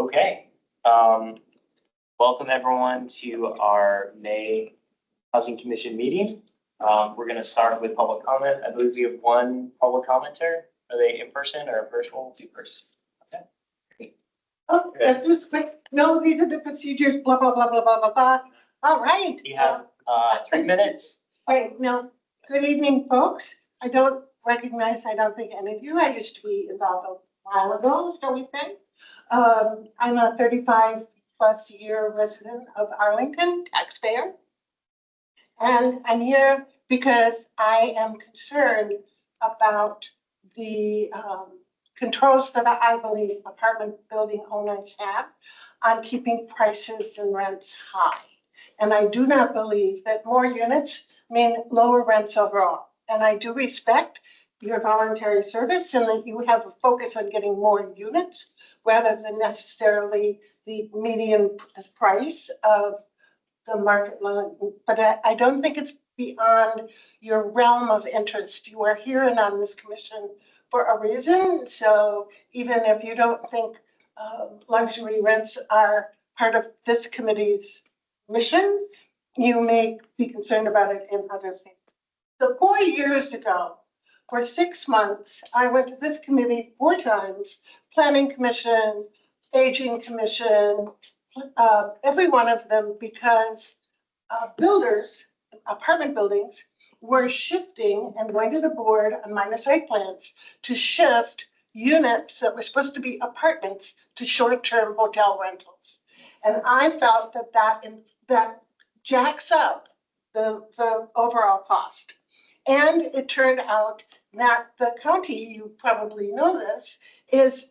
Okay. Welcome everyone to our May Housing Commission meeting. We're going to start with public comment. I believe we have one public commenter. Are they in person or virtual? In person. Okay. Great. Oh, that's just quick. No, these are the procedures, blah, blah, blah, blah, blah, blah, blah. All right. You have 3 minutes. All right, now, good evening, folks. I don't think any of you. I used to be involved a while ago, shall we say. I'm a 35-plus-year resident of Arlington, taxpayer. And I'm here because I am concerned about the controls that I believe apartment building owners have on keeping prices and rents high. And I do not believe that more units mean lower rents overall. And I do respect your voluntary service and that you have a focus on getting more units rather than necessarily the median price of the market line. But I don't think it's beyond your realm of interest. You are here and on this commission for a reason. So even if you don't think luxury rents are part of this committee's mission, you may be concerned about it in other things. So 4 years ago, for 6 months, I went to this committee 4 times, Planning Commission, Aging Commission, every one of them, because builders, apartment buildings, were shifting and going to the board on minor site plans to shift units that were supposed to be apartments to short-term hotel rentals. And I felt that jacks up the overall cost. And it turned out that the county, you probably know this, is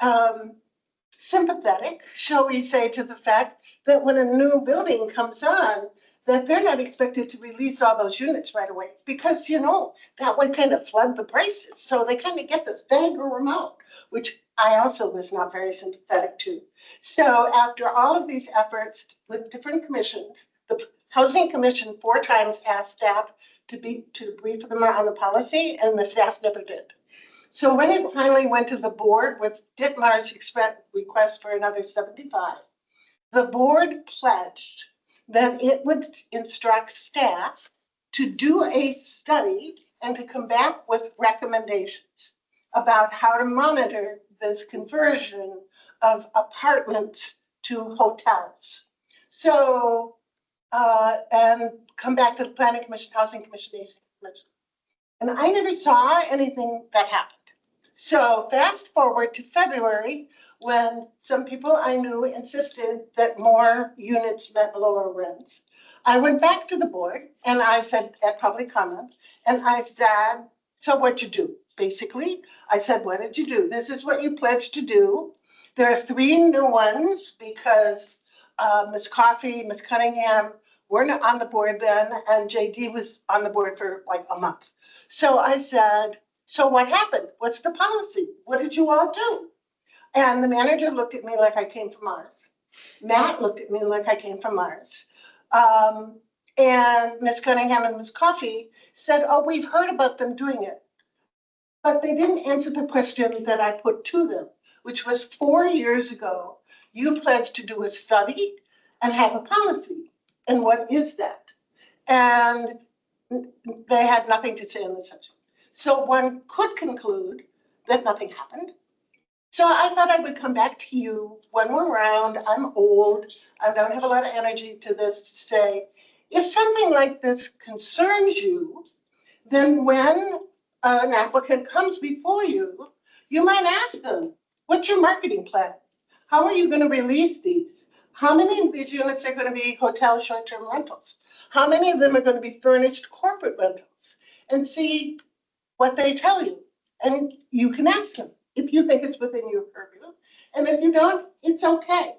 sympathetic, shall we say, to the fact that when a new building comes on, that they're not expected to release all those units right away because, that would kind of flood the prices. So they kind of get the stagger amount, which I also was not very sympathetic to. So after all of these efforts with different commissions, the Housing Commission 4 times asked staff to brief them on the policy, and the staff never did. So when it finally went to the board with Dittmar's request for another 75, the board pledged that it would instruct staff to do a study and to come back with recommendations about how to monitor this conversion of apartments to hotels. So, and come back to the Planning Commission, Housing Commission, Aging Commission. And I never saw anything that happened. So fast forward to February, when some people I knew insisted that more units meant lower rents. I went back to the board and I said at public comment, and I said, so what'd you do? Basically, I said, what did you do? This is what you pledged to do. There are 3 new ones because Ms. Coffey, Ms. Cunningham weren't on the board then, and JD was on the board for like a month. So I said, so what happened? What's the policy? What did you all do? And the manager looked at me like I came from Mars. Matt looked at me like I came from Mars. And Ms. Cunningham and Ms. Coffey said, oh, we've heard about them doing it. But they didn't answer the question that I put to them, which was 4 years ago, you pledged to do a study and have a policy. And what is that? And they had nothing to say on the subject. So one could conclude that nothing happened. So I thought I would come back to you when we're around. I'm old. I don't have a lot of energy to this to say, if something like this concerns you, then when an applicant comes before you, you might ask them, what's your marketing plan? How are you going to release these? How many of these units are going to be hotel short-term rentals? How many of them are going to be furnished corporate rentals? And see what they tell you. And you can ask them if you think it's within your purview. And if you don't, it's okay.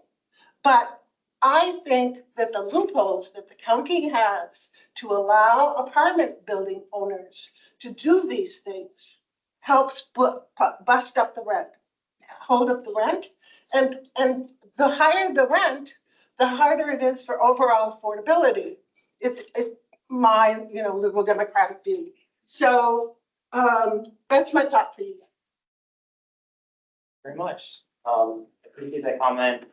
But I think that the loopholes that the county has to allow apartment building owners to do these things helps bust up the rent, hold up the rent. And the higher the rent, the harder it is for overall affordability. It's my liberal democratic view. So that's my thought for you. Very much. Appreciate that comment.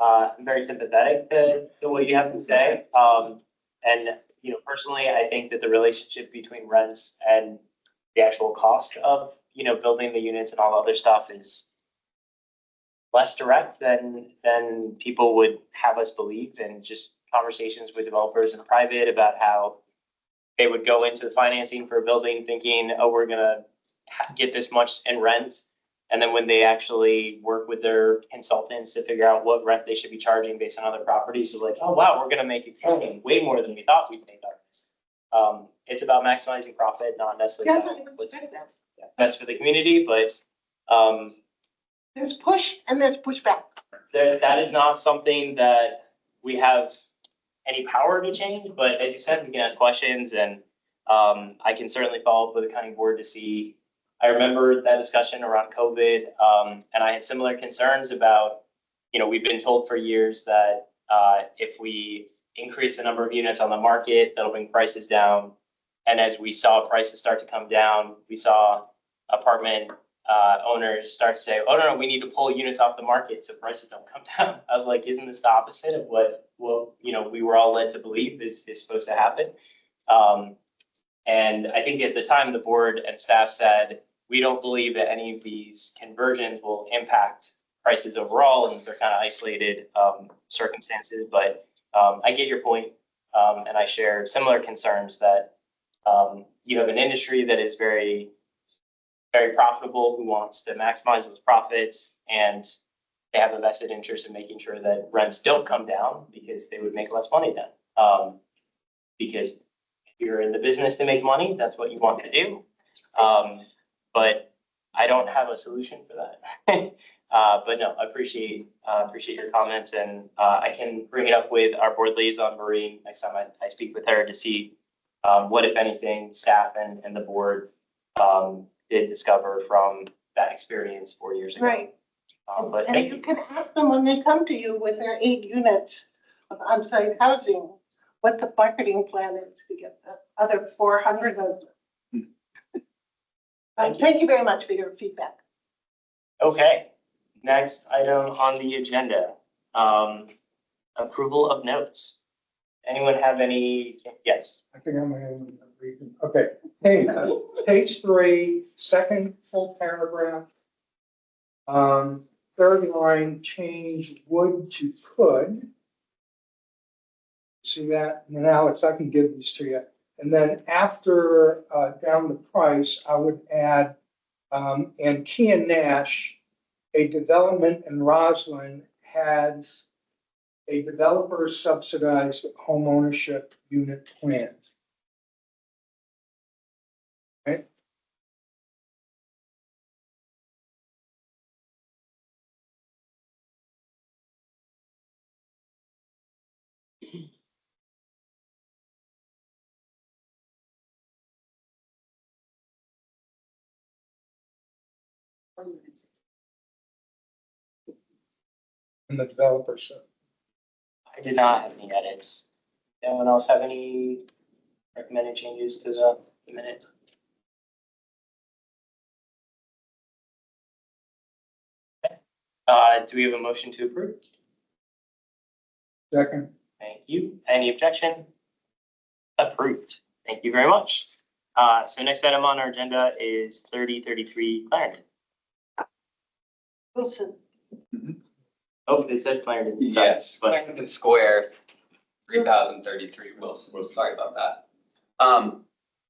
I'm very sympathetic to what you have to say. And, you know, personally, I think that the relationship between rents and the actual cost of, you know, building the units and all the other stuff is less direct than people would have us believe, and just conversations with developers in private about how they would go into the financing for a building thinking, oh, we're gonna get this much in rent. And then when they actually work with their consultants to figure out what rent they should be charging based on other properties, they're like, oh, wow, we're gonna make it way more than we thought we'd make on this. It's about maximizing profit, not necessarily Yeah, about but what's it's better. best for the community, but There's push and there's pushback. that is not something that we have any power to change, but as you said, we can ask questions, and I can certainly follow up with the county board to see. I remember that discussion around COVID, and I had similar concerns about, you know, we've been told for years that if we increase the number of units on the market, that'll bring prices down. And as we saw prices start to come down, we saw apartment owners start to say, oh, no, we need to pull units off the market so prices don't come down. I was like, isn't this the opposite of what, you know, we were all led to believe is supposed to happen? And I think at the time, the board and staff said, we don't believe that any of these conversions will impact prices overall, and they're kind of isolated circumstances. But I get your point, and I share similar concerns that you have an industry that is very, very profitable, who wants to maximize those profits, and they have a vested interest in making sure that rents don't come down because they would make less money then. Because if you're in the business to make money, that's what you want to do. But I don't have a solution for that. But no, I appreciate your comments, and I can bring it up with our board liaison, Marie, next time I speak with her to see what, if anything, staff and the board did discover from that experience 4 years ago. Right. But And thank you you. can ask them when they come to you with their 8 units of on-site housing, what the marketing plan is to get the other 400 of them. Thank you very much for your feedback. Okay, next item on the agenda, approval of notes. Anyone have any? Yes. I think I'm in reading. Okay, hey, page 3, second full paragraph. Third line, change would to could. See that? And then Alex, I can give these to you. And then after down the price, I would add, and Key and Nash, a development in Roslyn has a developer subsidized home ownership unit plan. Okay. And the developer sub. I did not have any edits. Anyone else have any recommended changes to the minutes? Do we have a motion to approve? Second. Thank you. Any objection? Approved. Thank you very much. So next item on our agenda is 3033 Clarendon. Wilson. Oh, it says Clarendon. Yes, But Clarendon Square, 3033 Wilson, sorry about that.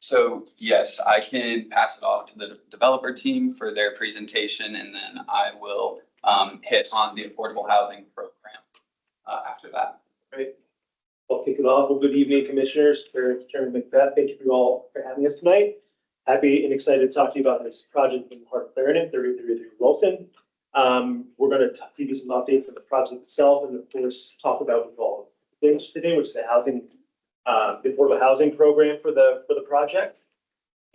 So yes, I can pass it off to the developer team for their presentation, and then I will hit on the affordable housing program after that. Great. I'll kick it off. Well, good evening, Commissioners. Chairman Macbeth, thank you all for having us tonight. Happy and excited to talk to you about this project in the heart of Clarendon, 3033 Wilson. We're going to give you some updates on the project itself, and of course, talk about all things today, which is the affordable housing program for the project.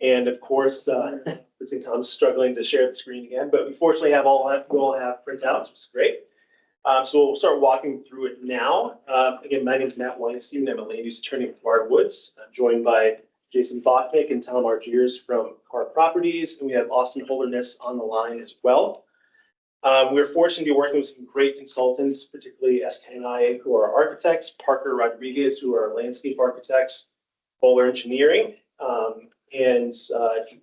And of course, Tom's struggling to share the screen again, but we fortunately we all have printouts, which is great. So we'll start walking through it now. Again, my name is Matt Weinstein. I'm a land use attorney with Hard Woods. I'm joined by Jason Botnick and Tom Argiers from Hard Properties, and we have Austin Holderness on the line as well. We're fortunate to be working with some great consultants, particularly SKNI, who are architects, Parker Rodriguez, who are landscape architects, Bowler Engineering, and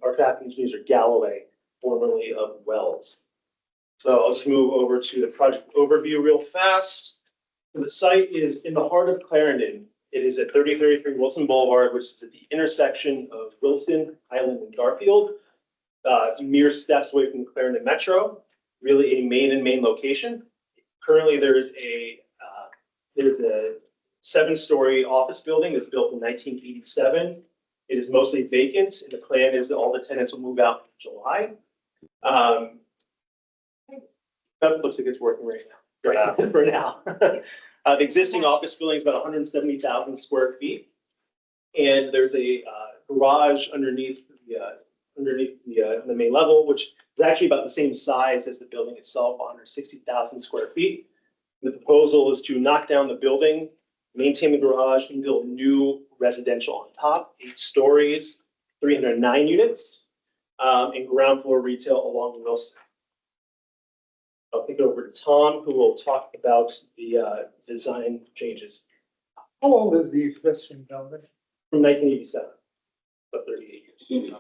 our traffic engineers are Galloway, formerly of Wells. So I'll just move over to the project overview real fast. The site is in the heart of Clarendon. It is at 3033 Wilson Boulevard, which is at the intersection of Wilson, Highland, and Garfield, mere steps away from the Clarendon Metro, really a main location. Currently, there's a 7-story office building that's built in 1987. It is mostly vacant, and the plan is that all the tenants will move out in July. That looks like it's working right now. For now. The existing office building is about 170,000 square feet. And there's a garage underneath the main level, which is actually about the same size as the building itself, 160,000 square feet. The proposal is to knock down the building, maintain the garage, and build new residential on top, 8 stories, 309 units, and ground floor retail along Wilson. I'll kick it over to Tom, who will talk about the design changes How old is the existing building? from 1987, so 38 years.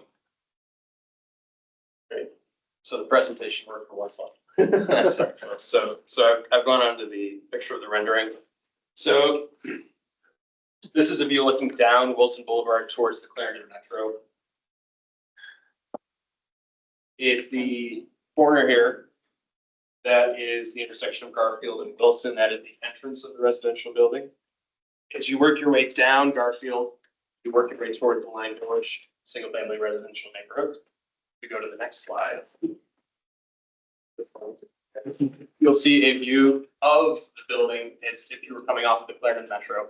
So the presentation worked for one slide. Sorry, folks. So I've gone on to the picture of the rendering. So this is a view looking down Wilson Boulevard towards the Clarendon Metro. At the corner here, that is the intersection of Garfield and Wilson. That is the entrance of the residential building. As you work your way down Garfield, you work your way toward the Line Village single-family residential neighborhood. We go to the next slide. You'll see a view of the building as if you were coming off of the Clarendon Metro.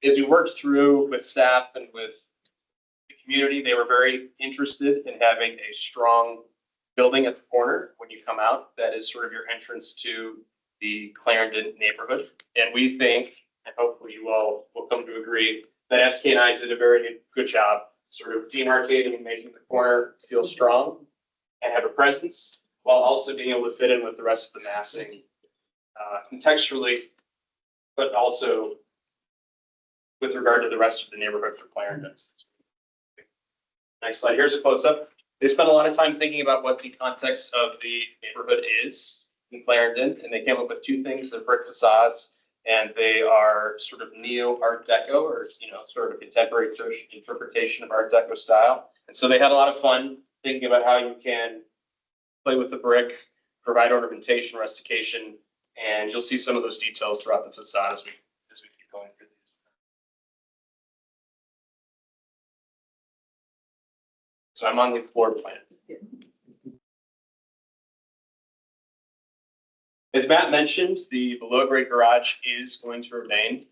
As we worked through with staff and with the community, they were very interested in having a strong building at the corner when you come out. That is sort of your entrance to the Clarendon neighborhood. And we think, and hopefully you all will come to agree, that SK&I did a very good job sort of demarcating and making the corner feel strong and have a presence, while also being able to fit in with the rest of the massing contextually, but also with regard to the rest of the neighborhood for Clarendon. Next slide. Here's a close-up. They spent a lot of time thinking about what the context of the neighborhood is in Clarendon, and they came up with 2 things. They're brick facades, and they are sort of neo-Art Deco, or sort of contemporary interpretation of Art Deco style. And so they had a lot of fun thinking about how you can play with the brick, provide ornamentation, rustication, and you'll see some of those details throughout the facade as we keep going through these. So I'm on the floor plan. As Matt mentioned, the below-grade garage is going to remain.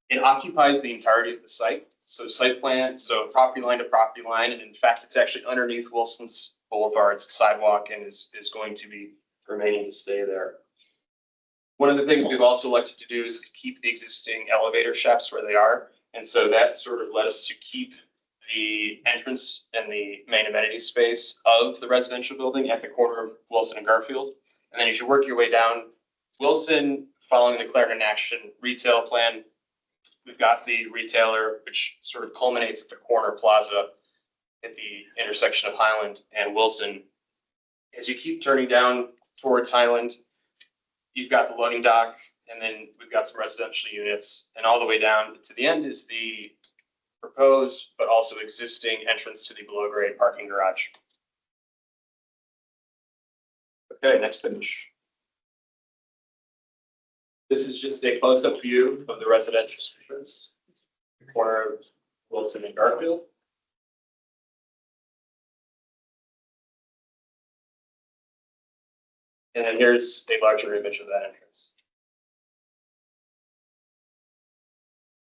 It occupies the entirety of the site. So site plan, so property line to property line, and in fact, it's actually underneath Wilson's Boulevard's sidewalk and is going to be remaining to stay there. One of the things we've also elected to do is keep the existing elevator shafts where they are. And so that sort of led us to keep the entrance and the main amenity space of the residential building at the corner of Wilson and Garfield. And then as you work your way down Wilson, following the Clarendon Action retail plan, we've got the retailer, which sort of culminates at the corner plaza at the intersection of Highland and Wilson. As you keep turning down towards Highland, you've got the loading dock, and then we've got some residential units, and all the way down to the end is the proposed but also existing entrance to the below grade parking garage. Okay, next page. This is just a close-up view of the residential entrance, corner of Wilson and Garfield. And then here's a larger image of that entrance.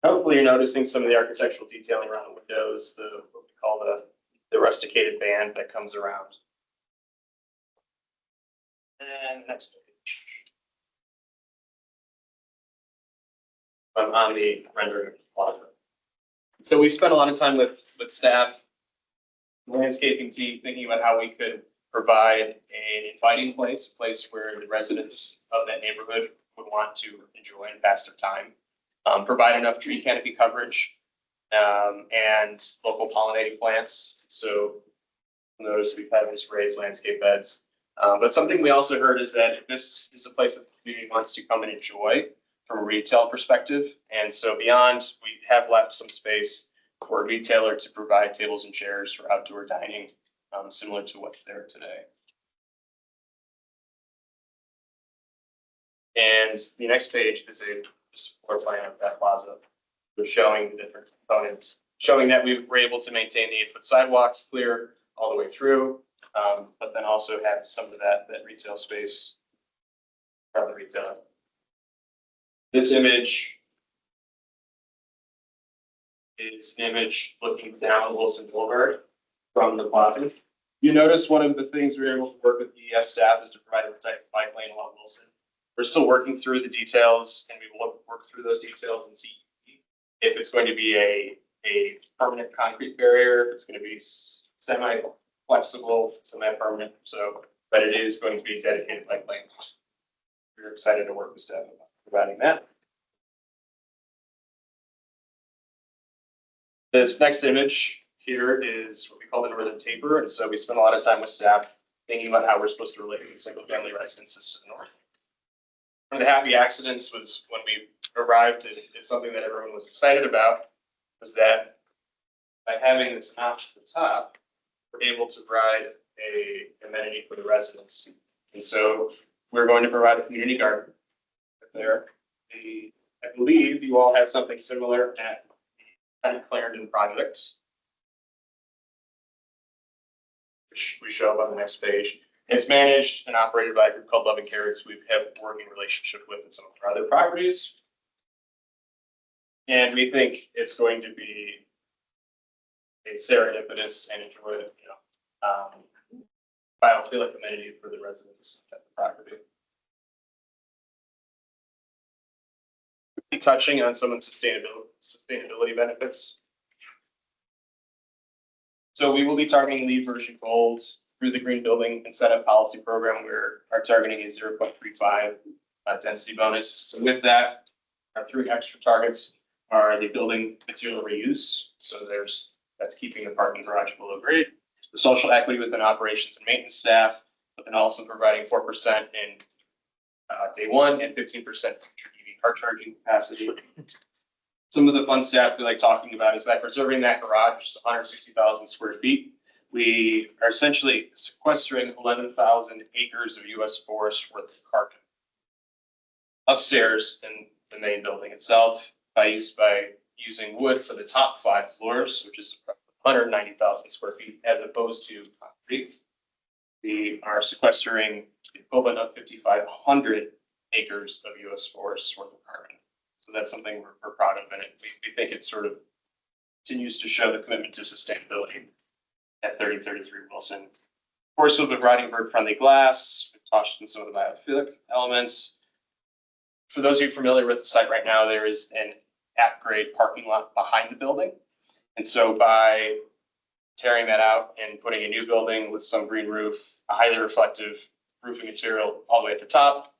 Hopefully you're noticing some of the architectural detailing around the windows, what we call the rusticated band that comes around. And next page. I'm on the rendering plaza. So we spent a lot of time with staff, the landscaping team, thinking about how we could provide an inviting place, a place where the residents of that neighborhood would want to enjoy and pass their time. Provide enough tree canopy coverage, and local pollinating plants. So notice we've had this raised landscape beds. But something we also heard is that this is a place that the community wants to come and enjoy from a retail perspective. And so beyond, we have left some space for a retailer to provide tables and chairs for outdoor dining, similar to what's there today. And the next page is just a floor plan of that plaza. We're showing the different components, showing that we were able to maintain the 8-foot sidewalks clear all the way through, but then also have some of that retail space from the retailer. This image is an image looking down Wilson Boulevard from the plaza. You notice one of the things we were able to work with DES staff is to provide a protected bike lane along Wilson. We're still working through the details, and we will work through those details and see if it's going to be a permanent concrete barrier, if it's going to be semi-flexible, semi-permanent. So, but it is going to be a dedicated bike lane. We're excited to work with staff about providing that. This next image here is what we call the northern taper. And so we spent a lot of time with staff thinking about how we're supposed to relate to single family residences to the north. One of the happy accidents was when we arrived at something that everyone was excited about, was that by having this notch at the top, we're able to provide a amenity for the residents. And so we're going to provide a community garden there. I believe you all have something similar at the Clarendon project, which we show up on the next page. It's managed and operated by a group called Loving Carrots. We have a working relationship with in some of our other properties. And we think it's going to be a serendipitous and enjoyable, biophilic amenity for the residents at the property. Touching on some of the sustainability benefits. So we will be targeting LEED version goals through the Green Building Incentive Policy Program. We are targeting a 0.35 density bonus. So with that, our 3 extra targets are the building material reuse. So that's keeping the parking garage below grade, the social equity within operations and maintenance staff, but then also providing 4% in day 1 and 15% future EV car charging capacity. Some of the fun stuff we like talking about is by preserving that garage, which is 160,000 square feet. We are essentially sequestering 11,000 acres of U.S. forest worth of carbon upstairs in the main building itself by using wood for the top 5 floors, which is 190,000 square feet, as opposed to concrete. We are sequestering the equivalent of 5,500 acres of U.S. forest worth of carbon. So that's something we're proud of, and we think it sort of continues to show the commitment to sustainability at 3033 Wilson. Of course, we'll be providing bird-friendly glass. We've touched on some of the biophilic elements. For those of you familiar with the site right now, there is an at-grade parking lot behind the building. And so by tearing that out and putting a new building with some green roof, a highly reflective roofing material all the way at the top,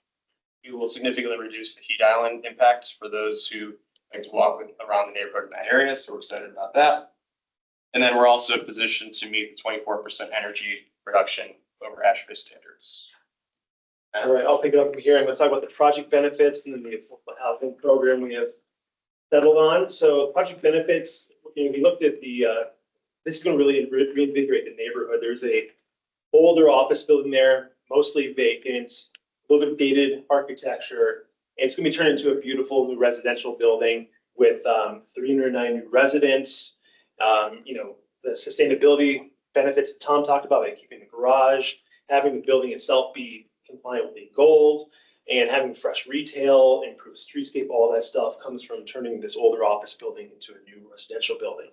you will significantly reduce the heat island impact for those who like to walk around the neighborhood in that area. So we're excited about that. And then we're also positioned to meet the 24% energy reduction over ASHRAE standards. All right, I'll pick it up from here. I'm going to talk about the project benefits and then the affordable housing program we have settled on. So project benefits, we looked at this is going to really reinvigorate the neighborhood. There's a older office building there, mostly vacant, a little bit dated architecture. And it's going to be turned into a beautiful new residential building with 309 new residents. The sustainability benefits that Tom talked about, like keeping the garage, having the building itself be compliant with LEED Gold, and having fresh retail, improved streetscape, all that stuff comes from turning this older office building into a new residential building.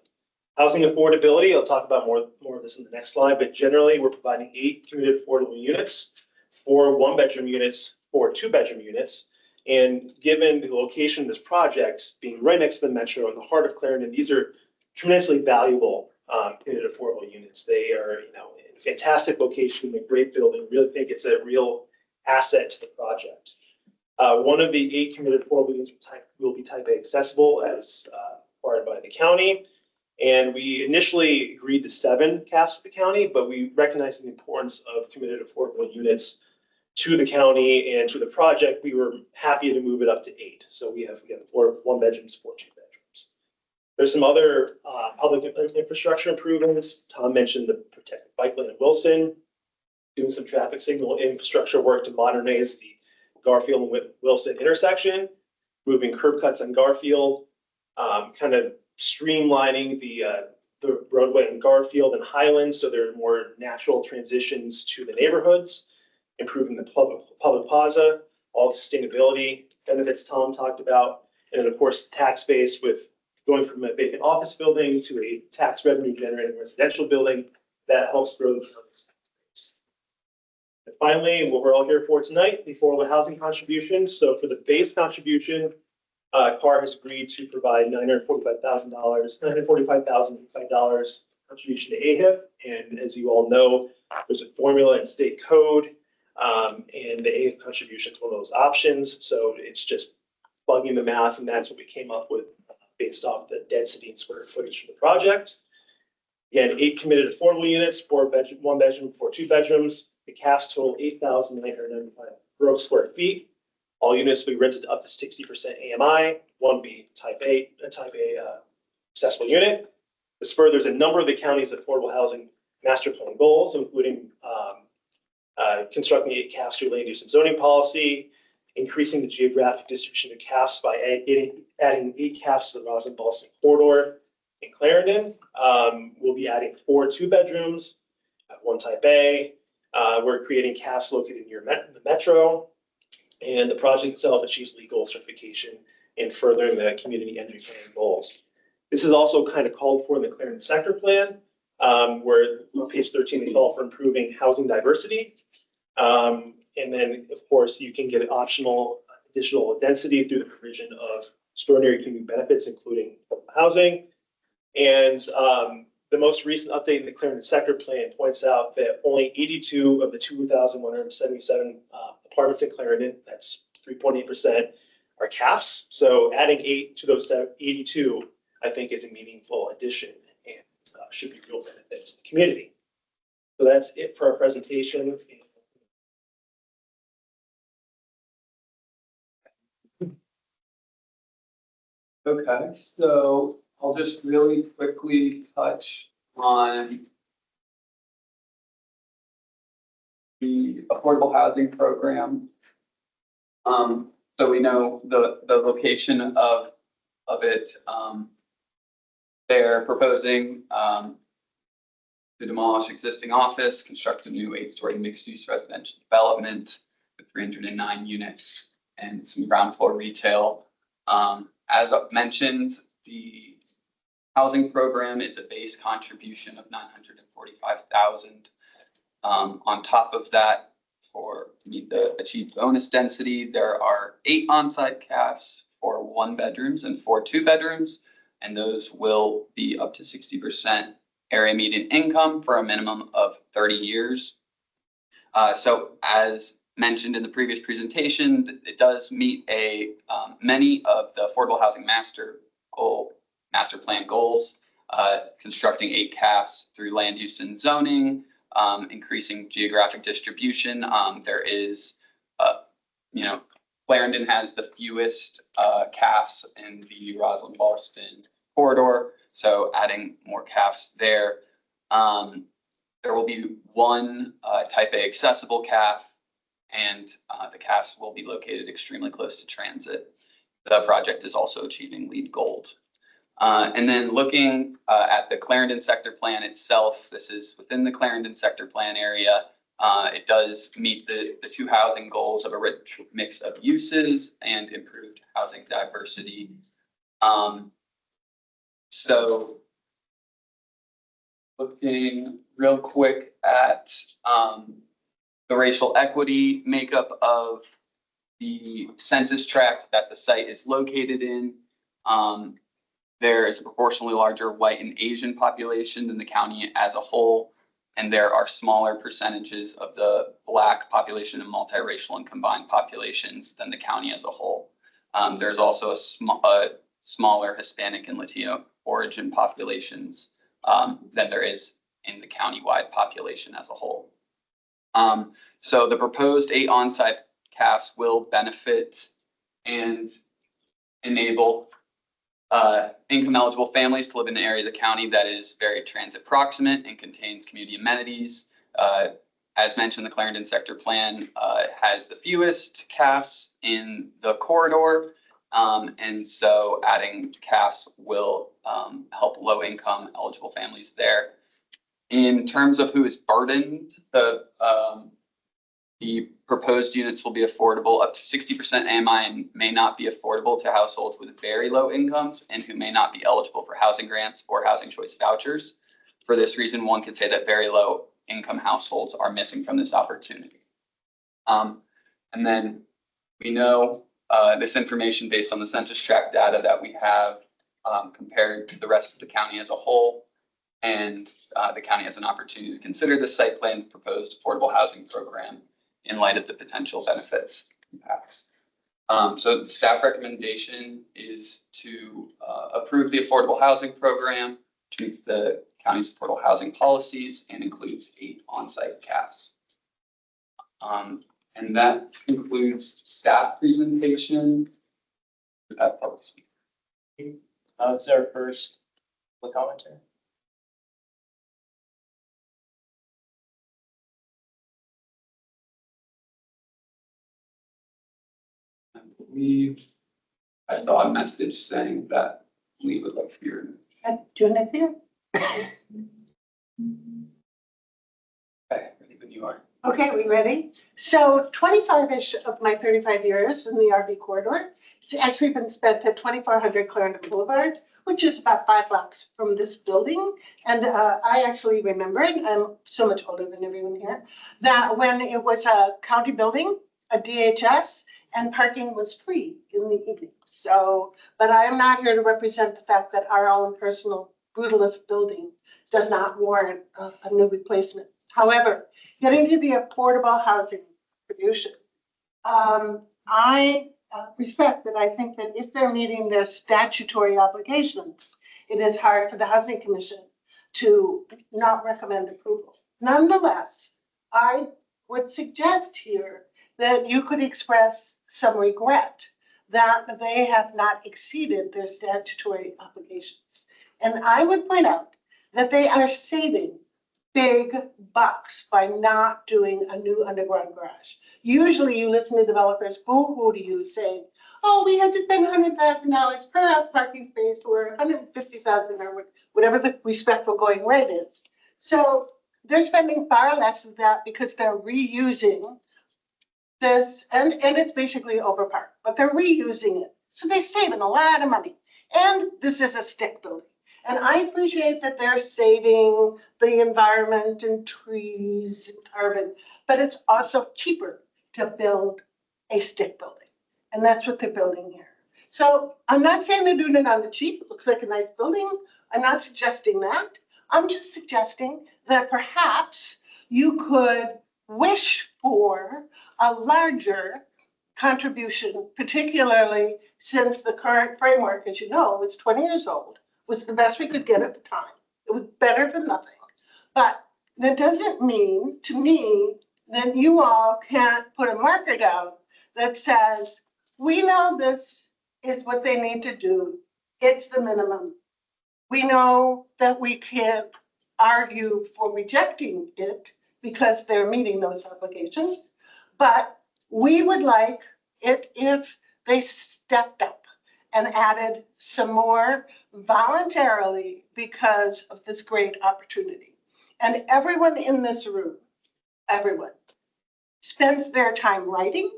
Housing affordability, I'll talk about more of this in the next slide, but generally we're providing 8 community affordable units, 4 1-bedroom units, 4 2-bedroom units. And given the location of this project being right next to the metro in the heart of Clarendon, these are tremendously valuable community affordable units. They are, in fantastic location, a great building. Really think it's a real asset to the project. One of the 8 committed affordable units will be type A accessible as required by the county. And we initially agreed to 7 CAFs with the county, but we recognize the importance of committed affordable units to the county and to the project. We were happy to move it up to 8. So we have, again, 4 1-bedrooms, 4 2-bedrooms. There's some other public infrastructure improvements. Tom mentioned the protected bike lane at Wilson, doing some traffic signal infrastructure work to modernize the Garfield and Wilson intersection, moving curb cuts on Garfield, kind of streamlining the roadway in Garfield and Highland so there are more natural transitions to the neighborhoods, improving the public plaza, all the sustainability benefits Tom talked about, and then of course tax base with going from a vacant office building to a tax revenue generating residential building that helps grow the county's tax base. And finally, what we're all here for tonight, the affordable housing contribution. So for the base contribution, CAR has agreed to provide $945,000 contribution to AHIP. And as you all know, there's a formula in state code, and the AHIP contribution is one of those options. So it's just plugging the math, and that's what we came up with based off the density and square footage for the project. Again, 8 committed affordable units, 4-bedroom, 1-bedroom, 4 2-bedrooms. The CAFs total 8,995 gross square feet. All units will be rented up to 60% AMI. One will be type A accessible unit. This furthers a number of the county's affordable housing master plan goals, including constructing 8 CAFs through land use and zoning policy, increasing the geographic distribution of CAFs by adding 8 CAFs to the Roslyn-Ballston corridor. In Clarendon, we'll be adding 4 2-bedrooms, 1 type A. We're creating CAFs located near the metro, and the project itself achieves legal certification and furthering the community energy planning goals. This is also kind of called for in the Clarendon sector plan, where on page 13 they call for improving housing diversity. And then, of course, you can get optional additional density through the provision of extraordinary community benefits, including housing. And the most recent update in the Clarendon sector plan points out that only 82 of the 2,177 apartments in Clarendon, that's 3.8%, are CAFs. So adding 8 to those 82, I think, is a meaningful addition and should be real benefit to the community. So that's it for our presentation. Okay, so I'll just really quickly touch on the affordable housing program. So we know the location of it. They're proposing to demolish existing office, construct a new 8-story mixed-use residential development with 309 units and some ground floor retail. As mentioned, the housing program is a base contribution of $945,000. On top of that, for meet the achieved bonus density, there are 8 on-site CAFs for 1-bedrooms and 4 2-bedrooms, and those will be up to 60% area median income for a minimum of 30 years. So as mentioned in the previous presentation, it does meet many of the affordable housing master plan goals, constructing 8 CAFs through land use and zoning, increasing geographic distribution. There is, Clarendon has the fewest CAFs in the Roslyn-Ballston corridor, so adding more CAFs there. There will be 1 type A accessible CAF, and the CAFs will be located extremely close to transit. The project is also achieving LEED Gold. And then looking at the Clarendon sector plan itself, this is within the Clarendon sector plan area. It does meet the 2 housing goals of a rich mix of uses and improved housing diversity. So looking real quick at the racial equity makeup of the census tract that the site is located in. There is a proportionally larger white and Asian population than the county as a whole. And there are smaller percentages of the Black population and multiracial and combined populations than the county as a whole. There's also a smaller Hispanic and Latino origin populations than there is in the countywide population as a whole. So the proposed 8 on-site CAFs will benefit and enable income eligible families to live in an area of the county that is very transit proximate and contains community amenities. As mentioned, the Clarendon sector plan has the fewest CAFs in the corridor. And so adding CAFs will help low income eligible families there. In terms of who is burdened, the proposed units will be affordable up to 60% AMI and may not be affordable to households with very low incomes and who may not be eligible for housing grants or housing choice vouchers. For this reason, one could say that very low income households are missing from this opportunity. And then we know this information based on the census tract data that we have compared to the rest of the county as a whole. And the county has an opportunity to consider the site plan's proposed affordable housing program in light of the potential benefits impacts. So the staff recommendation is to approve the affordable housing program, which meets the county's affordable housing policies and includes 8 on-site CAFs. And that concludes staff presentation. Public speaker. This is our first public commenter. I saw a message saying that we would like to hear. June here. Okay, ready when you are. Okay, we ready? So 25-ish of my 35 years in the RV corridor, it's actually been spent at 2400 Clarendon Boulevard, which is about 5 blocks from this building. And I actually remember it, I'm so much older than everyone here, that when it was a county building, a DHS, and parking was free in the evening. So, but I am not here to represent the fact that our own personal brutalist building does not warrant a new replacement. However, getting to the affordable housing solution, I respect that. I think that if they're meeting their statutory obligations, it is hard for the Housing Commission to not recommend approval. Nonetheless, I would suggest here that you could express some regret that they have not exceeded their statutory obligations. And I would point out that they are saving big bucks by not doing a new underground garage. Usually you listen to developers boo-hoo to you saying, oh, we had to spend $100,000 per parking space or $150,000 or whatever the respectful going rate is. So they're spending far less of that because they're reusing this, and it's basically overparked, but they're reusing it. So they're saving a lot of money. And this is a stick building. And I appreciate that they're saving the environment and trees and carbon, but it's also cheaper to build a stick building. And that's what they're building here. So I'm not saying they're doing it on the cheap. It looks like a nice building. I'm not suggesting that. I'm just suggesting that perhaps you could wish for a larger contribution, particularly since the current framework, as you know, is 20 years old. Was the best we could get at the time. It was better than nothing. But that doesn't mean, to me, that you all can't put a marker down that says, we know this is what they need to do. It's the minimum. We know that we can't argue for rejecting it because they're meeting those obligations, but we would like it if they stepped up and added some more voluntarily because of this great opportunity. And everyone in this room, everyone, spends their time writing.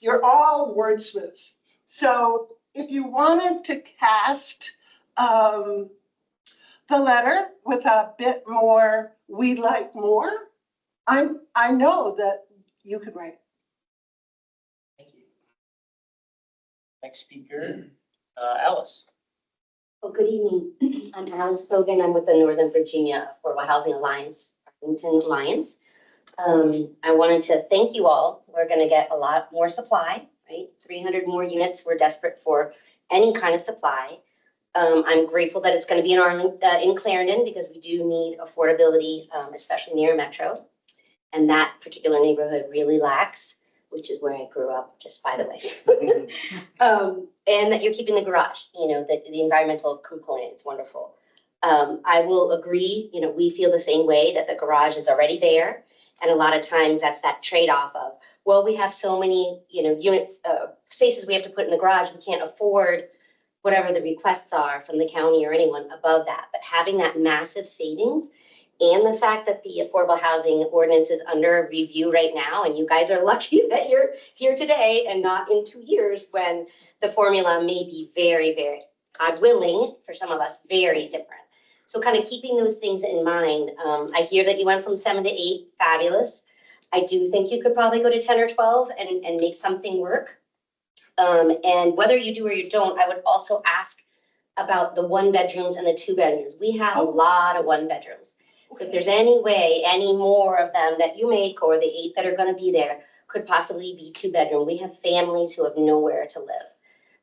You're all wordsmiths. So if you wanted to cast the letter with a bit more, we'd like more, I know that you can write it. Thank you. Next speaker, Alice. Well, good evening. I'm Alice Stogan. I'm with the Northern Virginia Affordable Housing Alliance. Arlington Alliance. I wanted to thank you all. We're going to get a lot more supply, right? 300 more units. We're desperate for any kind of supply. I'm grateful that it's going to be in Arlington, in Clarendon, because we do need affordability, especially near Metro. And that particular neighborhood really lacks, which is where I grew up, just by the way. And that you're keeping the garage, you know, the environmental component, it's wonderful. I will agree, you know, we feel the same way that the garage is already there. And a lot of times that's that trade-off of, well, we have so many, you know, units, spaces we have to put in the garage, we can't afford whatever the requests are from the county or anyone above that. But having that massive savings and the fact that the affordable housing ordinance is under review right now, and you guys are lucky that you're here today and not in 2 years when the formula may be very, very, God willing, for some of us, very different. So kind of keeping those things in mind. I hear that you went from 7 to 8, fabulous. I do think you could probably go to 10 or 12 and make something work. And whether you do or you don't, I would also ask about the 1 bedrooms and the 2 bedrooms. We have a lot of 1 bedrooms. So if there's any way, any more of them that you make, or the 8 that are gonna be there, could possibly be 2 bedroom. We have families who have nowhere to live.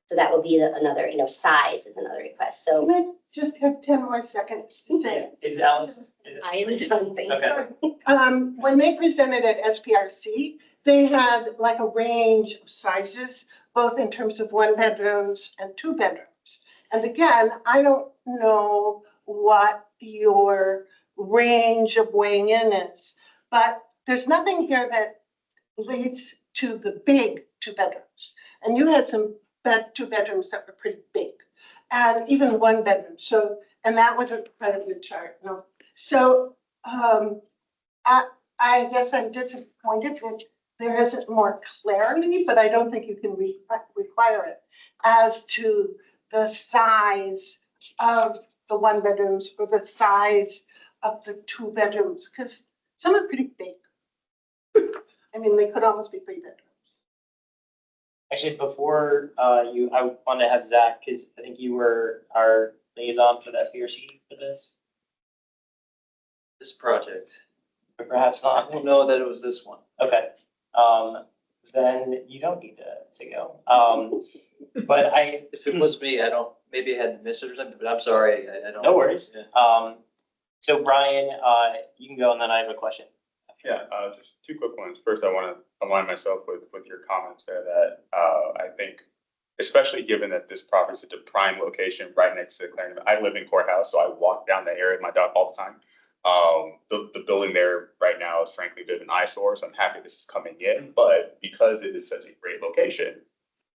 So that would be another, you know, size is another request. So Can I just have 10 more seconds to say? Is Alice? I am done, thank you. Okay. When they presented at SPRC, they had like a range of sizes, both in terms of 1 bedrooms and 2 bedrooms. And again, I don't know what your range of weighing in is, but there's nothing here that leads to the big 2 bedrooms. And you had some 2 bedrooms that were pretty big, and even 1 bedroom. So, and that was a kind of good chart. No, so I guess I'm disappointed that there isn't more clarity, but I don't think you can require it as to the size of the 1 bedrooms or the size of the 2 bedrooms, because some are pretty big. I mean, they could almost be 3 bedrooms. Actually, before I wanted to have Zach, because I think you were our liaison for the SBRC for this, This project. or perhaps I not. don't know that it was this one. Okay, then you don't need to go. But If it was me, I don't, maybe I had missed it or something, but I'm sorry, I don't. No worries. Yeah. So Brian, you can go, and then I have a question. Yeah, just 2 quick ones. First, I want to align myself with your comments there that I think, especially given that this property is at a prime location right next to the Clarendon. I live in Courthouse, so I walk down that area with my dog all the time. The building there right now is frankly a bit of an eyesore, so I'm happy this is coming in. But because it is such a great location,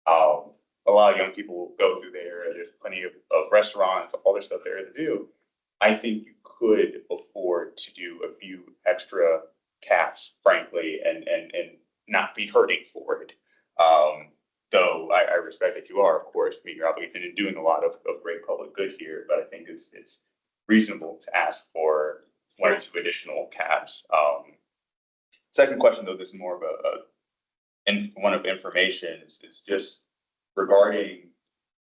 a lot of young people will go through there. There's plenty of restaurants, all this stuff there to do. I think you could afford to do a few extra caps, frankly, and not be hurting for it. Though I respect that you are, of course, meeting your obligation and doing a lot of great public good here, but I think it's reasonable to ask for 1 or 2 additional caps. Second question, though, this is more of one of information, is just regarding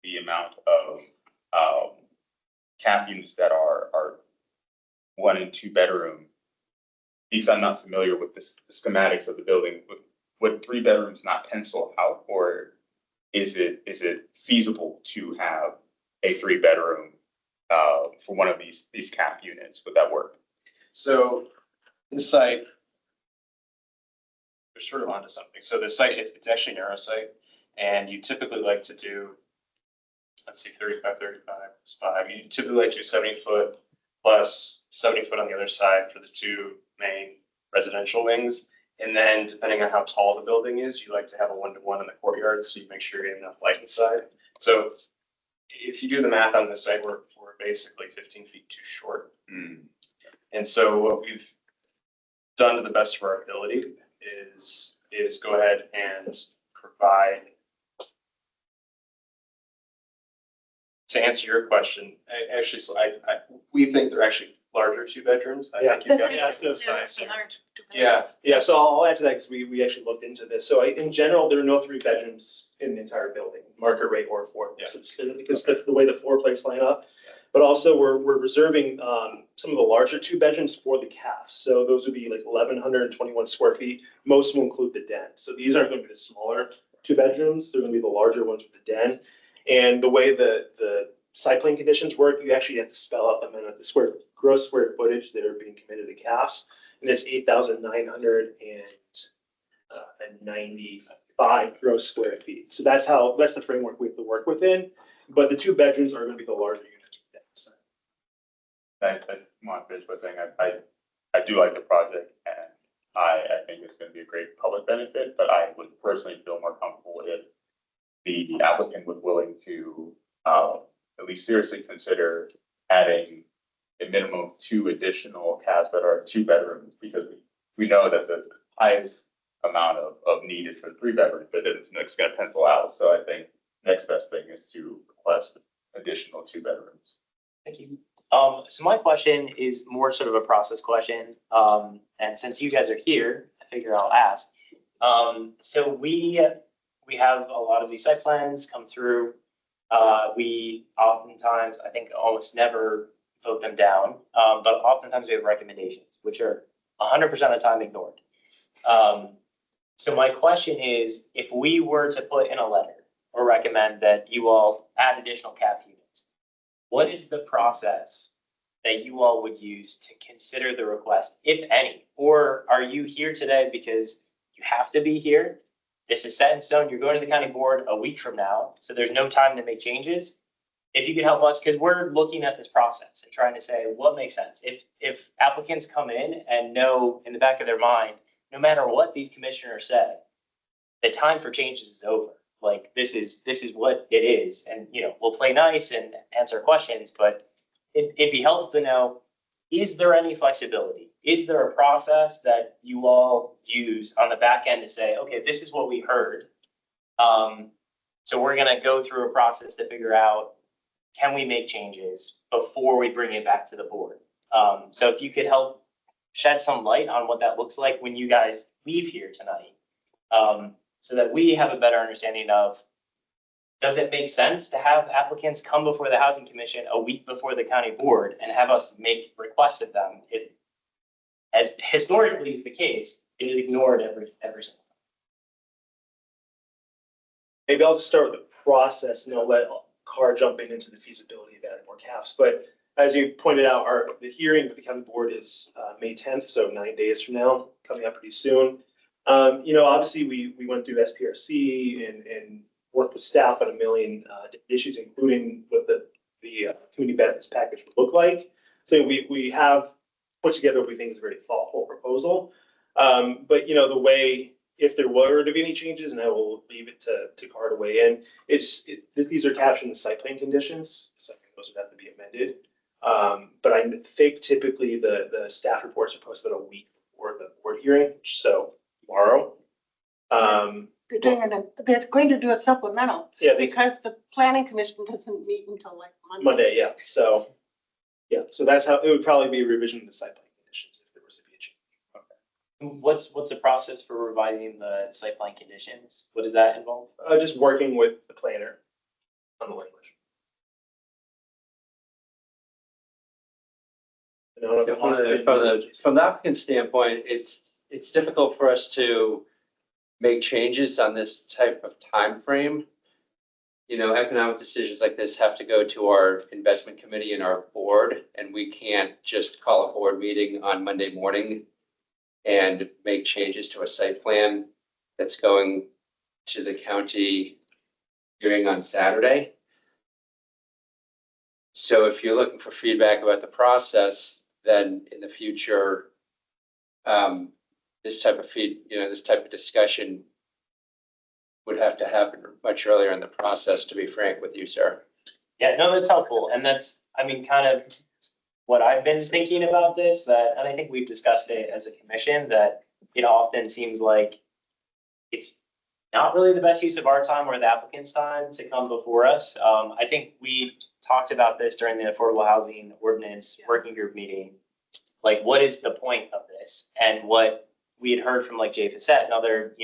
the amount of cap units that are 1 and 2 bedroom. Because I'm not familiar with the schematics of the building, would 3 bedrooms not pencil out, or is it feasible to have a 3 bedroom for 1 of these cap units? Would that work? So this site, we're sort of onto something. So the site, it's actually a narrow site, and you typically like to do, let's see, 35, 35, it's 5. You typically like to do 70 foot plus 70 foot on the other side for the 2 main residential wings. And then depending on how tall the building is, you like to have a 1-to-1 in the courtyard, so you make sure you have enough light inside. So if you do the math on this site, we're basically 15 feet too short. And so what we've done to the best of our ability is go ahead and provide, to answer your question, we think they're actually larger 2 bedrooms. I think you've got the size here. Yeah, so I'll add to that because we actually looked into this. So in general, there are no 3 bedrooms in the entire building, market rate or floor. Yeah. So because the way the floor plates line up. But also we're reserving some of the larger 2 bedrooms for the calves. So those would be like 1,121 square feet. Most will include the den. So these aren't going to be the smaller 2 bedrooms. They're going to be the larger ones with the den. And the way the site plan conditions work, you actually have to spell out the gross square footage that are being committed to calves. And it's 8,995 gross square feet. So that's the framework we have to work within. But the 2 bedrooms are going to be the larger units. I want to finish by saying I do like the project and I think it's going to be a great public benefit, but I would personally feel more comfortable if the applicant was willing to at least seriously consider adding a minimum of 2 additional cabs that are 2 bedrooms, because we know that the highest amount of need is for 3 bedrooms, but then it's going to pencil out. So I think next best thing is to request additional 2 bedrooms. Thank you. So my question is more sort of a process question. And since you guys are here, I figure I'll ask. So we have a lot of these site plans come through. We oftentimes, I think almost never vote them down, but oftentimes we have recommendations, which are 100% of the time ignored. So my question is, if we were to put in a letter or recommend that you all add additional CAF units, what is the process that you all would use to consider the request, if any? Or are you here today because you have to be here? This is set in stone. You're going to the county board a week from now, so there's no time to make changes. If you could help us, because we're looking at this process and trying to say what makes sense. If applicants come in and know in the back of their mind, no matter what these commissioners said, the time for changes is over. Like this is what it is, and we'll play nice and answer questions, but it'd be helpful to know: is there any flexibility? Is there a process that you all use on the back end to say, okay, this is what we heard, so we're going to go through a process to figure out, can we make changes before we bring it back to the board? So if you could help shed some light on what that looks like when you guys leave here tonight, so that we have a better understanding of, does it make sense to have applicants come before the Housing Commission a week before the county board and have us make requests of them? It, as historically is the case, it is ignored every single time. Maybe I'll just start with the process and I'll let Carr jump into the feasibility of adding more calves. But as you pointed out, the hearing with the county board is May 10th, so 9 days from now, coming up pretty soon. Obviously we went through SPRC and worked with staff on a million issues, including what the community benefits package would look like. So we have put together what we think is a very thoughtful proposal. But the way, if there were to be any changes, and I will leave it to Carr to weigh in, these are captured in the site plan conditions, so those would have to be amended. But I think typically the staff reports are posted a week before the board hearing, so tomorrow. They're going to do a supplemental. Yeah, because the planning commission doesn't meet until like Monday. Monday, yeah. So that's how it would probably be a revision of the site plan conditions if there was to be a change. What's the process for revising the site plan conditions? What does that involve? Just working with the planner on the language. From the applicant standpoint, it's difficult for us to make changes on this type of time frame. Economic decisions like this have to go to our investment committee and our board, and we can't just call a board meeting on Monday morning and make changes to a site plan that's going to the county hearing on Saturday. So if you're looking for feedback about the process, then in the future, this type of discussion would have to happen much earlier in the process, to be frank with you, sir. Yeah, no, that's helpful. And that's, kind of what I've been thinking about this, and I think we've discussed it as a commission, that it often seems like it's not really the best use of our time or the applicant's time to come before us. I think we talked about this during the Affordable Housing Ordinance Working Group meeting. Like, what is the point of this? And what we had heard from like Jay Fassett and other,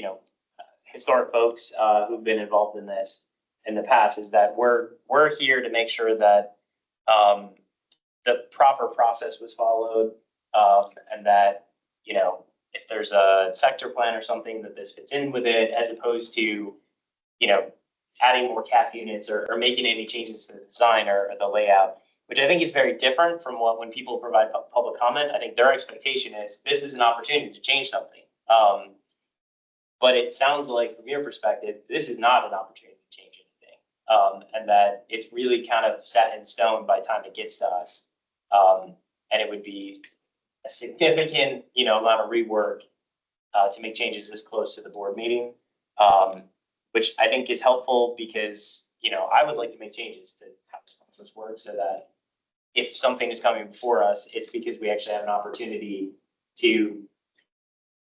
historic folks who've been involved in this in the past is that we're here to make sure that the proper process was followed, and that, you know, if there's a sector plan or something, that this fits in with it, as opposed to, you know, adding more cap units or making any changes to the design or the layout, which I think is very different from what, when people provide public comment, I think their expectation is this is an opportunity to change something. But it sounds like from your perspective, this is not an opportunity to change anything. And that it's really kind of set in stone by the time it gets to us. And it would be a significant, you know, amount of rework to make changes this close to the board meeting. Which I think is helpful because, you know, I would like to make changes to how this process works so that if something is coming before us, it's because we actually have an opportunity to,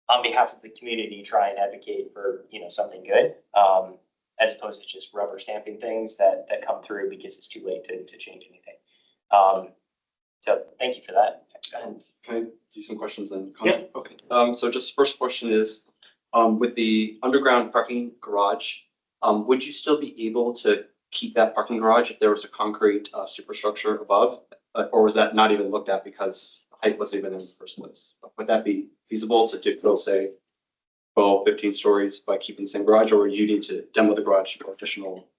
on behalf of the community, try and advocate for, you know, something good, as opposed to just rubber stamping things that come through because it's too late to change anything. So thank you for that. Can I do some questions then? Yeah. Okay. So just first question is, with the underground parking garage, would you still be able to keep that parking garage if there was a concrete superstructure above? Or was that not even looked at because height wasn't even in the first place? Would that be feasible to go, say, 12, 15 stories by keeping the same garage, or would you need to demo the garage for additional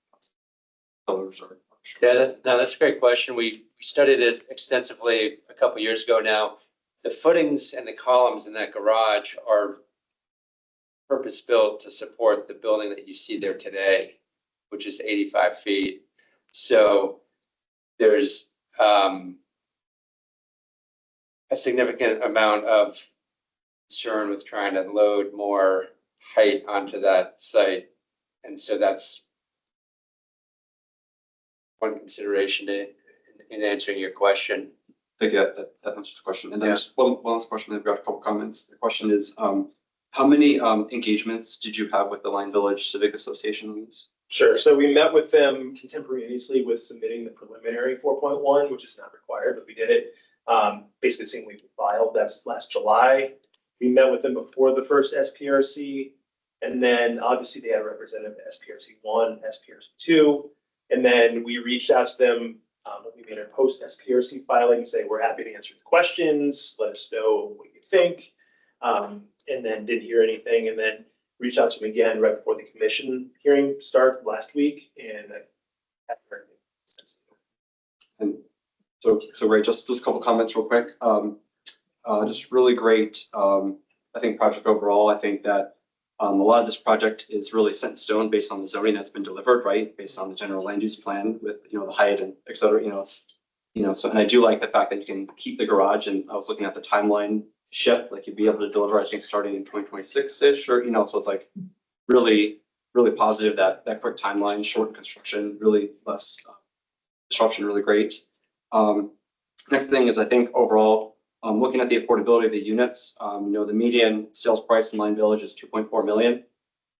pillars or? Yeah, that's a great question. We studied it extensively a couple years ago now. The footings and the columns in that garage are purpose-built to support the building that you see there today, which is 85 feet. So there's a significant amount of concern with trying to load more height onto that site. And so that's one consideration in answering your question. I think that answers the question. And then just one last question. I've got a couple comments. The question is, how many engagements did you have with the Line Village Civic Association on this? Sure. So we met with them contemporaneously with submitting the preliminary 4.1, which is not required, but we did it. Basically the same week we filed. That's last July. We met with them before the first SPRC. And then obviously they had a representative at SPRC 1, SPRC 2. And then we reached out to them. We made our post SPRC filing, say we're happy to answer the questions. Let us know what you think. And then didn't hear anything. And then reached out to them again right before the commission hearing started last week. And I haven't heard anything since. And so Ray, just a couple comments real quick. Just really great. I think project overall, I think that a lot of this project is really set in stone based on the zoning that's been delivered, right? Based on the general land use plan with, you know, the height and et cetera, you know, it's, you know, so, and I do like the fact that you can keep the garage, and I was looking at the timeline shift, like you'd be able to deliver, I think, starting in 2026-ish, or, you know, so it's like really, really positive that quick timeline, short construction, really less disruption, really great. Next thing is, I think overall, looking at the affordability of the units, you know, the median sales price in Line Village is 2.4 million.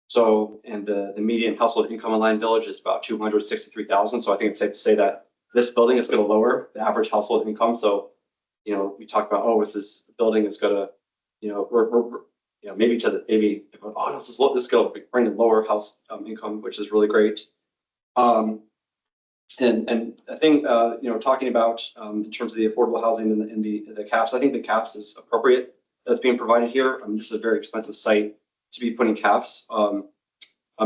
So, and the median household income in Line Village is about 263,000. So I think it's safe to say that this building is going to lower the average household income. So, you know, we talk about, oh, this building is going to, you know, we're you know, maybe oh no, this is going to bring in lower house income, which is really great. And I think, you know, talking about in terms of the affordable housing and the CAFs, I think the CAFs is appropriate that's being provided here. This is a very expensive site to be putting CAFs,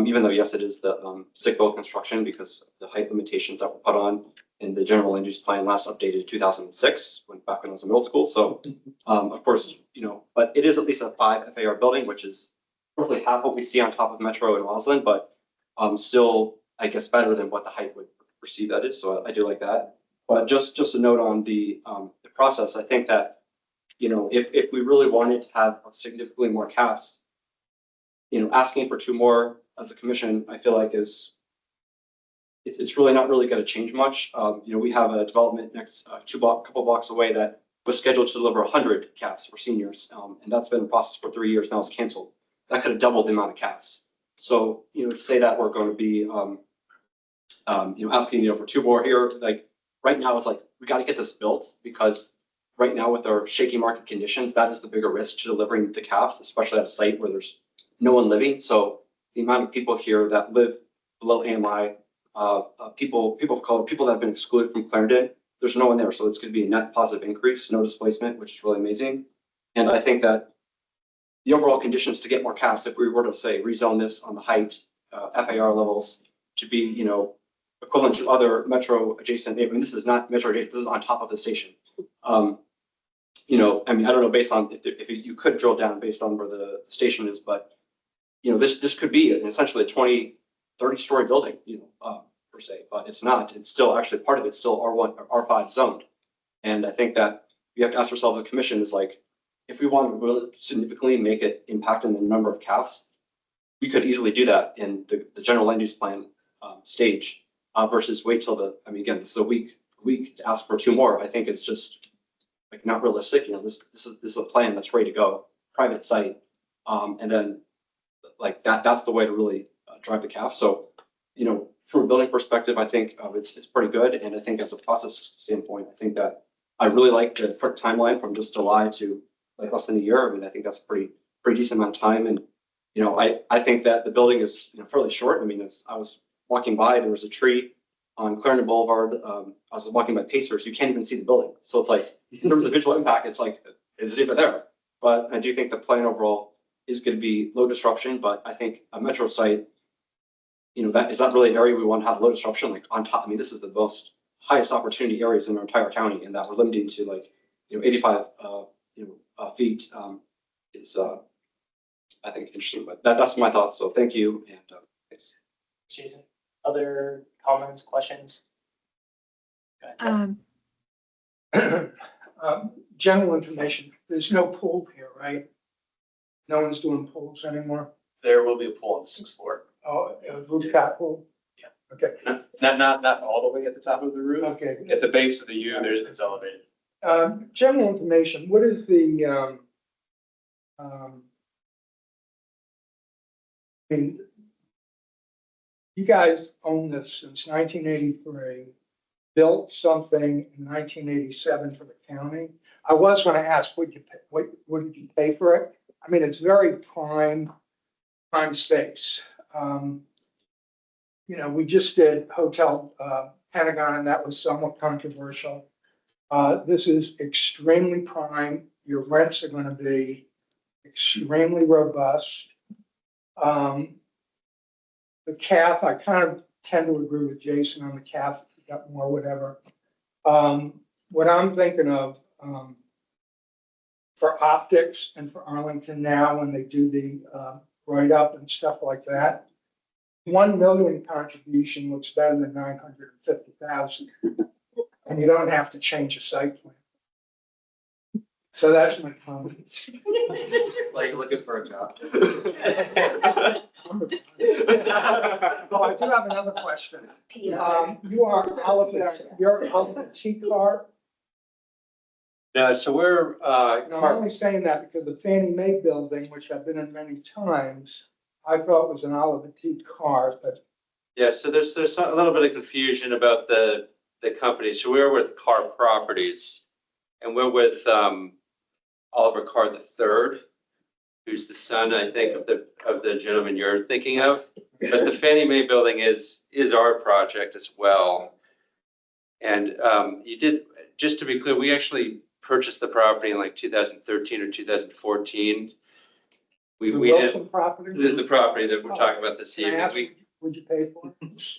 even though, yes, it is the stick-built construction because of the height limitations that were put on in the general land use plan last updated in 2006, back when I was in middle school. So, of course, you know, but it is at least a 5 FAR building, which is roughly half what we see on top of Metro in Roslyn, but still, I guess, better than what the height would perceive that is. So I do like that. But just a note on the process, I think that, you know, if we really wanted to have significantly more CAFs, you know, asking for 2 more as a commission, I feel like it's really not really going to change much. You know, we have a development next couple blocks away that was scheduled to deliver 100 CAFs for seniors, and that's been in process for 3 years now. It's canceled. That could have doubled the amount of CAFs. So, you know, to say that we're going to be you know, asking, you know, for 2 more here, like right now it's like we got to get this built, because right now with our shaky market conditions, that is the bigger risk to delivering the CAFs, especially at a site where there's no one living. So the amount of people here that live below AMI, people of color, people that have been excluded from Clarendon, there's no one there. So it's going to be a net positive increase, no displacement, which is really amazing. And I think that the overall conditions to get more CAFs, if we were to say rezone this on the height, FAR levels to be, you know, equivalent to other metro adjacent, I mean, this is not metro adjacent, this is on top of the station. You know, I mean, I don't know based on if you could drill down based on where the station is, but you know, this could be essentially a 20, 30-story building, you know, per se, but it's not. It's still actually part of it's still R1, R5 zoned. And I think that we have to ask ourselves, the commission is like, if we want to really significantly make it impact in the number of CAFs, we could easily do that in the general land use plan stage versus wait till the, I mean, again, this is a week to ask for 2 more. I think it's just like not realistic. You know, this is a plan that's ready to go, private site. And then like that's the way to really drive the CAF. So, you know, from a building perspective, I think it's pretty good. And I think as a process standpoint, I think that I really like the quick timeline from just July to like less than a year. I mean, I think that's a pretty decent amount of time. And, you know, I think that the building is, you know, fairly short. I mean, as I was walking by, there was a tree on Clarendon Boulevard. I was walking by Pacers, you can't even see the building. So it's like, in terms of visual impact, it's like, is it even there? But I do think the plan overall is going to be low disruption, but I think a metro site, you know, that is not really an area we want to have low disruption, like on top. I mean, this is the most highest opportunity areas in our entire county, and that we're limiting to like, you know, 85 feet is I think interesting, but that's my thoughts. So thank you. And thanks. Jason, other comments, questions? Go ahead, Jeff. General information, there's no pool here, right? No one's doing pools anymore? There will be a pool on the 6th floor. Oh, a rooftop pool? Yeah. Okay, Not all the way at the top of the roof. okay. At the base of the U, it's elevated. General information, what is the, I mean, you guys own this since 1983, built something in 1987 for the county. I was going to ask, what did you pay for it? I mean, it's very prime space. You know, we just did Hotel Pentagon, and that was somewhat controversial. This is extremely prime. Your rents are going to be extremely robust. The CAF, I kind of tend to agree with Jason on the CAF, got more, whatever. What I'm thinking of for optics and for Arlington now, when they do the write-up and stuff like that, 1 million contribution looks better than 950,000. And you don't have to change a site plan. So that's my comment. Like looking for a job. Oh, I do have another question. You are Oliver T. Car. No, so we're, And I'm only saying that because the Fannie Mae building, which I've been in many times, I thought was an Oliver T. Car, but yeah, so there's a little bit of confusion about the company. So we're with Carr Properties, and we're with Oliver Carr III, who's the son, I think, of the gentleman you're thinking of. But the Fannie Mae building is our project as well. And you did, just to be clear, we actually purchased the property in like 2013 or 2014. the We did Wilson property. the property that we're talking about this Can I evening. ask, would you pay for it?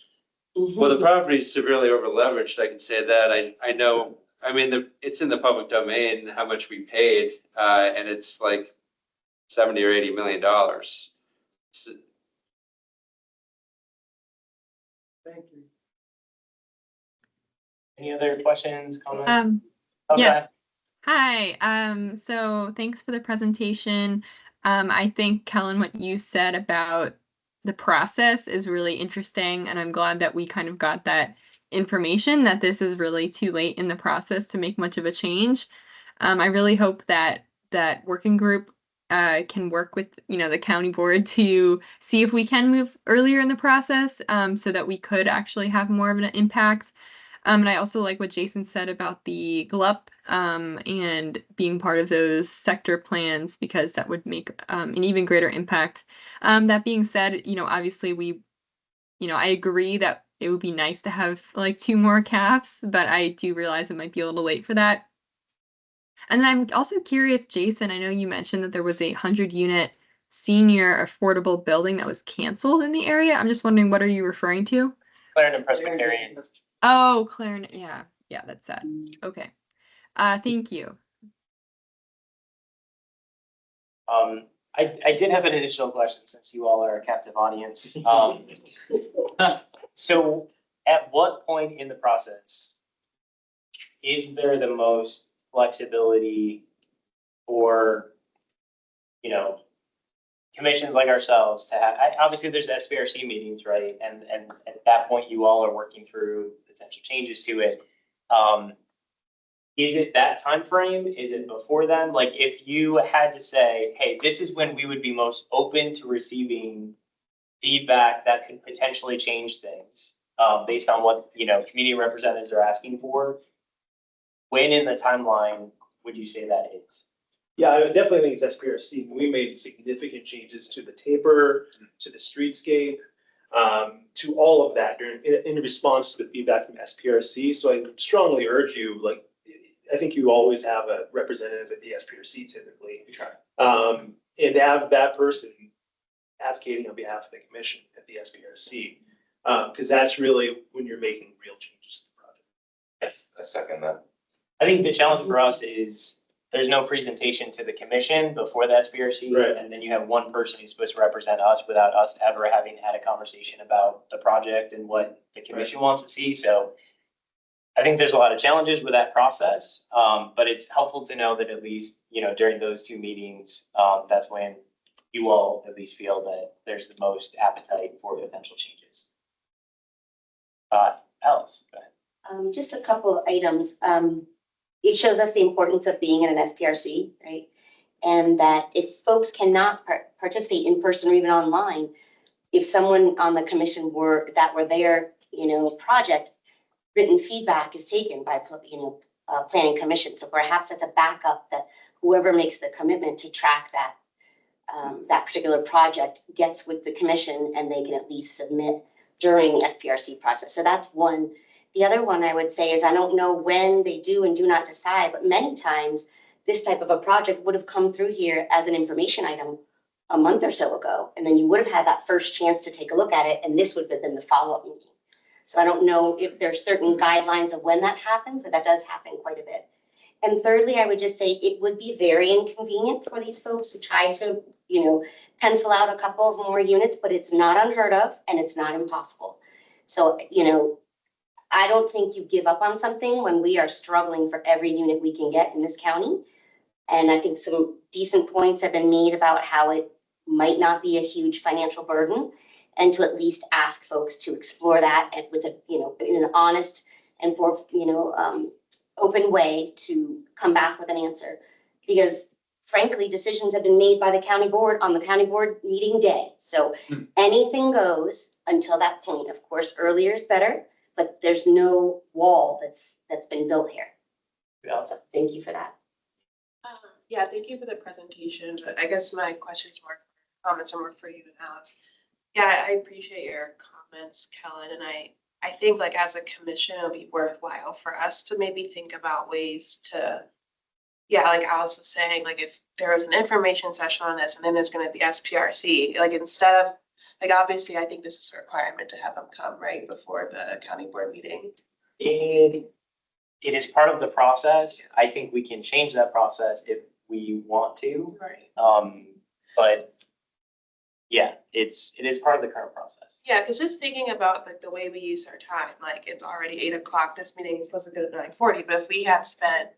Well, the property is severely over leveraged. I can say that. I know, I mean, it's in the public domain, how much we paid, and it's like $70 or $80 million. Thank you. Any other questions, comments? Yes. Okay. Hi, so thanks for the presentation. I think, Kellen, what you said about the process is really interesting, and I'm glad that we kind of got that information that this is really too late in the process to make much of a change. I really hope that that working group can work with, you know, the county board to see if we can move earlier in the process, so that we could actually have more of an impact. And I also like what Jason said about the GLUP and being part of those sector plans, because that would make an even greater impact. That being said, you know, obviously I agree that it would be nice to have like 2 more CAFs, but I do realize it might be a little late for that. And then I'm also curious, Jason, I know you mentioned that there was a 100-unit senior affordable building that was canceled in the area. I'm just wondering, what are you referring to? Clarendon Presbyterian. Oh, Clarendon. Yeah, that's sad. Okay. Thank you. I did have an additional question since you all are a captive audience. So at what point in the process is there the most flexibility for, you know, commissions like ourselves to have, obviously there's SBRC meetings, right? And at that point, you all are working through potential changes to it. Is it that time frame? Is it before then? Like if you had to say, hey, this is when we would be most open to receiving feedback that could potentially change things, based on what, you know, community representatives are asking for, when in the timeline would you say that is? Yeah, I definitely think it's SPRC. We made significant changes to the taper, to the streetscape, to all of that in response to the feedback from SPRC. So I strongly urge you, like, I think you always have a representative at the SPRC typically. We try. And to have that person advocating on behalf of the commission at the SPRC, because that's really when you're making real changes to the project. Yes, I second that. I think the challenge for us is there's no presentation to the commission before the SPRC. Right. And then you have one person who's supposed to represent us without us ever having had a conversation about the project and what the commission wants to see. So I think there's a lot of challenges with that process, but it's helpful to know that at least, you know, during those 2 meetings, that's when you all at least feel that there's the most appetite for potential changes. Alice, go ahead. Just a couple of items. It shows us the importance of being in an SPRC, right? And that if folks cannot participate in person or even online, if someone on the commission were their, you know, project, written feedback is taken by, you know, planning commission. So perhaps that's a backup that whoever makes the commitment to track that, that particular project gets with the commission and they can at least submit during the SPRC process. So that's one. The other one I would say is I don't know when they do and do not decide, but many times this type of a project would have come through here as an information item a month or so ago. And then you would have had that first chance to take a look at it. And this would have been the follow-up meeting. So I don't know if there's certain guidelines of when that happens, but that does happen quite a bit. And thirdly, I would just say it would be very inconvenient for these folks to try to, you know, pencil out a couple of more units, but it's not unheard of and it's not impossible. So, you know, I don't think you give up on something when we are struggling for every unit we can get in this county. And I think some decent points have been made about how it might not be a huge financial burden, and to at least ask folks to explore that and with a, you know, in an honest and open way to come back with an answer. Because frankly, decisions have been made by the county board on the county board meeting day. So anything goes until that point. Of course, earlier is better, but there's no wall that's been built here. Yeah. So thank you for that. Yeah, thank you for the presentation. But I guess my comments are more for you and Alex. Yeah, I appreciate your comments, Kellen, and I think like as a commission, it'll be worthwhile for us to maybe think about ways to, yeah, like Alice was saying, like if there was an information session on this and then there's going to be SPRC, like instead of, like obviously I think this is a requirement to have them come right before the county board meeting. It is part of the process. I think we can change that process if we want to. Right. But yeah, it is part of the current process. Yeah, because just thinking about like the way we use our time, like it's already 8 o'clock. This meeting is supposed to go at 9:40, but if we had spent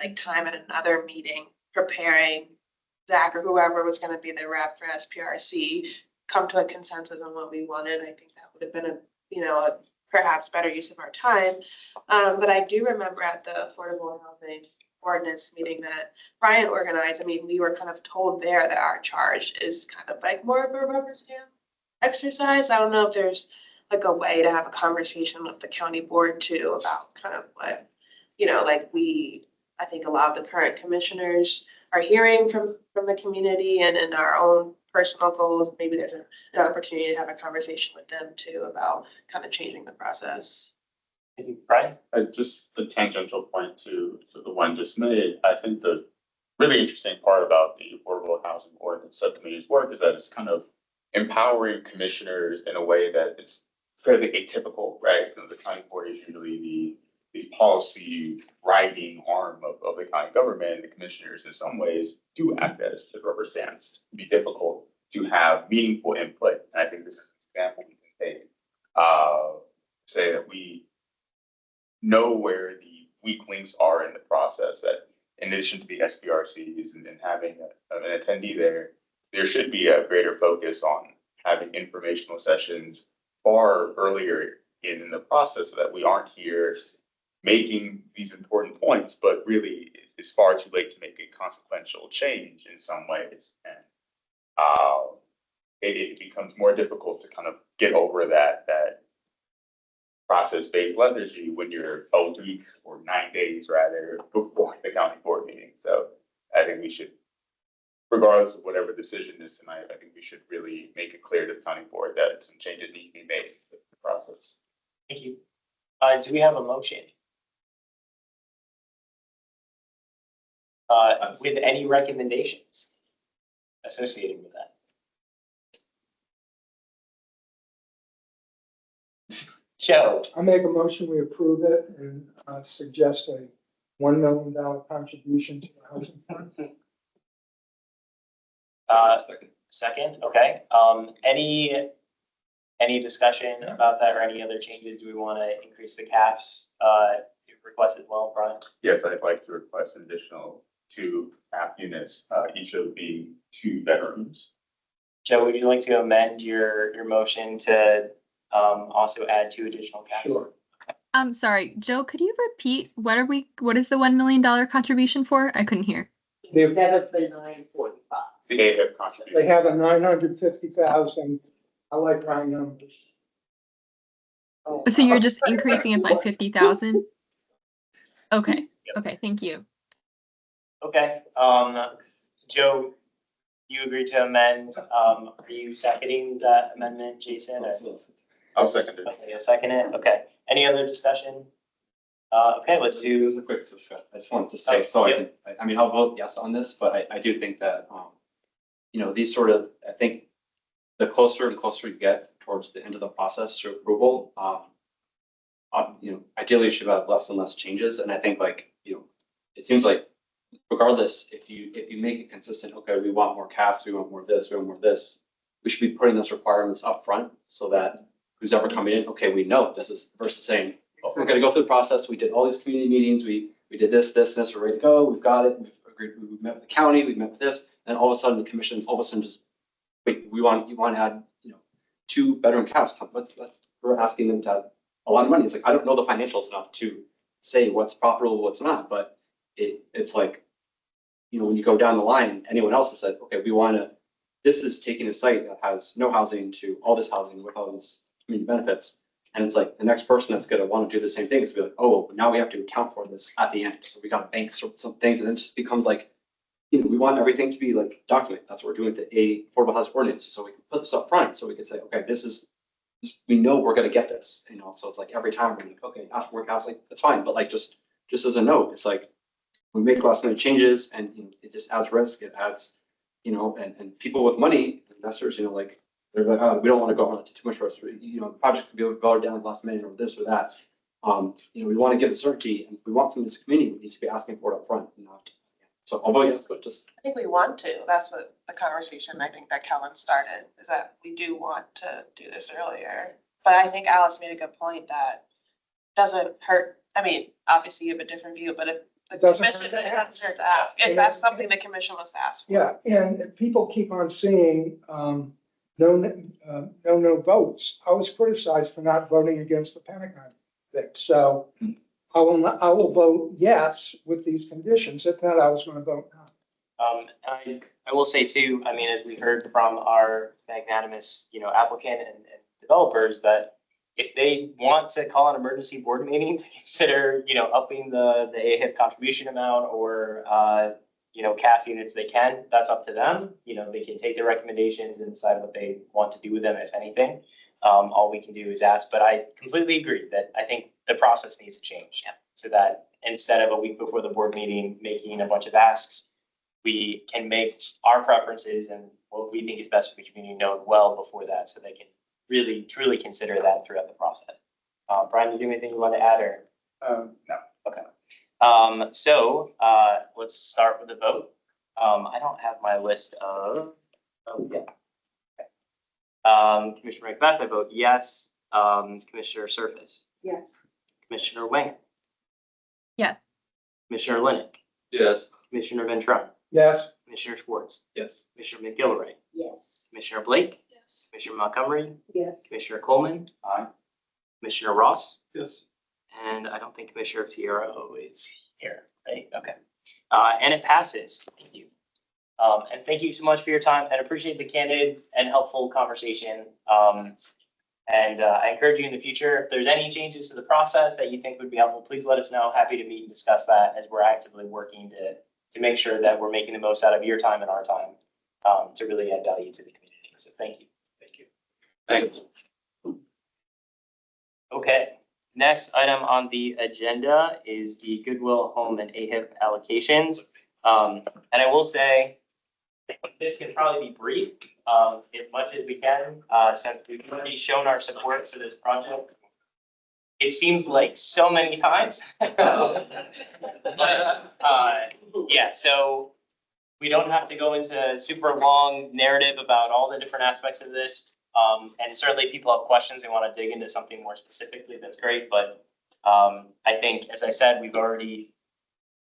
like time at another meeting preparing Zach or whoever was going to be the rep for SPRC, come to a consensus on what we wanted, I think that would have been a perhaps better use of our time. But I do remember at the Affordable Housing Ordinance meeting that Brian organized, I mean, we were kind of told there that our charge is kind of like more of a rubber stamp exercise. I don't know if there's like a way to have a conversation with the county board too about kind of what, like I think a lot of the current commissioners are hearing from the community and in our own personal goals. Maybe there's an opportunity to have a conversation with them too about kind of changing the process. Thank you, Brian. Just a tangential point to the one just made. I think the really interesting part about the Affordable Housing Ordinance Subcommittee's work is that it's kind of empowering commissioners in a way that is fairly atypical, right? Because the county board is usually the policy writing arm of the county government. The commissioners in some ways do act as rubber stamps. It can be difficult to have meaningful input. And I think this is an example we can take, say that we know where the weak links are in the process, that in addition to the SBRCs and having an attendee there should be a greater focus on having informational sessions far earlier in the process so that we aren't here making these important points, but really it's far too late to make a consequential change in some ways. And it becomes more difficult to kind of get over that process-based lethargy when you're a week or 9 days rather before the county board meeting. So I think we should, regardless of whatever decision is tonight, I think we should really make it clear to the county board that some changes need to be made to the process. Thank you. Do we have a motion? With any recommendations associated with that? Joe, I make a motion, we approve it and suggest a $1 million contribution to the housing fund. second, okay. Any discussion about that or any other changes? Do we want to increase the caps request as well, Brian? Yes, I'd like to request an additional 2 half units, each of being 2 bedrooms. Joe, would you like to amend your motion to also add 2 additional caps? Sure. I'm sorry, Joe, could you repeat what is the $1 million contribution for? I couldn't hear. Instead of the 945. The AHIP contribution. They have a 950,000. I like round numbers. So you're just increasing it by 50,000? Okay, okay, thank you. Okay, Joe, you agree to amend, are you seconding that amendment, Jason? or- I'll second it. Okay, you'll second it, okay. Any other discussion? Okay, let's It was do, a quick discussion. I just wanted to say, so yep. I mean, I'll vote yes on this, but I do think that, these sort of, I think the closer and closer you get towards the end of the process to approval, ideally you should have less and less changes. And I think it seems like regardless, if you make it consistent, okay, we want more caps, we want more this, we want more this, we should be putting those requirements up front so that who's ever coming in, okay, we know this is versus saying, oh, we're gonna go through the process, we did all these community meetings, we did this, we're ready to go, we've got it, we've agreed, we met with the county, we met with this, and all of a sudden the commission's all of a sudden just, wait, you want to add, 2 bedroom caps, we're asking them to add a lot of money. It's like, I don't know the financials enough to say what's profitable, what's not, but it's like, when you go down the line, anyone else has said, okay, this is taking a site that has no housing to all this housing with all these community benefits. And it's like the next person that's going to want to do the same thing is be like, oh, now we have to account for this at the end. So we got to bank some things. And then it just becomes like, we want everything to be like documented. That's what we're doing with the Affordable Housing Ordinance. So we can put this up front. So we can say, okay, we know we're going to get this, so it's like every time we're like, okay, after work house, like, that's fine. But like, just as a note, it's like, we make last minute changes and it just adds risk. It adds, and people with money, investors, they're like, oh, we don't want to go on to too much risk. The projects can be voted down last minute or this or that. We want to give it certainty, and if we want some of this community, we need to be asking for it up front. So I'll vote yes, but just. I think we want to. That's what the conversation I think that Kellen started, is that we do want to do this earlier. But I think Alice made a good point that doesn't hurt. I mean, obviously you have a different view, but if the Doesn't commission, hurt to it doesn't hurt to ask. If that's something the commission was asked for. Yeah, and people keep on saying, no votes. I was criticized for not voting against the Pentagon thing. So I will vote yes with these conditions. If not, I was going to vote no. I will say too, I mean, as we heard from our magnanimous, applicant and developers, that if they want to call an emergency board meeting to consider, upping the AHIP contribution amount or, CAF units they can, that's up to them. They can take their recommendations and decide what they want to do with them, if anything. All we can do is ask, but I completely agree that I think the process needs to change. So that instead of a week before the board meeting, making a bunch of asks, we can make our preferences and what we think is best for the community known well before that, so they can really, truly consider that throughout the process. Brian, you do anything you want to add or? No. Okay. So let's start with the vote. I don't have my list of, oh, yeah. Okay. Commissioner Macbeth, I vote yes. Commissioner Surface, Yes. Commissioner Wing, Yes. Commissioner Linnick, Yes. Commissioner Ventrone, Yes, Commissioner Schwartz, Yes. Commissioner McGilvray, Yes. Commissioner Blake, Yes. Commissioner Montgomery, Yes. Commissioner Coleman. Aye. Commissioner Ross, Yes. and I don't think Commissioner Fierro is here, right? Okay. And it passes. Thank you. And thank you so much for your time and appreciate the candid and helpful conversation. And I encourage you in the future, if there's any changes to the process that you think would be helpful, please let us know. Happy to meet and discuss that as we're actively working to make sure that we're making the most out of your time and our time to really add value to the community. So thank you. Thank you. Thank you. Okay, next item on the agenda is the Goodwill Home and AHIP allocations. And I will say, this can probably be brief, as much as we can, since we've already shown our support for this project. It seems like so many times. Yeah, so we don't have to go into a super long narrative about all the different aspects of this. And certainly people have questions, they want to dig into something more specifically, that's great. But I think, as I said, we've already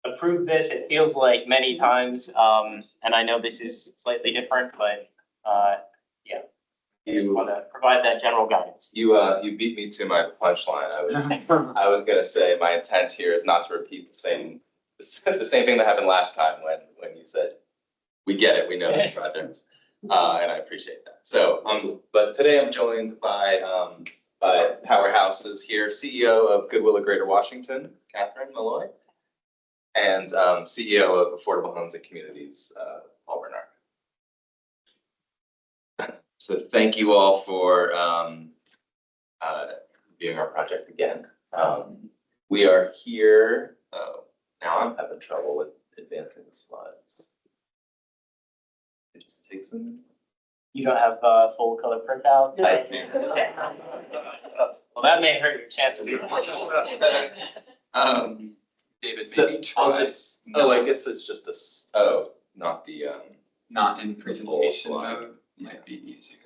approved this, it feels like many times. And I know this is slightly different, but yeah. You want to provide that general guidance. You beat me to my punchline. I was gonna say my intent here is not to repeat the same thing that happened last time when you said, we get it, we know this project. And I appreciate that. So, but today I'm joined by Powerhouse's here, CEO of Goodwill of Greater Washington, Catherine Malloy, and CEO of Affordable Homes and Communities, Paul Bernard. So thank you all for viewing our project again. We are here, now I'm having trouble with advancing the slides. It just takes a minute. You don't have full color printout? I do. Well, that may hurt your chance of being. David, So maybe I'll try. just, I guess it's just not the, Not in presentation slide. mode, might be easier.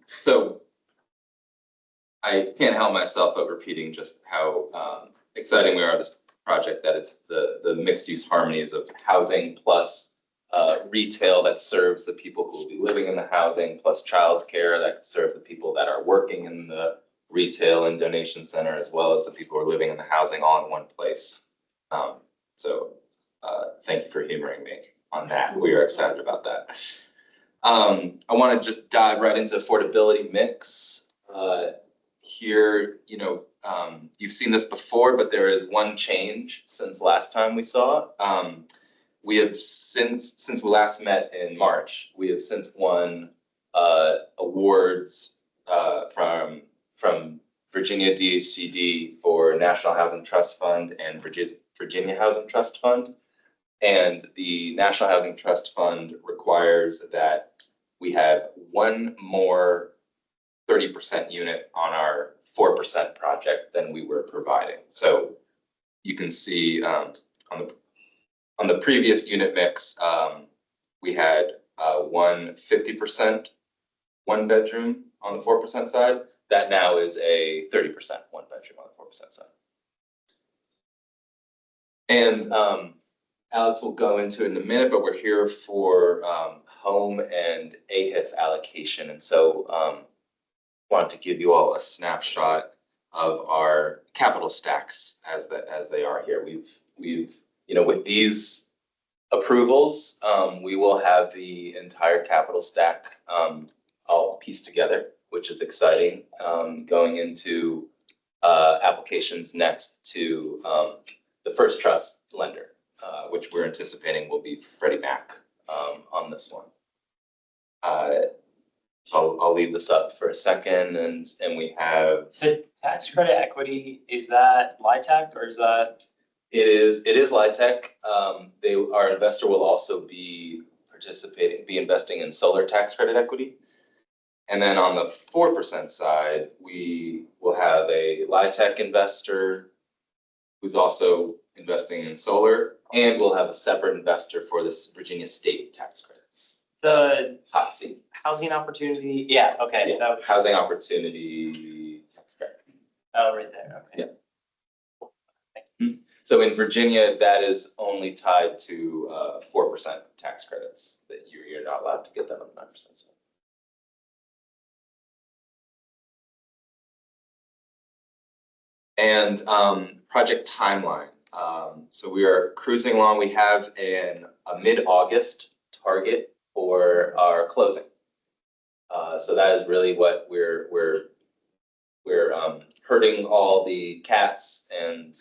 So I can't help myself but repeating just how exciting we are this project, that it's the mixed use harmonies of housing plus retail that serves the people who will be living in the housing, plus childcare that serve the people that are working in the retail and donation center, as well as the people who are living in the housing, all in one place. So thank you for humoring me on that. We are excited about that. I want to just dive right into affordability mix. Here, you've seen this before, but there is one change since last time we saw. We have since we last met in March, we have since won awards from Virginia DHCD for National Housing Trust Fund and Virginia Housing Trust Fund. And the National Housing Trust Fund requires that we have one more 30% unit on our 4% project than we were providing. So you can see on the previous unit mix, we had one 50% one bedroom on the 4% side. That now is a 30% one bedroom on the 4% side. And Alex will go into it in a minute, but we're here for home and AHIF allocation. And so wanted to give you all a snapshot of our capital stacks as they are here. We've with these approvals, we will have the entire capital stack all pieced together, which is exciting, going into applications next to the first trust lender, which we're anticipating will be Freddie Mac on this one. So I'll leave this up for a second, and we have. The tax credit equity, is that LIHTC or is that? It is LIHTC. Our investor will also be investing in solar tax credit equity. And then on the 4% side, we will have a LIHTC investor who's also investing in solar, and we'll have a separate investor for this Virginia state tax credits. The Hot seat. housing opportunity, yeah, okay. Yeah, housing opportunity tax credit. Oh, right there, okay. Yeah. So in Virginia, that is only tied to 4% tax credits that you're not allowed to get them on 9% side. And project timeline. So we are cruising along. We have a mid-August target for our closing. So that is really what we're herding all the cats and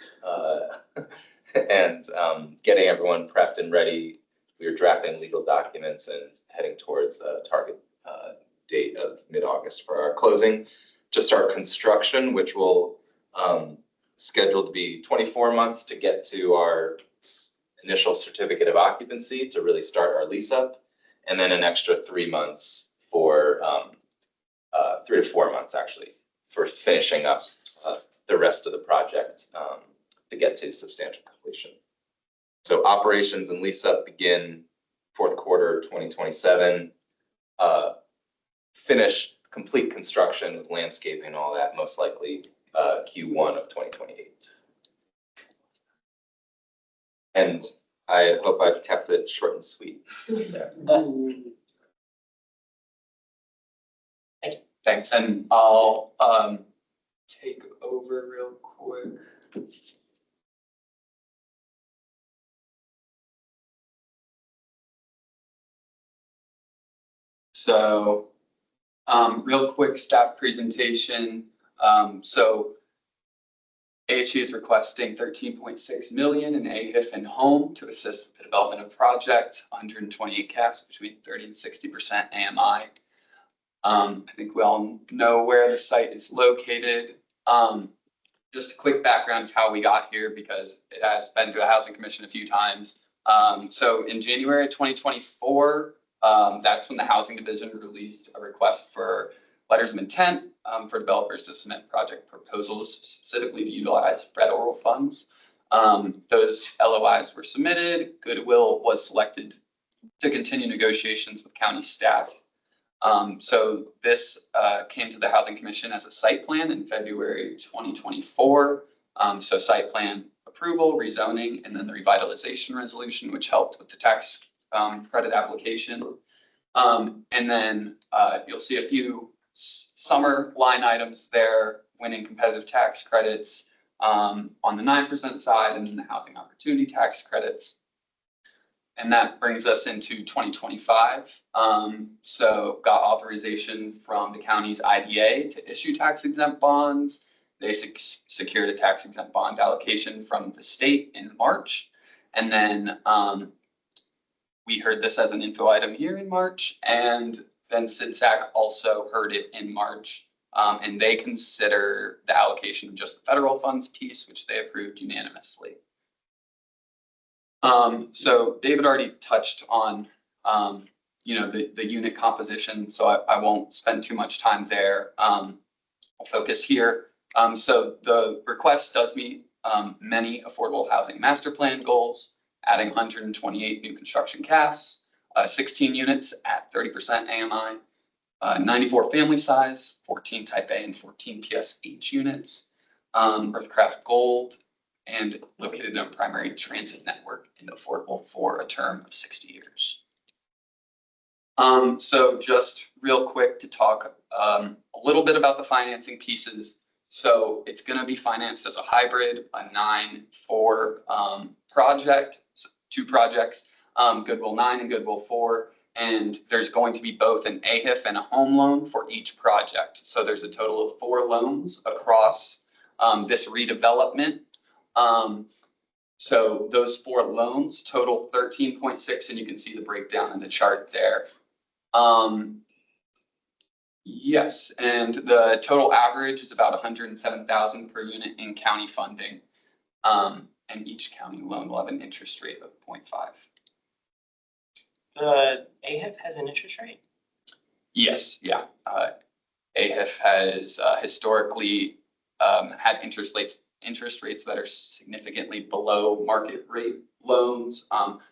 getting everyone prepped and ready. We are drafting legal documents and heading towards a target date of mid-August for our closing to start construction, which will scheduled to be 24 months to get to our initial certificate of occupancy to really start our lease up, and then an extra 3 months for 3 to 4 months actually for finishing up the rest of the project to get to substantial completion. So operations and lease up begin fourth quarter 2027. Finish complete construction with landscaping and all that, most likely Q1 of 2028. And I hope I've kept it short and sweet there. Thanks, and I'll take over real quick. So, real quick staff presentation. So ASU is requesting 13.6 million in AHIF and home to assist with the development of project, 128 caps between 30 and 60% AMI. I think we all know where the site is located. Just a quick background of how we got here, because it has been to a housing commission a few times. So in January 2024, that's when the housing division released a request for letters of intent for developers to submit project proposals specifically to utilize federal funds. Those LOIs were submitted. Goodwill was selected to continue negotiations with county staff. So this came to the Housing Commission as a site plan in February 2024. So site plan approval, rezoning, and then the revitalization resolution, which helped with the tax credit application. And then you'll see a few summer line items there, winning competitive tax credits on the 9% side, and then the housing opportunity tax credits. And that brings us into 2025. So got authorization from the county's IDA to issue tax exempt bonds. They secured a tax exempt bond allocation from the state in March. And then we heard this as an info item here in March, and then CIDSAC also heard it in March. And they consider the allocation of just the federal funds piece, which they approved unanimously. So David already touched on, the unit composition, so I won't spend too much time there. I'll focus here. So the request does meet many affordable housing master plan goals, adding 128 new construction CAFs, 16 units at 30% AMI, 94 family size, 14 type A and 14 PSH units, Earthcraft Gold, and located in a primary transit network and affordable for a term of 60 years. So just real quick to talk a little bit about the financing pieces. So it's going to be financed as a hybrid, a 9-4 project, so 2 projects, Goodwill 9 and Goodwill 4. And there's going to be both an AHIF and a home loan for each project. So there's a total of 4 loans across this redevelopment. So those 4 loans total 13.6, and you can see the breakdown in the chart there. Yes, and the total average is about 107,000 per unit in county funding. And each county loan will have an interest rate of 0.5. The AHIP has an interest rate? Yes, yeah. AHIF has historically had interest rates that are significantly below market rate loans,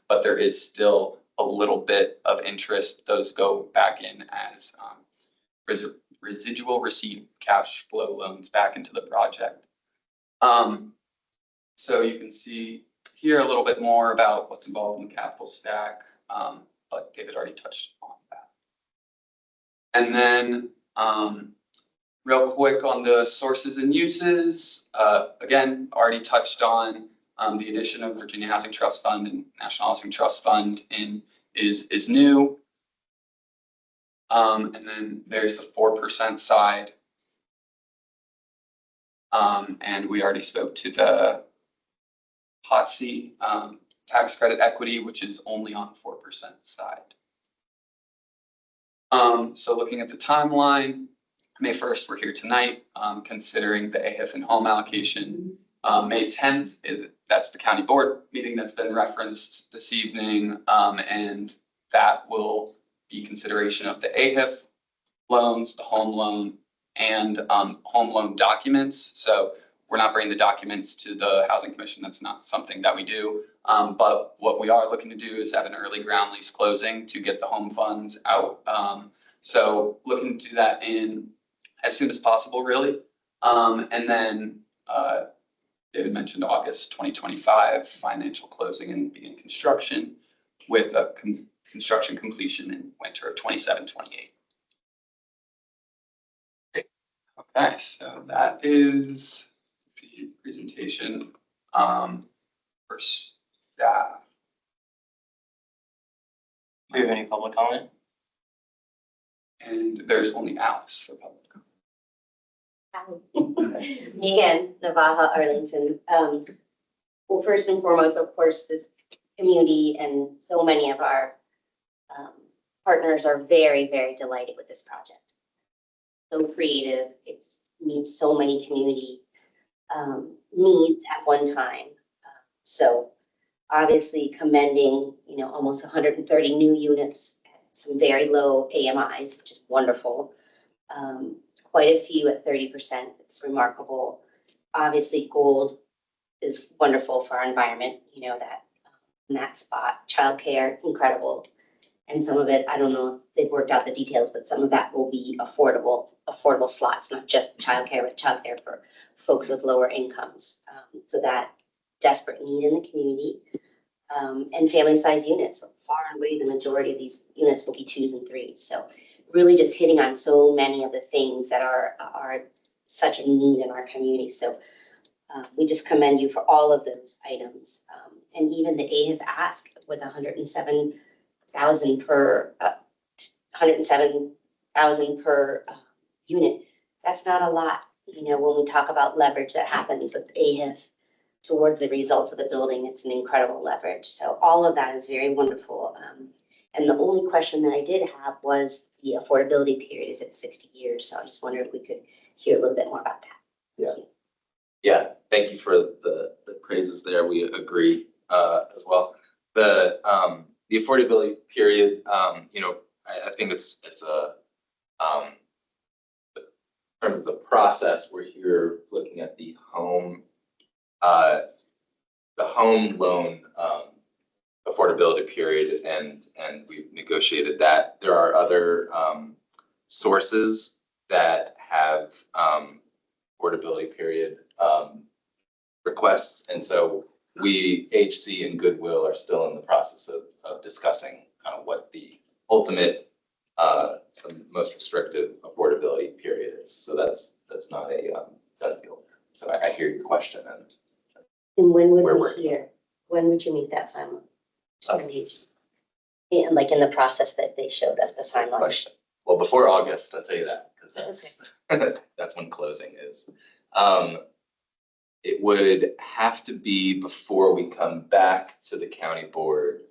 but there is still a little bit of interest. Those go back in as residual receipt cash flow loans back into the project. So you can see here a little bit more about what's involved in the capital stack, but David already touched on that. And then real quick on the sources and uses, again, already touched on the addition of Virginia Housing Trust Fund and National Housing Trust Fund is new. And then there's the 4% side. And we already spoke to the HOTC tax credit equity, which is only on 4% side. So looking at the timeline, May 1st, we're here tonight, considering the AHIF and home allocation. May 10th, that's the county board meeting that's been referenced this evening. And that will be consideration of the AHIF loans, the home loan, and home loan documents. So we're not bringing the documents to the Housing Commission. That's not something that we do. But what we are looking to do is have an early ground lease closing to get the home funds out. So looking to do that in as soon as possible, really. And then David mentioned August 2025 financial closing and begin construction with a construction completion in winter of 27-28. Okay, so that is the presentation for staff. Do we have any public comment? And there's only Alice for public comment. Again, Navajo, Arlington. Well, first and foremost, of course, this community and so many of our partners are very, very delighted with this project. So creative, it meets so many community needs at one time. So obviously commending, almost 130 new units, some very low AMIs, which is wonderful. Quite a few at 30%. It's remarkable. Obviously, gold is wonderful for our environment. That in that spot, childcare, incredible. And some of it, I don't know if they've worked out the details, but some of that will be affordable slots, not just childcare, but childcare for folks with lower incomes. So that desperate need in the community. And family size units, far and away the majority of these units will be 2s and 3s. So really just hitting on so many of the things that are such a need in our community. So we just commend you for all of those items. And even the AHIF ask with 107,000 per unit. That's not a lot. When we talk about leverage that happens with AHIF towards the results of the building, it's an incredible leverage. So all of that is very wonderful. And the only question that I did have was the affordability period is at 60 years. So I just wondered if we could hear a little bit more about that. Yeah, thank you for the praises there. We agree as well. The affordability period, I think it's a in terms of the process, we're here looking at the home loan affordability period, and we've negotiated that. There are other sources that have affordability period requests, and so we, HC and Goodwill, are still in the process of discussing kind of what the ultimate most restrictive affordability period is. So that's not a done deal. So I hear your question, And when would Where we we're- hear? When would you meet that final? And like in the process that they showed us the timeline. question. Well, before August, I'll tell you that, because that's that's when closing is. It would have to be before we come back to the county board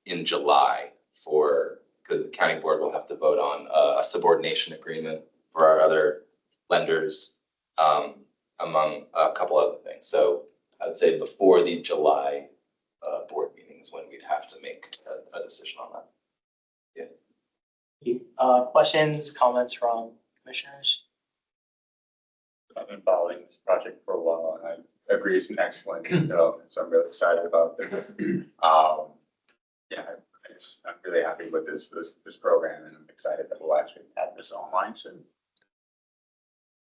in July because the county board will have to vote on a subordination agreement for our other lenders, among a couple other things. So I'd say before the July board meeting is when we'd have to make a decision on that. Questions, comments from commissioners? I've been following this project for a while and I agree it's an excellent development, so I'm really excited about it. Yeah, I'm really happy with this program and I'm excited that we'll actually have this online soon.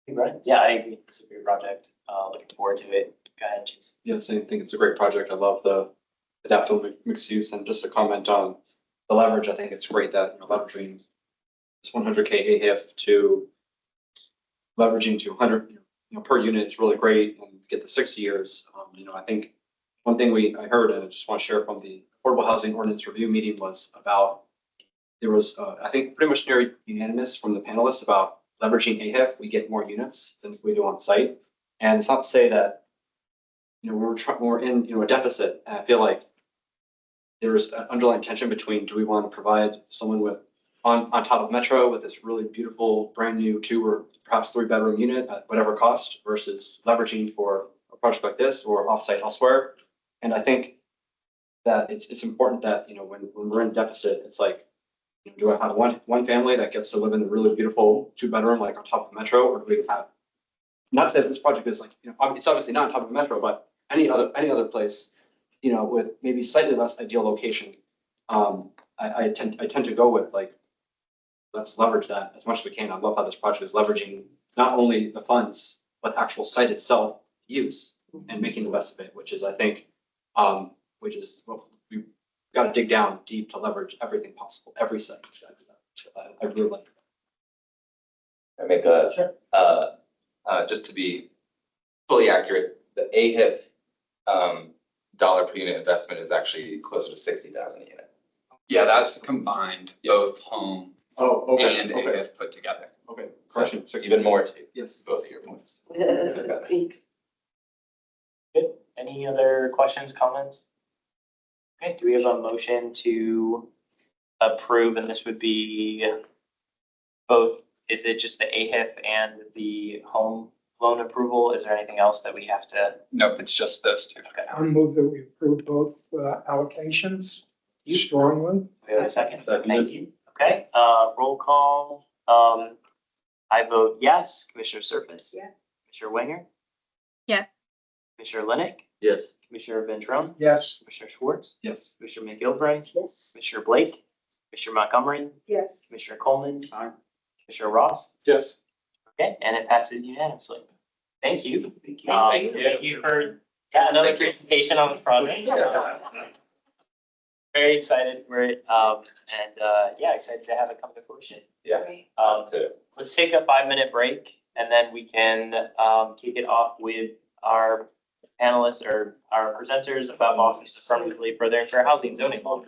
Right? Yeah, I agree. It's a great project. Looking forward to it. Go ahead, Chase. Yeah, same thing. It's a great project. I love the adaptive mixed use, and just to comment on the leverage, I think it's great that, leveraging this 100K AHIF to leveraging to 100, per unit is really great, and get the 60 years. I think one thing I heard, and I just want to share from the Affordable Housing Ordinance Review meeting was about, there was, I think pretty much near unanimous from the panelists about leveraging AHIF, we get more units than we do on site. And it's not to say that, we're in, a deficit, and I feel like there's an underlying tension between, do we want to provide someone with on top of Metro with this really beautiful, brand new 2 or perhaps 3-bedroom unit at whatever cost versus leveraging for a project like this or offsite elsewhere. And I think that it's important that, when we're in deficit, it's like, do I have one family that gets to live in a really beautiful 2-bedroom, like on top of Metro, or do we have, not to say that this project is like, it's obviously not on top of Metro, but any other place, with maybe slightly less ideal location, I tend to go with, like, let's leverage that as much as we can. I love how this project is leveraging not only the funds, but actual site itself use and making the best of it, which is, I think, which is what we've got to dig down deep to leverage everything possible, every site. So I really like that. I make just to be fully accurate, the AHIF dollar per unit investment is actually closer to 60,000 a unit. Yeah, that's combined, both home Oh, okay, and okay, AF put together. okay. So Correction. even more to Yes. both of your points. Thanks. Good. Any other questions, comments? Okay, do we have a motion to approve, and this would be both, is it just the AHIF and the home loan approval? Is there anything else that we have to? Nope, it's just those 2. Okay, I move that we approve both allocations strongly. we have a second. Second. Thank you. Okay, roll call. I vote yes. Commissioner Surface? Yeah. Commissioner Winger? Yeah. Commissioner Linick? Yes. Commissioner Ventrone? Yes. Commissioner Schwartz? Yes. Commissioner McGilvray? Yes. Commissioner Blake? Commissioner Montgomery? Yes. Commissioner Coleman? Commissioner Ross? Yes. Okay, and it passes unanimously. Thank you. Thank you. Thank you for, another presentation on this project. Very excited for it, excited to have it come to fruition. Yeah. Let's take a 5-minute break and then we can, kick it off with our panelists or our presenters about Boston's affirmatively for their fair housing zoning law.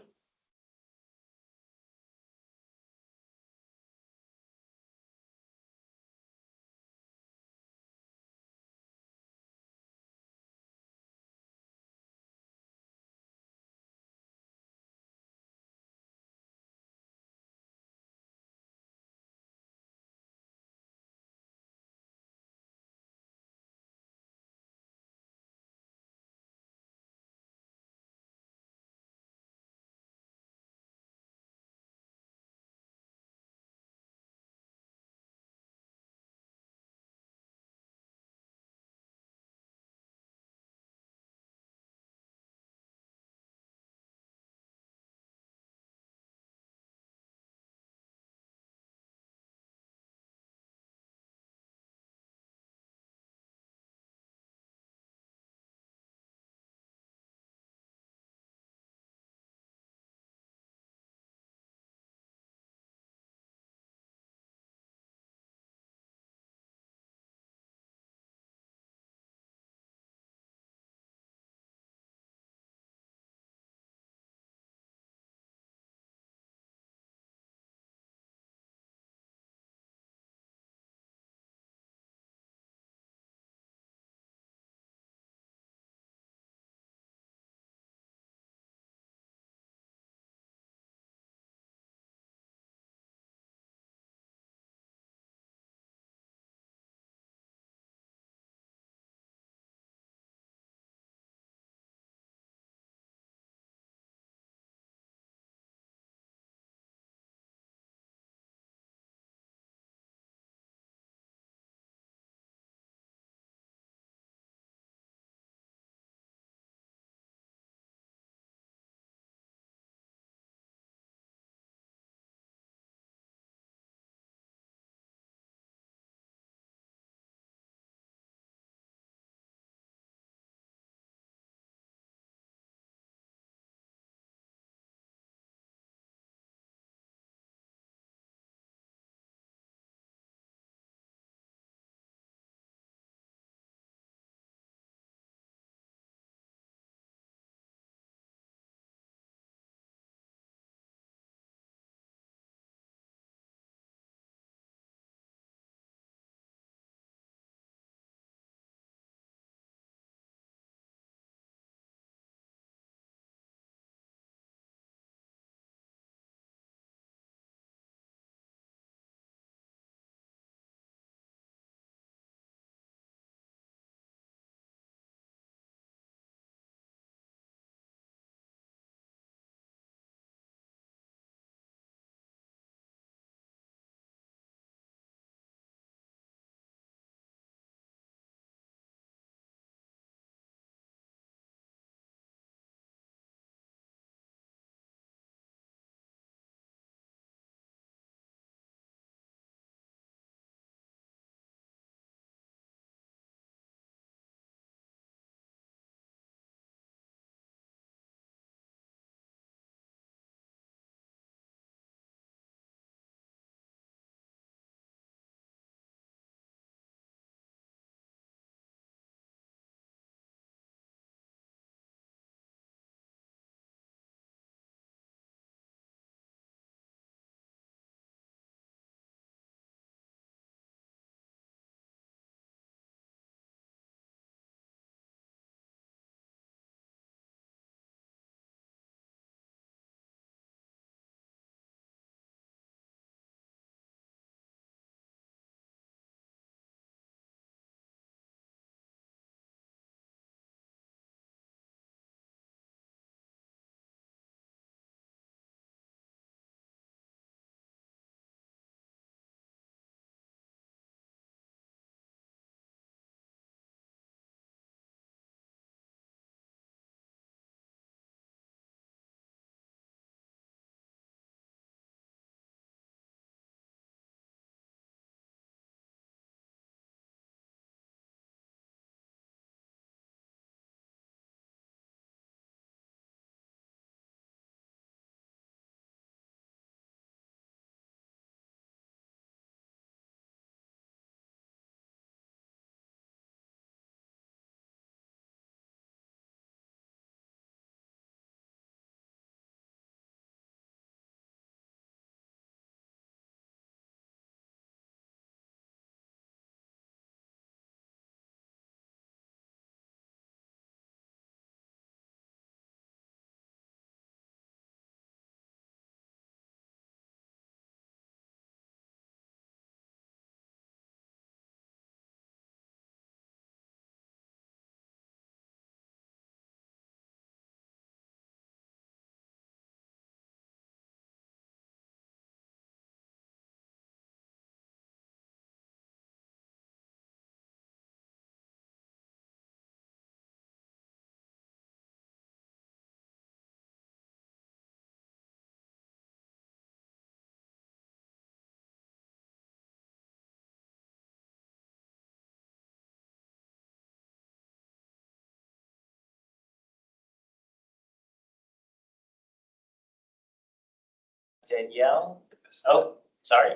Danielle. Oh, sorry.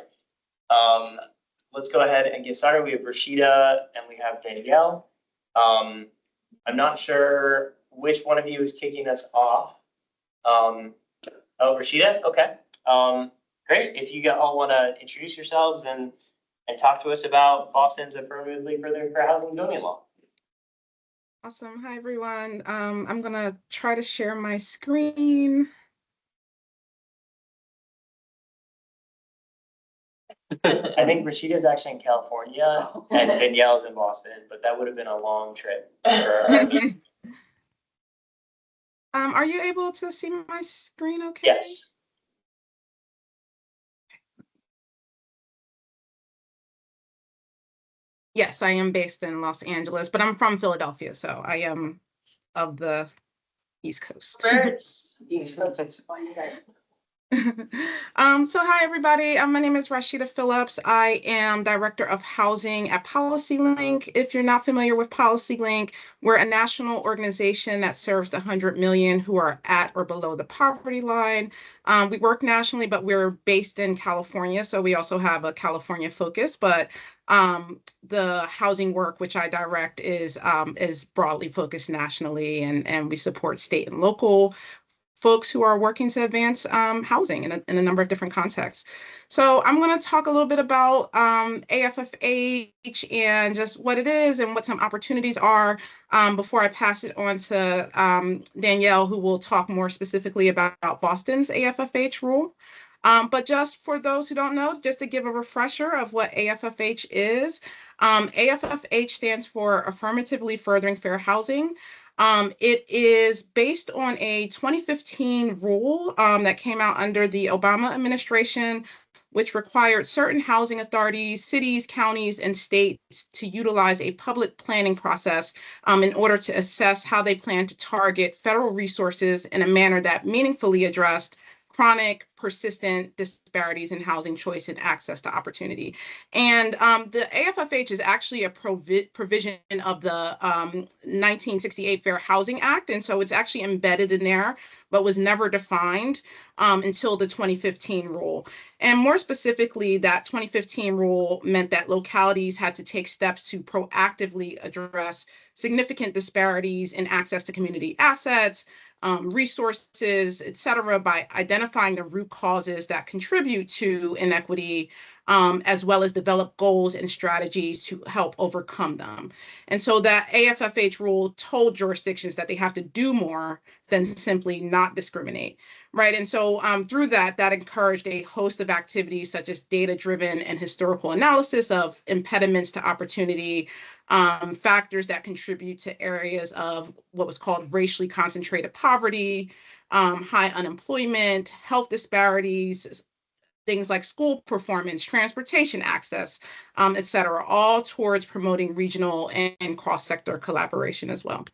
Let's go ahead and get started. We have Rashida and we have Danielle. I'm not sure which one of you is kicking us off. Oh, Rashida? Okay. Great. If you all want to introduce yourselves and talk to us about Boston's affirmatively furthering fair housing zoning law. Awesome. Hi, everyone. I'm gonna try to share my screen. I think Rashida's actually in California and Danielle's in Boston, but that would have been a long trip for our meeting. Are you able to see my screen okay? Yes. Yes, I am based in Los Angeles, but I'm from Philadelphia, so I am of the East Coast. So hi, everybody. My name is Rashida Phillips. I am Director of Housing at PolicyLink. If you're not familiar with PolicyLink, we're a national organization that serves the 100 million who are at or below the poverty line. We work nationally, but we're based in California, so we also have a California focus, but the housing work which I direct is broadly focused nationally, and we support state and local folks who are working to advance housing in a number of different contexts. So I'm going to talk a little bit about AFFH and just what it is and what some opportunities are before I pass it on to Danielle, who will talk more specifically about Boston's AFFH rule. But just for those who don't know, just to give a refresher of what AFFH is, AFFH stands for Affirmatively Furthering Fair Housing. It is based on a 2015 rule that came out under the Obama administration, which required certain housing authorities, cities, counties, and states to utilize a public planning process in order to assess how they plan to target federal resources in a manner that meaningfully addressed chronic, persistent disparities in housing choice and access to opportunity. And the AFFH is actually a provision of the 1968 Fair Housing Act. And so it's actually embedded in there, but was never defined until the 2015 rule. And more specifically, that 2015 rule meant that localities had to take steps to proactively address significant disparities in access to community assets, resources, et cetera, by identifying the root causes that contribute to inequity, as well as develop goals and strategies to help overcome them. And so that AFFH rule told jurisdictions that they have to do more than simply not discriminate, right? And so through that encouraged a host of activities such as data-driven and historical analysis of impediments to opportunity, factors that contribute to areas of what was called racially concentrated poverty, high unemployment, health disparities, things like school performance, transportation access, et cetera, all towards promoting regional and cross-sector collaboration as well.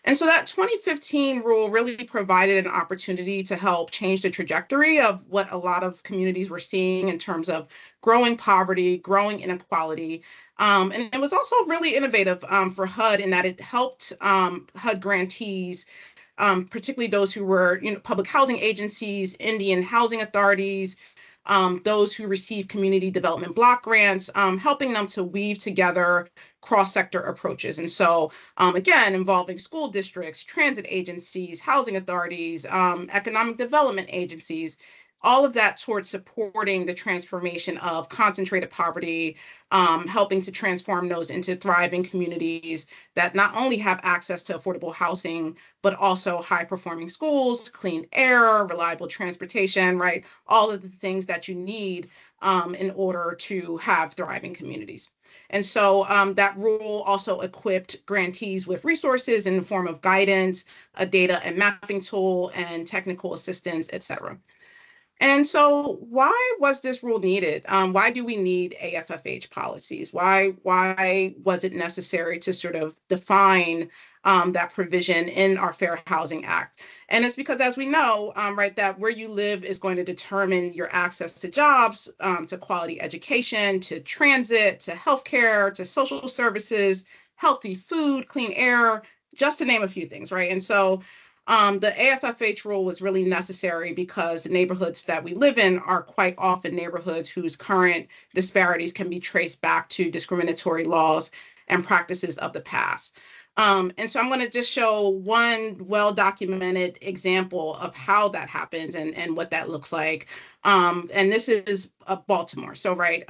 And so that 2015 rule really provided an opportunity to help change the trajectory of what a lot of communities were seeing in terms of growing poverty, growing inequality. And it was also really innovative for HUD in that it helped HUD grantees, particularly those who were public housing agencies, Indian housing authorities, those who receive community development block grants, helping them to weave together cross-sector approaches. And so, again, involving school districts, transit agencies, housing authorities, economic development agencies, all of that towards supporting the transformation of concentrated poverty, helping to transform those into thriving communities that not only have access to affordable housing, but also high-performing schools, clean air, reliable transportation, right? All of the things that you need in order to have thriving communities. And so that rule also equipped grantees with resources in the form of guidance, a data and mapping tool, and technical assistance, et cetera. And so why was this rule needed? Why do we need AFFH policies? Why was it necessary to sort of define that provision in our Fair Housing Act? And it's because, as we know, right, that where you live is going to determine your access to jobs, to quality education, to transit, to healthcare, to social services, healthy food, clean air, just to name a few things, right? And so The AFFH rule was really necessary because the neighborhoods that we live in are quite often neighborhoods whose current disparities can be traced back to discriminatory laws and practices of the past. And so I'm going to just show one well-documented example of how that happens and what that looks like. And this is Baltimore. So, right,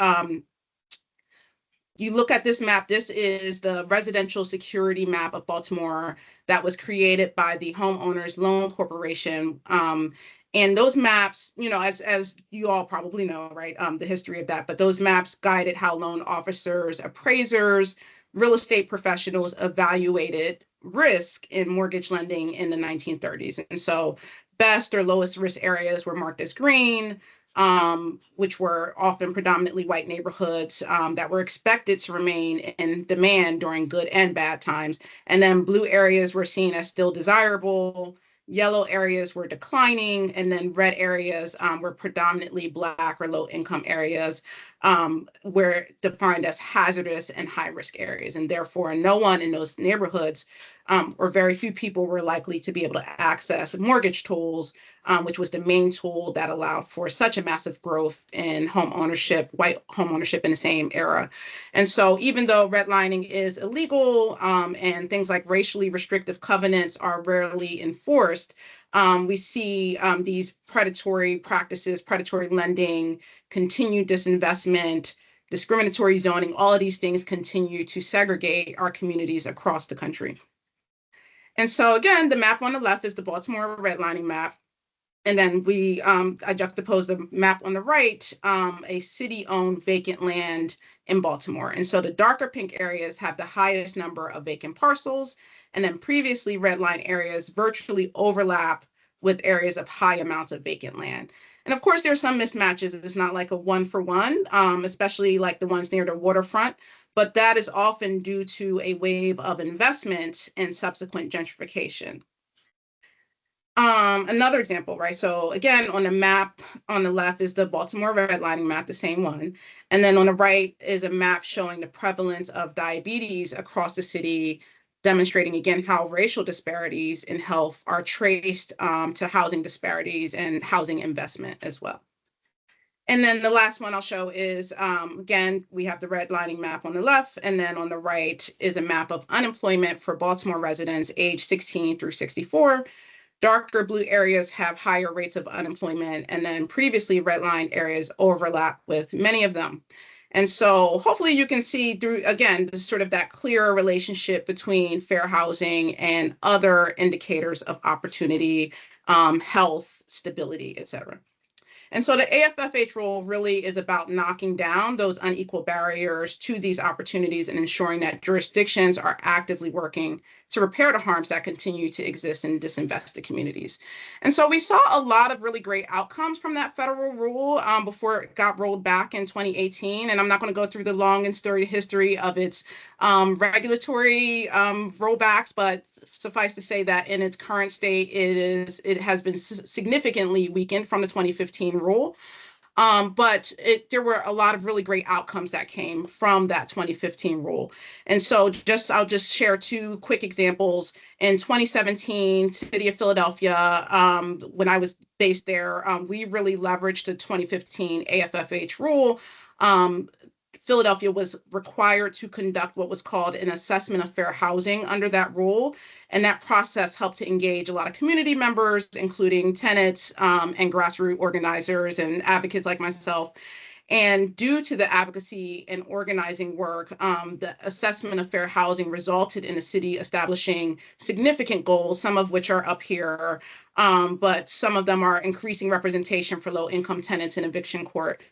you look at this map, this is the residential security map of Baltimore that was created by the Homeowners Loan Corporation. And those maps, you know, as you all probably know, right, the history of that, but those maps guided how loan officers, appraisers, real estate professionals evaluated risk in mortgage lending in the 1930s. And so best or lowest risk areas were marked as green, which were often predominantly white neighborhoods that were expected to remain in demand during good and bad times. And then blue areas were seen as still desirable, yellow areas were declining, and then red areas were predominantly Black or low income areas, were defined as hazardous and high risk areas. And therefore, no one in those neighborhoods or very few people were likely to be able to access mortgage tools, which was the main tool that allowed for such a massive growth in home ownership, white home ownership in the same era. And so even though redlining is illegal and things like racially restrictive covenants are rarely enforced, we see these predatory practices, predatory lending, continued disinvestment, discriminatory zoning, all of these things continue to segregate our communities across the country. And so again, the map on the left is the Baltimore redlining map. And then I juxtapose the map on the right, a city-owned vacant land in Baltimore. And so the darker pink areas have the highest number of vacant parcels, and then previously redlined areas virtually overlap with areas of high amounts of vacant land. And of course, there's some mismatches. It's not like a one for one, especially like the ones near the waterfront, but that is often due to a wave of investment and subsequent gentrification. Another example, right? So again, on the map on the left is the Baltimore redlining map, the same one. And then on the right is a map showing the prevalence of diabetes across the city, demonstrating again how racial disparities in health are traced to housing disparities and housing investment as well. And then the last one I'll show is, again, we have the redlining map on the left, and then on the right is a map of unemployment for Baltimore residents age 16 through 64. Darker blue areas have higher rates of unemployment, and then previously redlined areas overlap with many of them. And so hopefully you can see through, again, this sort of that clearer relationship between fair housing and other indicators of opportunity, health, stability, et cetera. And so the AFFH rule really is about knocking down those unequal barriers to these opportunities and ensuring that jurisdictions are actively working to repair the harms that continue to exist in disinvested communities. And so we saw a lot of really great outcomes from that federal rule before it got rolled back in 2018. And I'm not going to go through the long and storied history of its regulatory rollbacks, but suffice to say that in its current state, it has been significantly weakened from the 2015 rule. But there were a lot of really great outcomes that came from that 2015 rule. And so I'll just share two quick examples. In 2017, City of Philadelphia, when I was based there, we really leveraged the 2015 AFFH rule. Philadelphia was required to conduct what was called an assessment of fair housing under that rule. And that process helped to engage a lot of community members, including tenants and grassroots organizers and advocates like myself. And due to the advocacy and organizing work, the assessment of fair housing resulted in the city establishing significant goals, some of which are up here, but some of them are increasing representation for low-income tenants in eviction court.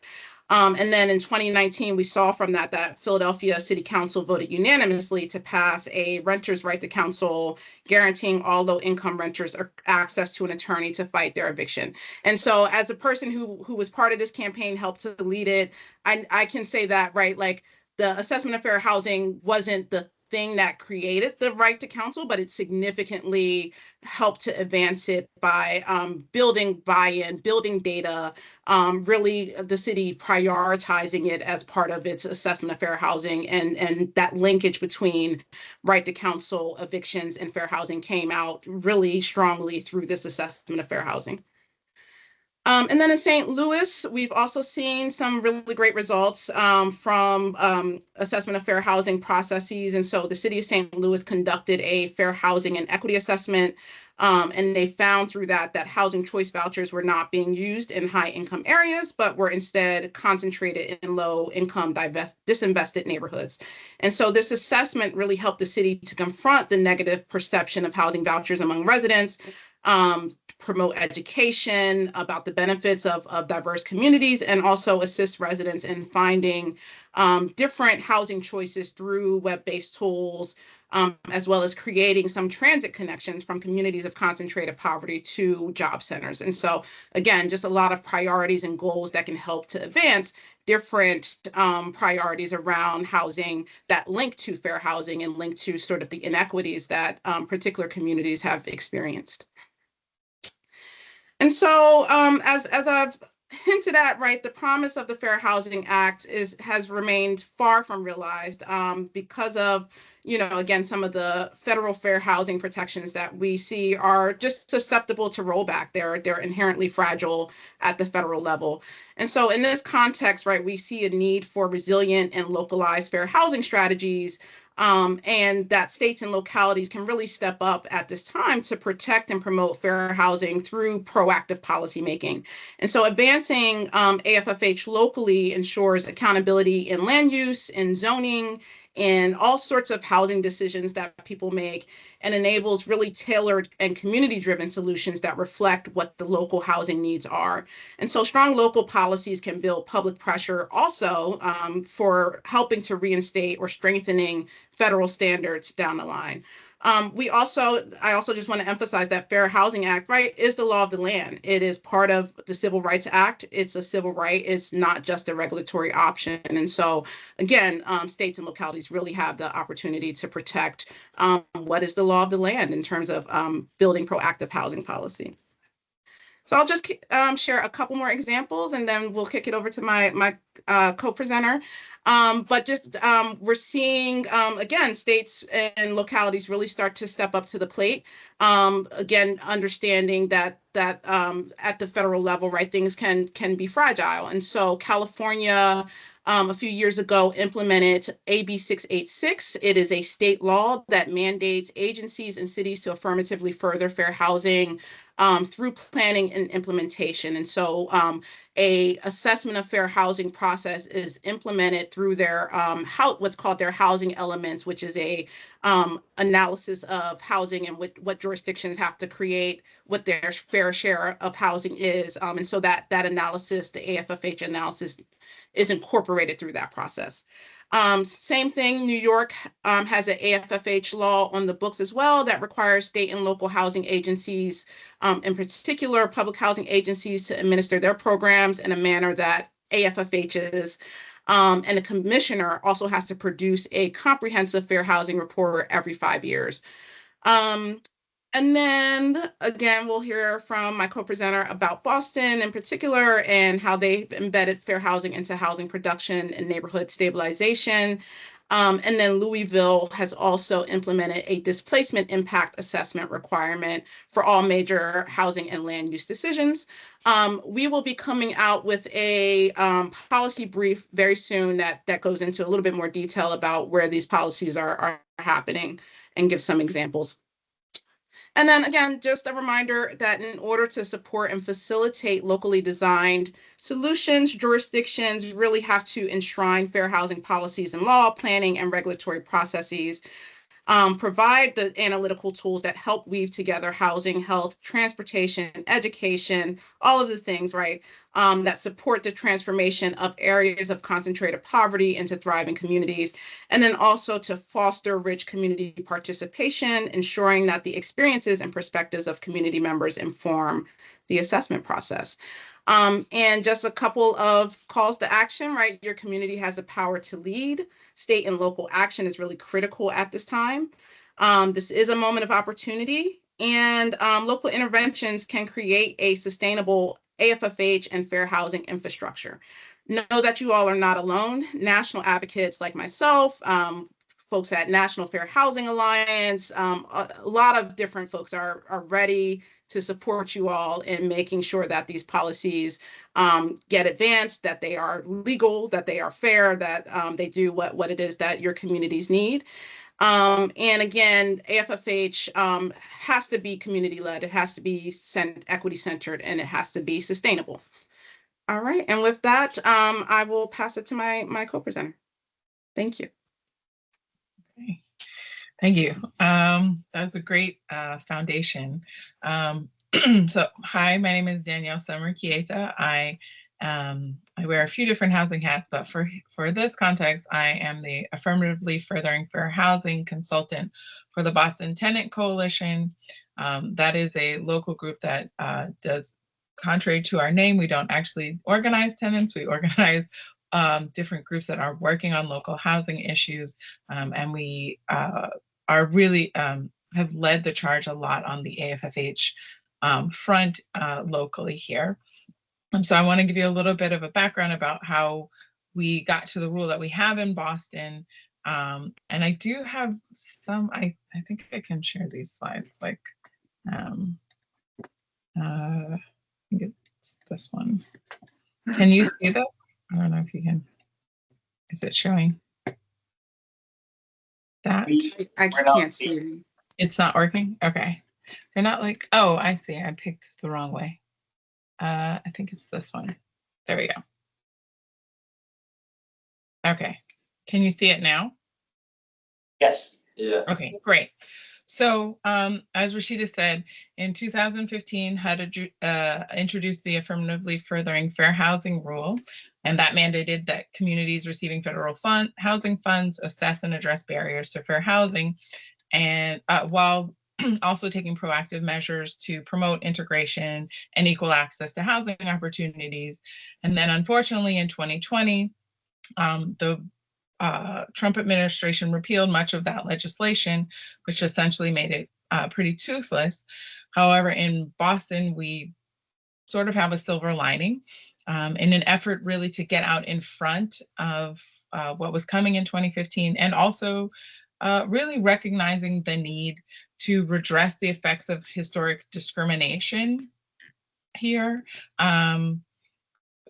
And then in 2019, we saw from that Philadelphia City Council voted unanimously to pass a renters' right to counsel, guaranteeing all low-income renters access to an attorney to fight their eviction. And so as a person who was part of this campaign, helped to lead it, I can say that, right, like the assessment of fair housing wasn't the thing that created the right to counsel, but it significantly helped to advance it by building buy-in, building data, really the city prioritizing it as part of its assessment of fair housing, and that linkage between right to counsel, evictions, and fair housing came out really strongly through this assessment of fair housing. And then in St. Louis, we've also seen some really great results from assessment of fair housing processes. And so the city of St. Louis conducted a fair housing and equity assessment. And they found through that housing choice vouchers were not being used in high income areas, but were instead concentrated in low income disinvested neighborhoods. And so this assessment really helped the city to confront the negative perception of housing vouchers among residents, promote education about the benefits of diverse communities, and also assist residents in finding different housing choices through web-based tools, as well as creating some transit connections from communities of concentrated poverty to job centers. And so, again, just a lot of priorities and goals that can help to advance different priorities around housing that link to fair housing and link to sort of the inequities that particular communities have experienced. And so, as I've hinted at, right, the promise of the Fair Housing Act has remained far from realized because of, again, some of the federal fair housing protections that we see are just susceptible to rollback. They're inherently fragile at the federal level. And so in this context, right, we see a need for resilient and localized fair housing strategies, and that states and localities can really step up at this time to protect and promote fair housing through proactive policymaking. And so advancing AFFH locally ensures accountability in land use, in zoning, in all sorts of housing decisions that people make, and enables really tailored and community-driven solutions that reflect what the local housing needs are. And so strong local policies can build public pressure also for helping to reinstate or strengthening federal standards down the line. I also just want to emphasize that Fair Housing Act, right, is the law of the land. It is part of the Civil Rights Act. It's a civil right. It's not just a regulatory option. And so, again, states and localities really have the opportunity to protect what is the law of the land in terms of building proactive housing policy. So I'll just share a couple more examples, and then we'll kick it over to my co-presenter. But just we're seeing, again, states and localities really start to step up to the plate. Again, understanding that at the federal level, right, things can be fragile. And so California, a few years ago, implemented AB 686. It is a state law that mandates agencies and cities to affirmatively further fair housing through planning and implementation. And so a assessment of fair housing process is implemented through their what's called their housing elements, which is a analysis of housing and what jurisdictions have to create, what their fair share of housing is. And so that analysis, the AFFH analysis, is incorporated through that process. Same thing, New York has an AFFH law on the books as well that requires state and local housing agencies, in particular public housing agencies, to administer their programs in a manner that AFFHs, and the commissioner also has to produce a comprehensive fair housing report every 5 years. And then again, we'll hear from my co-presenter about Boston in particular and how they've embedded fair housing into housing production and neighborhood stabilization. And then Louisville has also implemented a displacement impact assessment requirement for all major housing and land use decisions. We will be coming out with a policy brief very soon that goes into a little bit more detail about where these policies are happening and give some examples. And then again, just a reminder that in order to support and facilitate locally designed solutions, jurisdictions really have to enshrine fair housing policies in law, planning, and regulatory processes, provide the analytical tools that help weave together housing, health, transportation, education, all of the things, right, that support the transformation of areas of concentrated poverty into thriving communities, and then also to foster rich community participation, ensuring that the experiences and perspectives of community members inform the assessment process. And just a couple of calls to action, right? Your community has the power to lead. State and local action is really critical at this time. This is a moment of opportunity, and local interventions can create a sustainable AFFH and fair housing infrastructure. Know that you all are not alone. National advocates like myself, folks at National Fair Housing Alliance, a lot of different folks are ready to support you all in making sure that these policies get advanced, that they are legal, that they are fair, that they do what it is that your communities need. And again, AFFH has to be community-led, it has to be equity-centered, and it has to be sustainable. All right, and with that, I will pass it to my co-presenter. Thank you. Okay. Thank you. That's a great foundation. So, hi, my name is Danielle Summer Chiesa. I wear a few different housing hats, but for this context, I am the Affirmatively Furthering Fair Housing consultant for the Boston Tenant Coalition. That is a local group that does, contrary to our name, we don't actually organize tenants, we organize different groups that are working on local housing issues, and we are really have led the charge a lot on the AFFH front locally here. So I want to give you a little bit of a background about how we got to the rule that we have in Boston. And I do have some, I think I can share these slides, like, I think it's this one. Can you see that? I don't know if you can. Is it showing that? I can't see it. It's not working? Okay. They're not like, oh, I see. I picked the wrong way. I think it's this one. There we go. Okay. Can you see it now? Yes. Yeah. Okay, great. So as Rashida said, in 2015, HUD introduced the Affirmatively Furthering Fair Housing Rule, and that mandated that communities receiving federal housing funds assess and address barriers to fair housing, and while also taking proactive measures to promote integration and equal access to housing opportunities. And then unfortunately in 2020, the Trump administration repealed much of that legislation, which essentially made it pretty toothless. However, in Boston, we sort of have a silver lining in an effort really to get out in front of what was coming in 2015, and also really recognizing the need to redress the effects of historic discrimination here.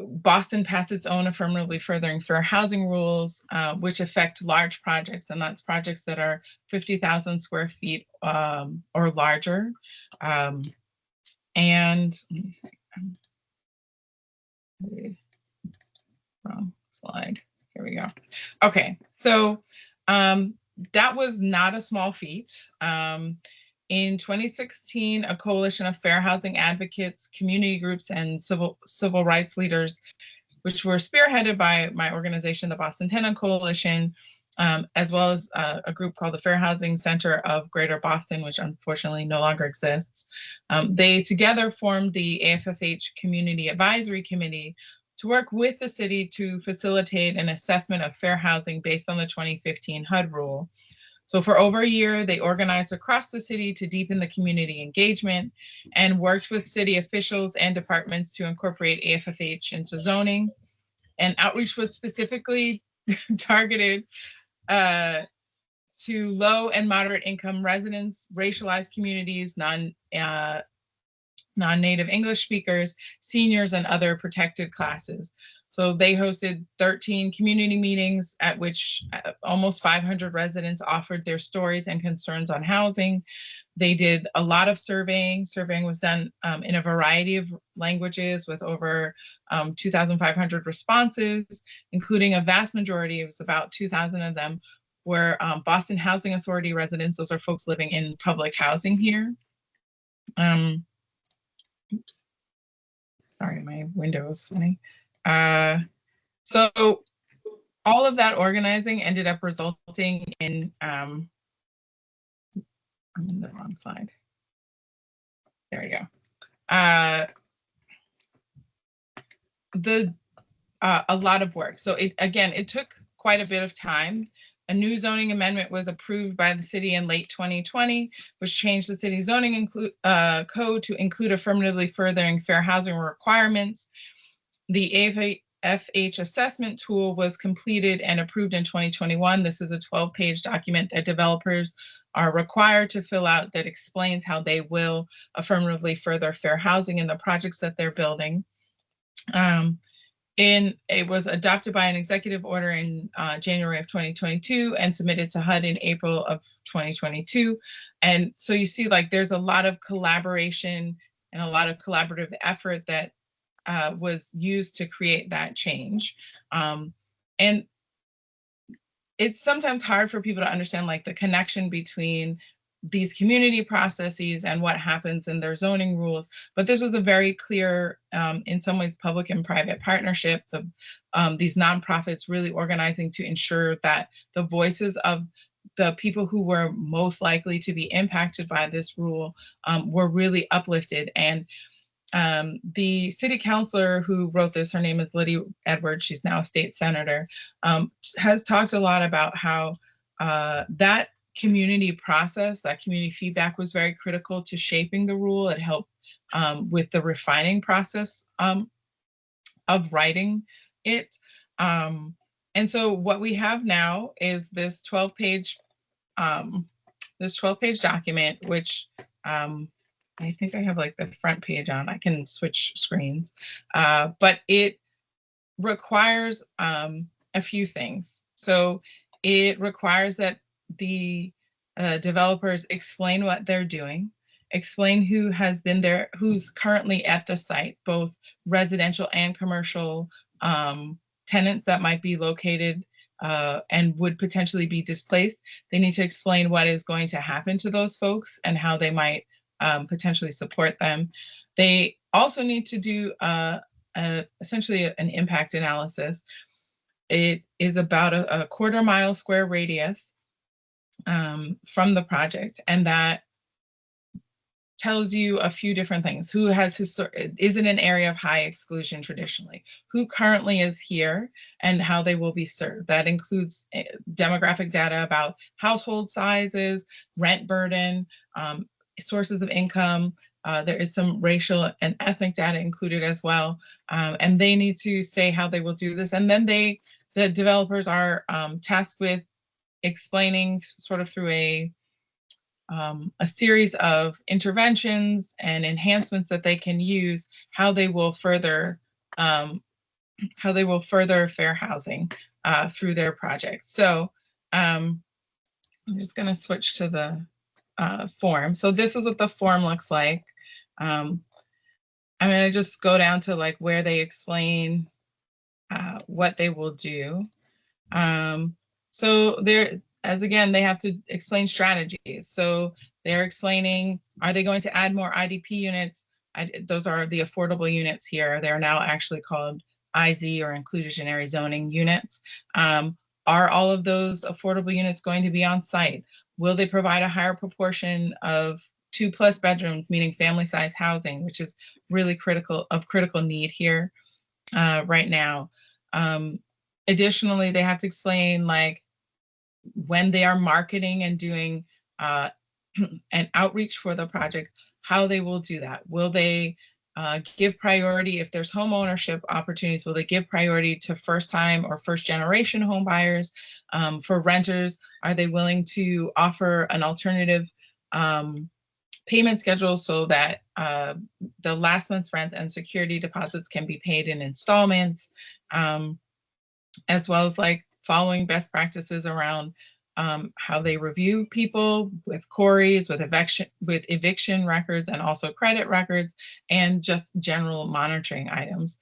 Boston passed its own Affirmatively Furthering Fair Housing rules, which affect large projects, and that's projects that are 50,000 square feet or larger. And let me see, wrong slide. Here we go. Okay, so that was not a small feat. In 2016, a coalition of fair housing advocates, community groups, and civil rights leaders, which were spearheaded by my organization, the Boston Tenant Coalition, as well as a group called the Fair Housing Center of Greater Boston, which unfortunately no longer exists. They together formed the AFFH Community Advisory Committee to work with the city to facilitate an assessment of fair housing based on the 2015 HUD rule. So for over a year, they organized across the city to deepen the community engagement and worked with city officials and departments to incorporate AFFH into zoning. And outreach was specifically targeted to low and moderate income residents, racialized communities, non-native English speakers, seniors, and other protected classes. So they hosted 13 community meetings at which almost 500 residents offered their stories and concerns on housing. They did a lot of surveying. Surveying was done in a variety of languages with over 2,500 responses, including a vast majority, it was about 2,000 of them, were Boston Housing Authority residents. Those are folks living in public housing here. Oops. Sorry, my window is funny. So all of that organizing ended up resulting in, I'm in the wrong slide. There we go. a lot of work. So it took quite a bit of time. A new zoning amendment was approved by the city in late 2020, which changed the city zoning code to include affirmatively furthering fair housing requirements. The FH assessment tool was completed and approved in 2021. This is a 12-page document that developers are required to fill out that explains how they will affirmatively further fair housing in the projects that they're building. It was adopted by an executive order in January of 2022 and submitted to HUD in April of 2022. And so you see, like, there's a lot of collaboration and a lot of collaborative effort that was used to create that change. And it's sometimes hard for people to understand, like, the connection between these community processes and what happens in their zoning rules. But this was a very clear, in some ways, public and private partnership. These nonprofits really organizing to ensure that the voices of the people who were most likely to be impacted by this rule were really uplifted. And the city councilor who wrote this, her name is Lydia Edwards, she's now a state senator, has talked a lot about how that community process, that community feedback was very critical to shaping the rule. It helped with the refining process of writing it. And so what we have now is this 12-page document, which I think I have like the front page on. I can switch screens, but it requires a few things. So it requires that the developers explain what they're doing, explain who has been there, who's currently at the site, both residential and commercial tenants that might be located and would potentially be displaced. They need to explain what is going to happen to those folks and how they might potentially support them. They also need to do essentially an impact analysis. It is about a quarter-mile square radius from the project, and that tells you a few different things. Who has is in an area of high exclusion traditionally? Who currently is here and how they will be served? That includes demographic data about household sizes, rent burden, sources of income. There is some racial and ethnic data included as well. And they need to say how they will do this. And then the developers are tasked with explaining sort of through a series of interventions and enhancements that they can use how they will further fair housing through their project. So I'm just going to switch to the form. So this is what the form looks like. I'm going to just go down to like where they explain what they will do. So there, as again, they have to explain strategies. So they're explaining, are they going to add more IDP units? Those are the affordable units here. They're now actually called IZ or inclusionary zoning units. Are all of those affordable units going to be on site? Will they provide a higher proportion of 2+ bedrooms, meaning family size housing, which is really critical need here right now. Additionally, they have to explain like when they are marketing and doing an outreach for the project, how they will do that. Will they give priority if there's home ownership opportunities? Will they give priority to first-time or first-generation home buyers? For renters, are they willing to offer an alternative payment schedule so that the last month's rent and security deposits can be paid in installments, as well as like following best practices around how they review people with queries, with eviction records, and also credit records, and just general monitoring items.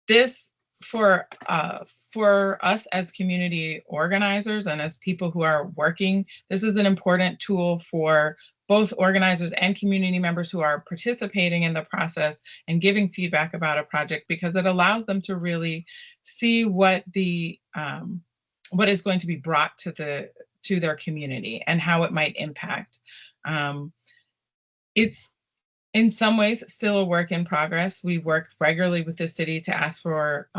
This for us as community organizers and as people who are working, this is an important tool for both organizers and community members who are participating in the process and giving feedback about a project, because it allows them to really see what is going to be brought to their community and how it might impact. It's in some ways still a work in progress. We work regularly with the city to ask for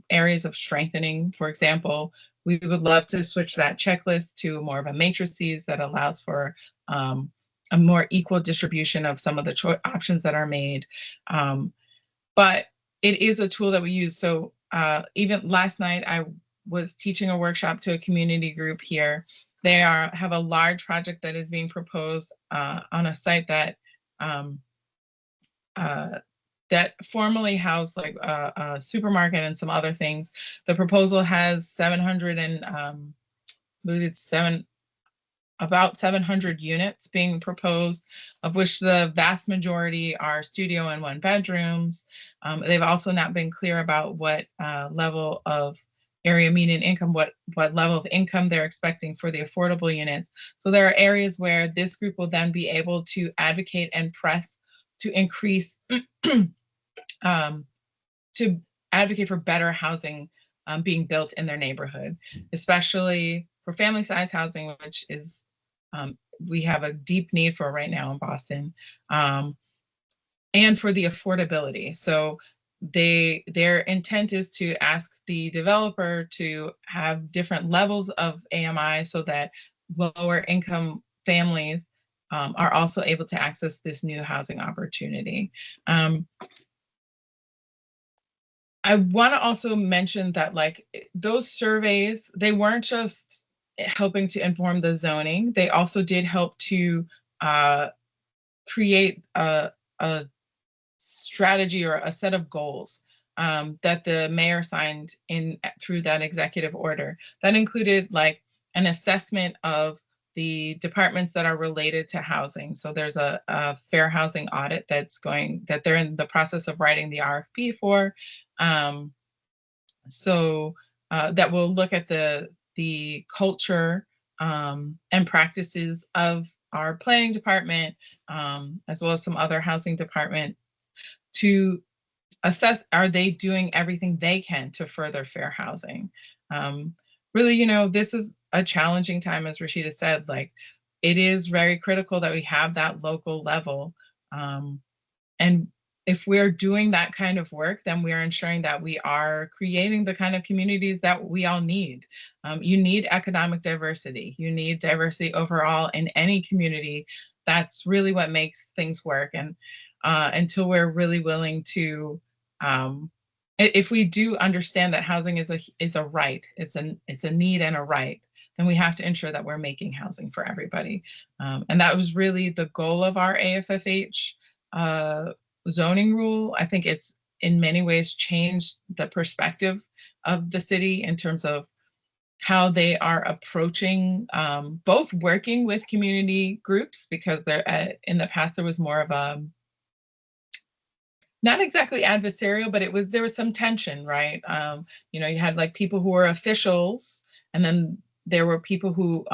areas of strengthening. For example, we would love to switch that checklist to more of a matrices that allows for a more equal distribution of some of the options that are made. But it is a tool that we use. So even last night, I was teaching a workshop to a community group here. They have a large project that is being proposed on a site that that formerly housed like a supermarket and some other things. The proposal has 700 and I believe it's about 700 units being proposed, of which the vast majority are studio and 1 bedrooms. They've also not been clear about what level of area median income, what level of income they're expecting for the affordable units. So there are areas where this group will then be able to advocate and press to increase, to advocate for better housing being built in their neighborhood, especially for family size housing, which is we have a deep need for right now in Boston, and for the affordability. So their intent is to ask the developer to have different levels of AMI so that lower income families are also able to access this new housing opportunity. I want to also mention that like those surveys, they weren't just helping to inform the zoning, they also did help to create a strategy or a set of goals that the mayor signed in through that executive order. That included like an assessment of the departments that are related to housing. So there's a fair housing audit that they're in the process of writing the RFP for. That will look at the culture and practices of our planning department, as well as some other housing department, to assess, are they doing everything they can to further fair housing? Really, this is a challenging time, as Rashida said, like it is very critical that we have that local level. And if we're doing that kind of work, then we are ensuring that we are creating the kind of communities that we all need. You need economic diversity. You need diversity overall in any community. That's really what makes things work. And until we're really willing to, if we do understand that housing is a right, it's a need and a right, then we have to ensure that we're making housing for everybody. And that was really the goal of our AFFH zoning rule. I think it's in many ways changed the perspective of the city in terms of how they are approaching both working with community groups, because in the past there was more of a not exactly adversarial, but there was some tension, right? You had like people who were officials, and then there were people who,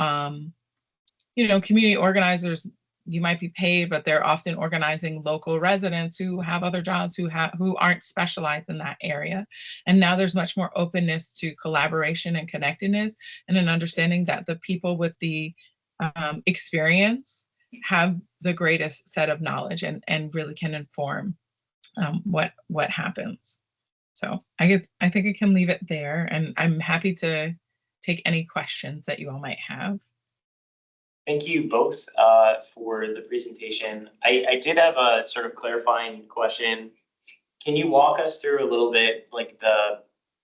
community organizers, you might be paid, but they're often organizing local residents who have other jobs who aren't specialized in that area. And now there's much more openness to collaboration and connectedness, and an understanding that the people with the experience have the greatest set of knowledge and really can inform what happens. So I think I can leave it there, and I'm happy to take any questions that you all might have. Thank you both for the presentation. I did have a sort of clarifying question. Can you walk us through a little bit like the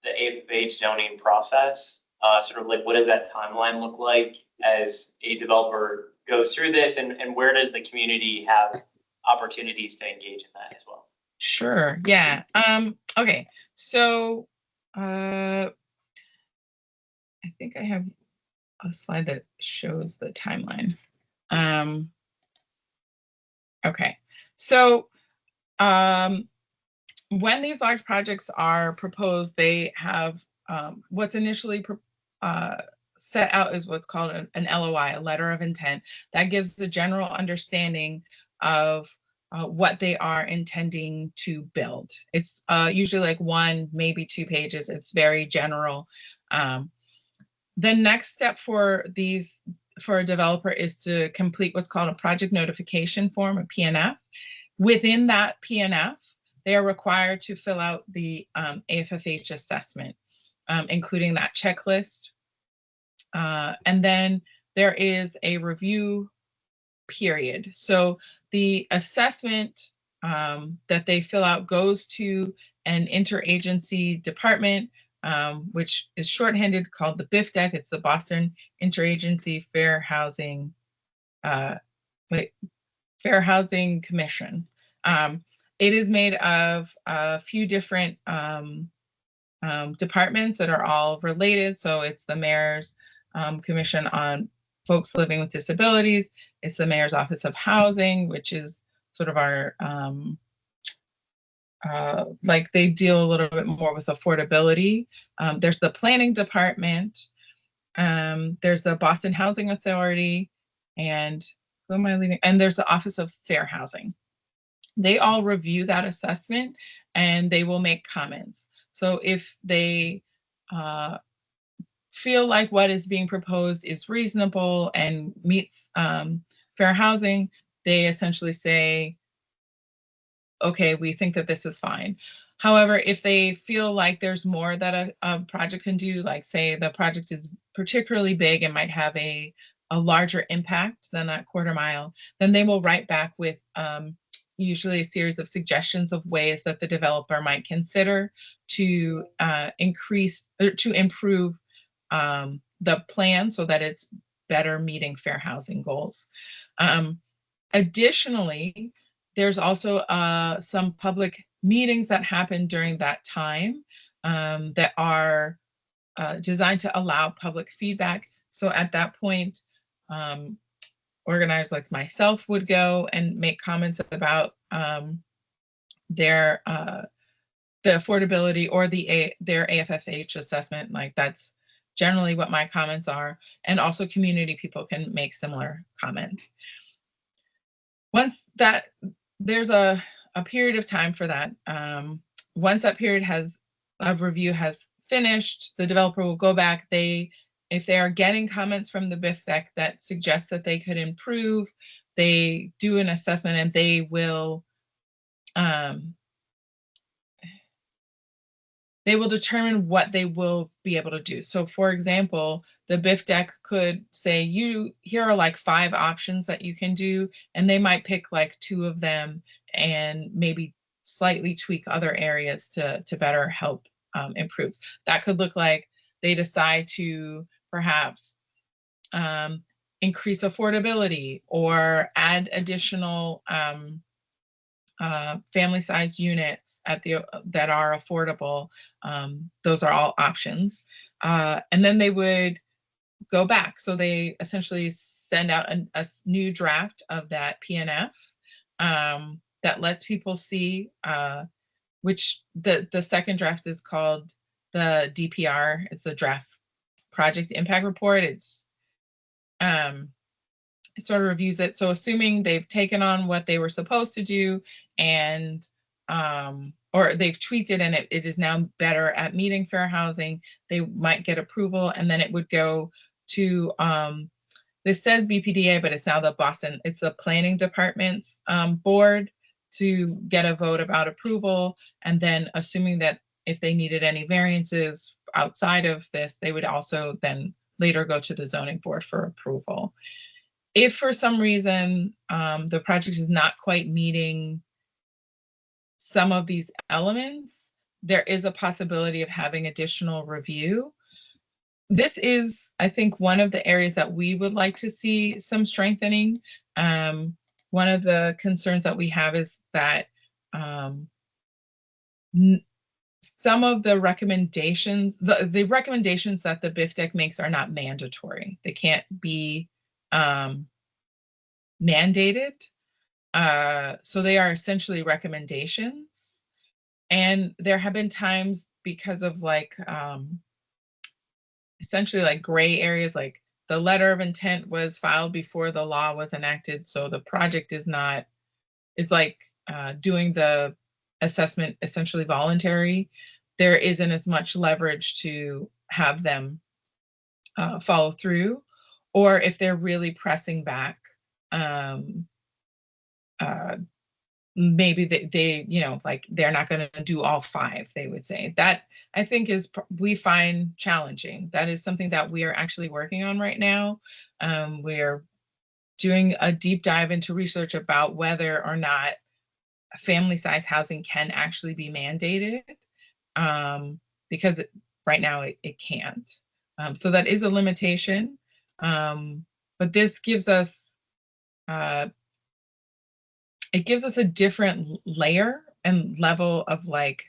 AFFH zoning process? Sort of like what does that timeline look like as a developer goes through this, and where does the community have opportunities to engage in that as well? Sure, yeah. Okay, so I think I have a slide that shows the timeline. Okay, so when these large projects are proposed, they have what's initially set out is what's called an LOI, a letter of intent, that gives the general understanding of what they are intending to build. It's usually like 1, maybe 2 pages. It's very general. The next step for a developer is to complete what's called a project notification form, a PNF. Within that PNF, they are required to fill out the AFFH assessment, including that checklist. And then there is a review period. So the assessment that they fill out goes to an interagency department, which is shorthanded, called the BIFDEC. It's the Boston Interagency Fair Housing Fair Housing Commission. It is made of a few different departments that are all related. So it's the Mayor's Commission on Folks Living with Disabilities. It's the Mayor's Office of Housing, which is sort of our, like they deal a little bit more with affordability. There's the Planning Department. There's the Boston Housing Authority, and who am I leaving? And there's the Office of Fair Housing. They all review that assessment and they will make comments. So if they feel like what is being proposed is reasonable and meets fair housing, they essentially say, okay, we think that this is fine. However, if they feel like there's more that a project can do, like say the project is particularly big and might have a larger impact than that quarter mile, then they will write back with usually a series of suggestions of ways that the developer might consider to increase or to improve the plan so that it's better meeting fair housing goals. Additionally, there's also some public meetings that happen during that time that are designed to allow public feedback. So at that point, organizers like myself would go and make comments about their the affordability or their AFFH assessment. Like that's generally what my comments are. And also community people can make similar comments. Once that, there's a period of time for that. Once that period of review has finished, the developer will go back. If they are getting comments from the BIFDEC that suggest that they could improve, they do an assessment and they will determine what they will be able to do. So for example, the BIFDEC could say, here are like 5 options that you can do, and they might pick like 2 of them and maybe slightly tweak other areas to better help improve. That could look like they decide to perhaps increase affordability or add additional family-sized units that are affordable. Those are all options. And then they would go back. So they essentially send out a new draft of that PNF that lets people see, which the second draft is called the DPR. It's a draft project impact report. It sort of reviews it. So assuming they've taken on what they were supposed to do and or they've tweaked it and it is now better at meeting fair housing, they might get approval, and then it would go to this says BPDA, but it's now it's the planning department's board to get a vote about approval. And then assuming that if they needed any variances outside of this, they would also then later go to the zoning board for approval. If for some reason the project is not quite meeting some of these elements, there is a possibility of having additional review. This is, I think, one of the areas that we would like to see some strengthening. One of the concerns that we have is that some of the recommendations, the recommendations that the BIFDEC makes are not mandatory. They can't be mandated. So they are essentially recommendations. And there have been times because of like, essentially like gray areas, like the letter of intent was filed before the law was enacted. So the project is like doing the assessment essentially voluntary. There isn't as much leverage to have them follow through, or if they're really pressing back, maybe they you know, like they're not going to do all 5, they would say. That I think is we find challenging. That is something that we are actually working on right now. We're doing a deep dive into research about whether or not family size housing can actually be mandated, because right now it can't. So that is a limitation. But this gives us, it gives us a different layer and level of like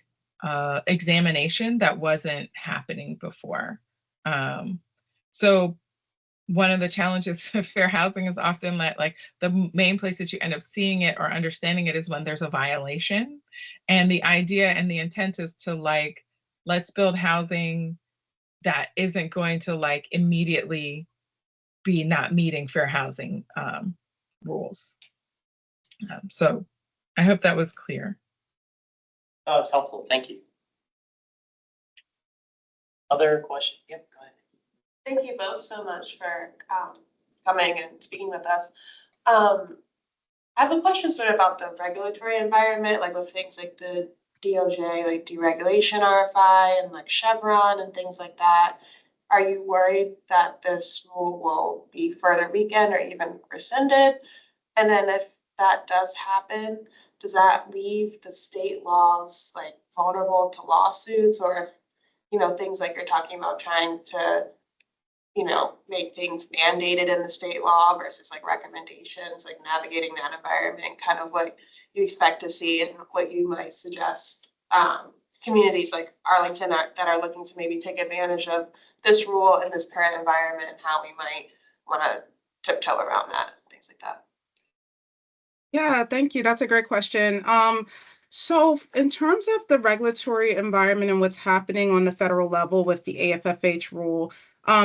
examination that wasn't happening before. So one of the challenges of fair housing is often that like the main place that you end up seeing it or understanding it is when there's a violation. And the idea and the intent is to like, let's build housing that isn't going to like immediately be not meeting fair housing rules. So I hope that was clear. Oh, it's helpful. Thank you. Other question? Yep, go ahead. Thank you both so much for coming and speaking with us. I have a question sort of about the regulatory environment, like with things like the DOJ, like deregulation RFI and like Chevron and things like that. Are you worried that this rule will be further weakened or even rescinded? And then if that does happen, does that leave the state laws like vulnerable to lawsuits? Or if, you know, things like you're talking about trying to, you know, make things mandated in the state law versus like recommendations, like navigating that environment, kind of what you expect to see and what you might suggest communities like Arlington that are looking to maybe take advantage of this rule in this current environment, and how we might want to tiptoe around that, things like that. Yeah, thank you. That's a great question. So in terms of the regulatory environment and what's happening on the federal level with the AFFH rule,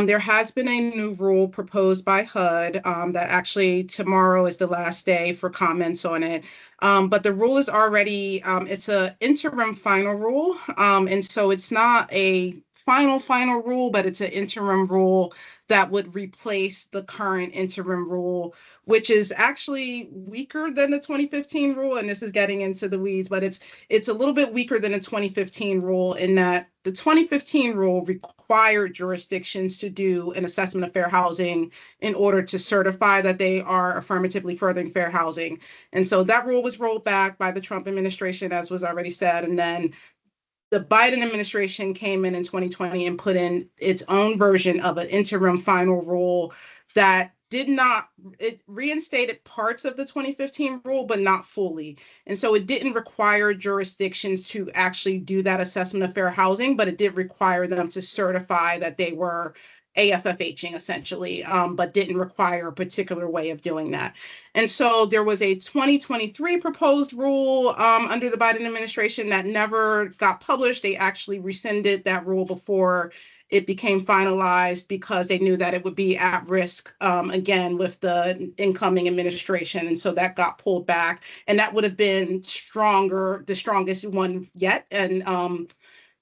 there has been a new rule proposed by HUD that actually tomorrow is the last day for comments on it. But the rule is already, it's an interim final rule. And so it's not a final rule, but it's an interim rule that would replace the current interim rule, which is actually weaker than the 2015 rule. And this is getting into the weeds, but it's a little bit weaker than the 2015 rule in that the 2015 rule required jurisdictions to do an assessment of fair housing in order to certify that they are affirmatively furthering fair housing. And so that rule was rolled back by the Trump administration, as was already said. And then the Biden administration came in 2020 and put in its own version of an interim final rule that it reinstated parts of the 2015 rule, but not fully. And so it didn't require jurisdictions to actually do that assessment of fair housing, but it did require them to certify that they were AFFHing essentially, but didn't require a particular way of doing that. And so there was a 2023 proposed rule under the Biden administration that never got published. They actually rescinded that rule before it became finalized because they knew that it would be at risk again with the incoming administration. And so that got pulled back, and that would have been the strongest one yet. And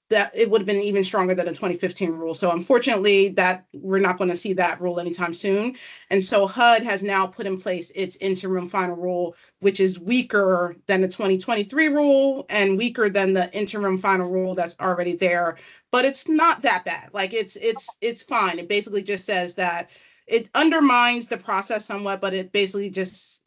that it would have been even stronger than the 2015 rule. So unfortunately, that we're not going to see that rule anytime soon. And so HUD has now put in place its interim final rule, which is weaker than the 2023 rule and weaker than the interim final rule that's already there. But it's not that bad. Like it's fine. It basically just says that it undermines the process somewhat, but it basically just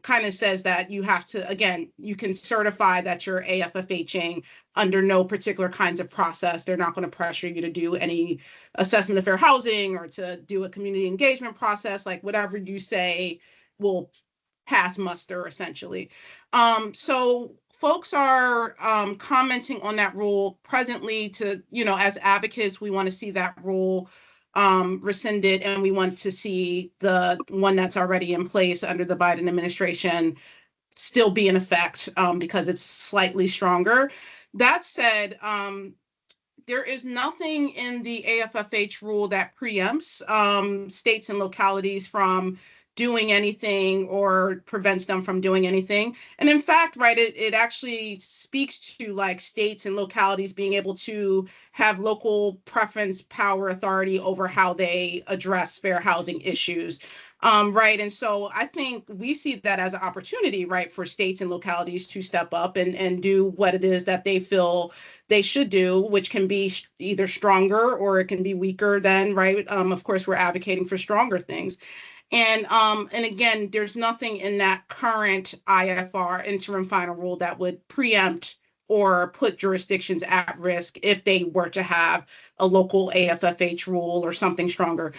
kind of says that you have to, again, you can certify that you're AFFHing under no particular kinds of process. They're not going to pressure you to do any assessment of fair housing or to do a community engagement process, like whatever you say will pass muster essentially. So folks are commenting on that rule presently to, you know, as advocates, we want to see that rule rescinded, and we want to see the one that's already in place under the Biden administration still be in effect because it's slightly stronger. That said, there is nothing in the AFFH rule that preempts states and localities from doing anything or prevents them from doing anything. And in fact, right, it actually speaks to like states and localities being able to have local preference, power, authority over how they address fair housing issues. Right. And so I think we see that as an opportunity, right, for states and localities to step up and do what it is that they feel they should do, which can be either stronger or it can be weaker than, right? Of course, we're advocating for stronger things. And again, there's nothing in that current IFR interim final rule that would preempt or put jurisdictions at risk if they were to have a local AFFH rule or something stronger.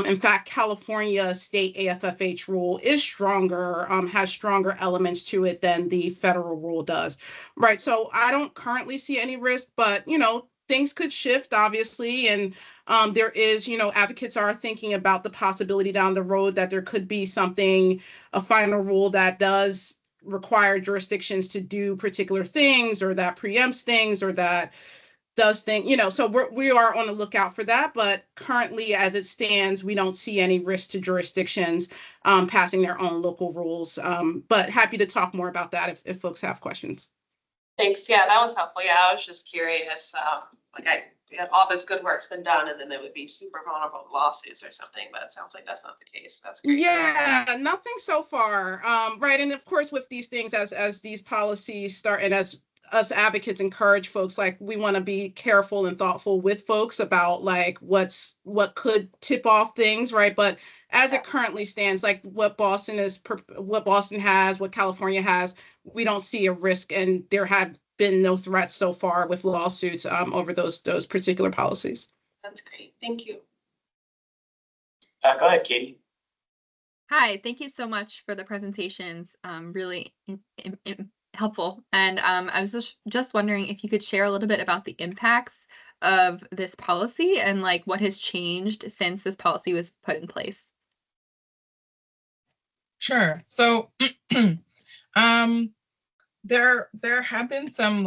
In fact, California state AFFH rule is stronger, has stronger elements to it than the federal rule does. Right. So I don't currently see any risk, but things could shift, obviously. And there is, advocates are thinking about the possibility down the road that there could be something, a final rule that does require jurisdictions to do particular things or that preempts things or that does things, so we are on the lookout for that. But currently, as it stands, we don't see any risk to jurisdictions passing their own local rules. But happy to talk more about that if folks have questions. Thanks. Yeah, that was helpful. Yeah, I was just curious. All this good work's been done, and then they would be super vulnerable to lawsuits or something. But it sounds like that's not the case. That's great. Yeah, nothing so far. Right, and of course, with these things, as these policies start, and as us advocates encourage folks, like we want to be careful and thoughtful with folks about like what could tip off things, right? But as it currently stands, like what Boston has, what California has, we don't see a risk, and there have been no threats so far with lawsuits over those particular policies. That's great. Thank you. Go ahead, Katie. Hi, thank you so much for the presentations. Really helpful. And I was just wondering if you could share a little bit about the impacts of this policy and like what has changed since this policy was put in place. Sure. So there have been some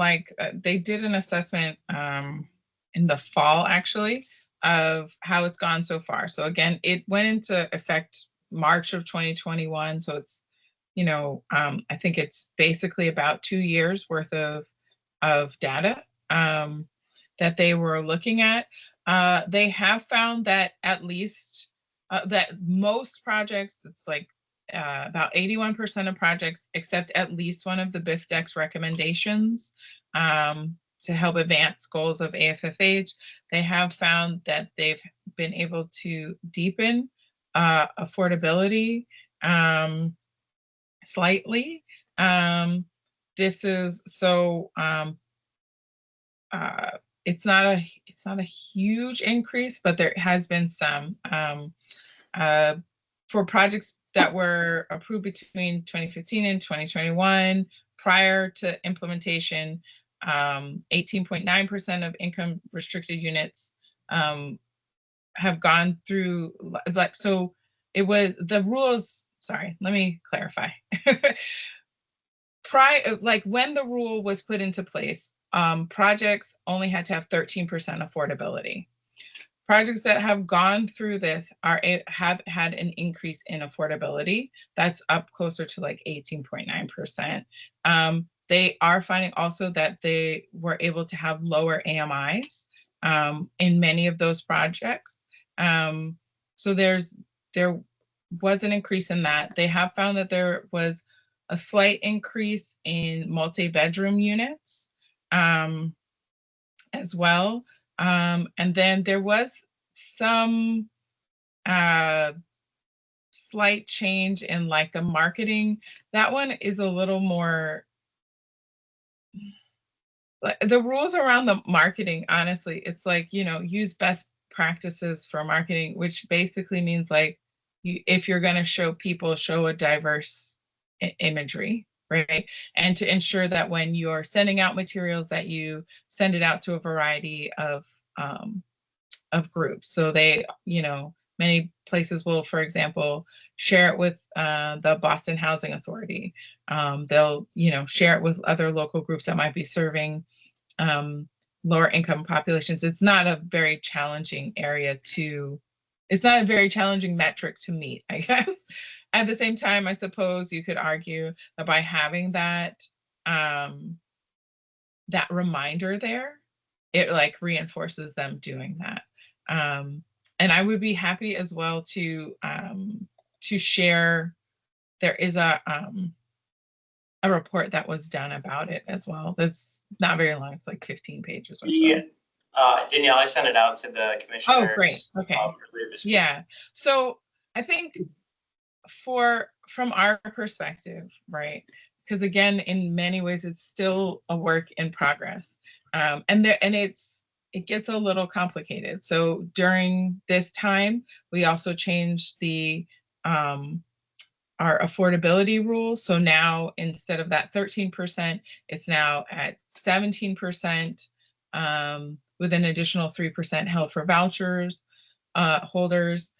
they did an assessment in the fall actually of how it's gone so far. So again, it went into effect March of 2021. So it's, I think it's basically about 2 years worth of data that they were looking at. They have found that at least that most projects, it's like about 81% of projects accept at least one of the BIFDEX recommendations to help advance goals of AFFH. They have found that they've been able to deepen affordability slightly. This is so it's not a huge increase, but there has been some for projects that were approved between 2015 and 2021 prior to implementation. 18.9% of income restricted units have gone through so it was the rules. Sorry, let me clarify. When the rule was put into place, projects only had to have 13% affordability. Projects that have gone through this have had an increase in affordability. That's up closer to 18.9%. They are finding also that they were able to have lower AMIs in many of those projects. So there was an increase in that. They have found that there was a slight increase in multi-bedroom units as well. And then there was some slight change in the marketing. That one is a little more, the rules around the marketing, honestly, it's use best practices for marketing, which basically means if you're going to show people, show a diverse imagery, right? And to ensure that when you're sending out materials that you send it out to a variety of groups. So they, many places will, for example, share it with the Boston Housing Authority. They'll, share it with other local groups that might be serving lower income populations. It's not a very challenging it's not a very challenging metric to meet, I guess. At the same time, I suppose you could argue that by having that that reminder there, it reinforces them doing that. And I would be happy as well to to share, there is a report that was done about it as well. That's not very long. It's like 15 pages or so. Yeah. Danielle, I sent it out to the commissioners. Oh, great. Okay. Earlier this week. Yeah. So I think from our perspective, right? Because again, in many ways, it's still a work in progress. And it gets a little complicated. So during this time, we also changed our affordability rules. So now instead of that 13%, it's now at 17%, with an additional 3% held for vouchers holders.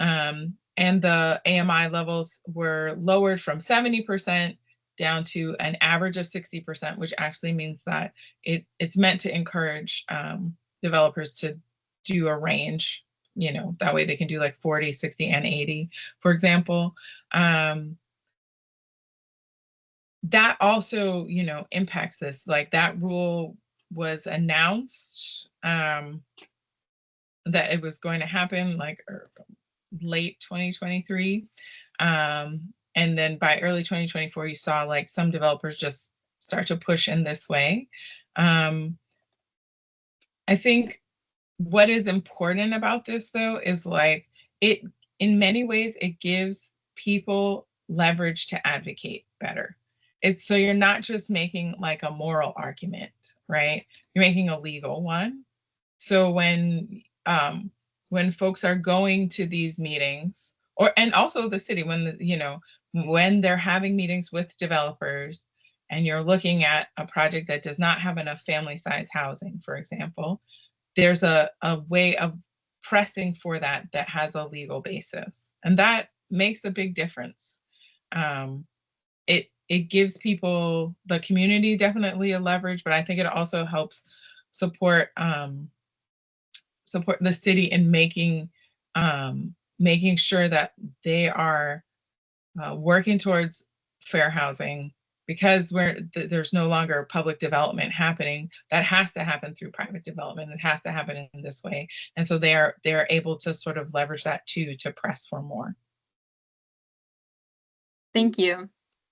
And the AMI levels were lowered from 70% down to an average of 60%, which actually means that it's meant to encourage developers to do a range, that way they can do like 40, 60, and 80, for example. That also, impacts this. Like that rule was announced that it was going to happen like late 2023. And then by early 2024, you saw like some developers just start to push in this way. I think what is important about this though is like in many ways, it gives people leverage to advocate better. So you're not just making like a moral argument, right? You're making a legal one. So when folks are going to these meetings, and also the city, when they're having meetings with developers, and you're looking at a project that does not have enough family size housing, for example, there's a way of pressing for that has a legal basis, and that makes a big difference. It gives people, the community, definitely a leverage, but I think it also helps support the city in making sure that they are working towards fair housing, because there's no longer public development happening. That has to happen through private development. It has to happen in this way. And so they're able to sort of leverage that too, to press for more. Thank you.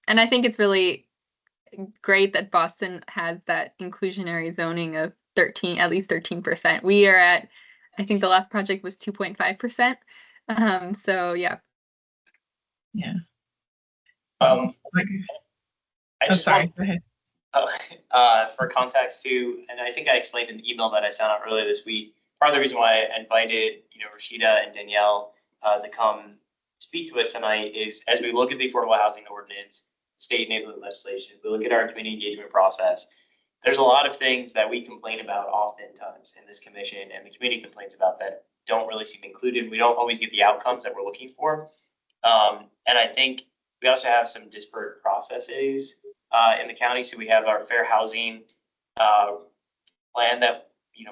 And I think it's really great that Boston has that inclusionary zoning of at least 13%. We are at, I think the last project was 2.5%. So yeah. Yeah. I just sorry. Go ahead. For context too, and I think I explained in the email that I sent out earlier this week, part of the reason why I invited, Rashida and Danielle to come speak to us tonight is, as we look at the affordable housing ordinance, state neighborhood legislation, we look at our community engagement process, there's a lot of things that we complain about oftentimes in this commission, and the community complains about, that don't really seem included. We don't always get the outcomes that we're looking for. And I think we also have some disparate processes in the county. So we have our fair housing plan that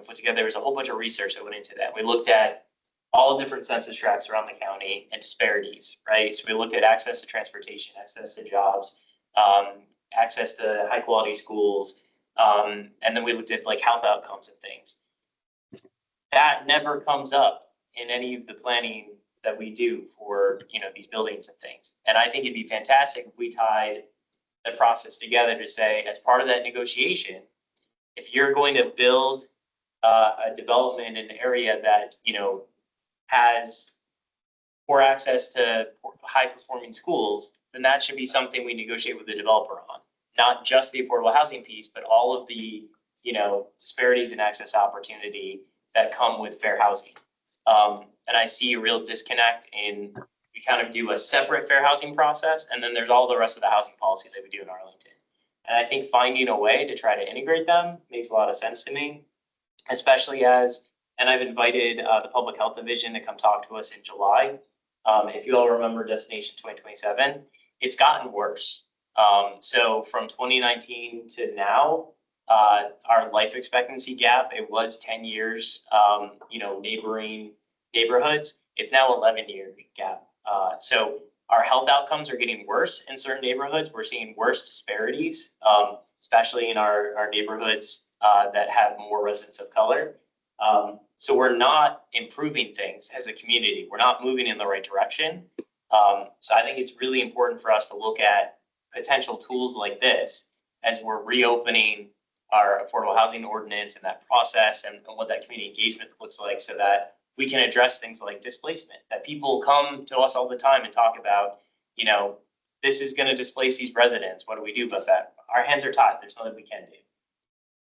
put together. There was a whole bunch of research that went into that. We looked at all different census tracts around the county and disparities, right? So we looked at access to transportation, access to jobs, access to high quality schools, and then we looked at like health outcomes and things. That never comes up in any of the planning that we do for these buildings and things. And I think it'd be fantastic if we tied the process together to say, as part of that negotiation, if you're going to build a development in an area that has poor access to high performing schools, then that should be something we negotiate with the developer on. Not just the affordable housing piece, but all of the disparities in access opportunity that come with fair housing. And I see a real disconnect in, we kind of do a separate fair housing process, and then there's all the rest of the housing policy that we do in Arlington. And I think finding a way to try to integrate them makes a lot of sense to me, especially and I've invited the Public Health Division to come talk to us in July. If you all remember Destination 2027, it's gotten worse. So from 2019 to now, our life expectancy gap, it was 10 years, neighboring neighborhoods. It's now 11-year gap. So our health outcomes are getting worse in certain neighborhoods. We're seeing worse disparities, especially in our neighborhoods that have more residents of color. So we're not improving things as a community. We're not moving in the right direction. So I think it's really important for us to look at potential tools like this as we're reopening our affordable housing ordinance and that process and what that community engagement looks like, so that we can address things like displacement, that people come to us all the time and talk about, you know, this is going to displace these residents. What do we do about that? Our hands are tied. There's nothing we can do.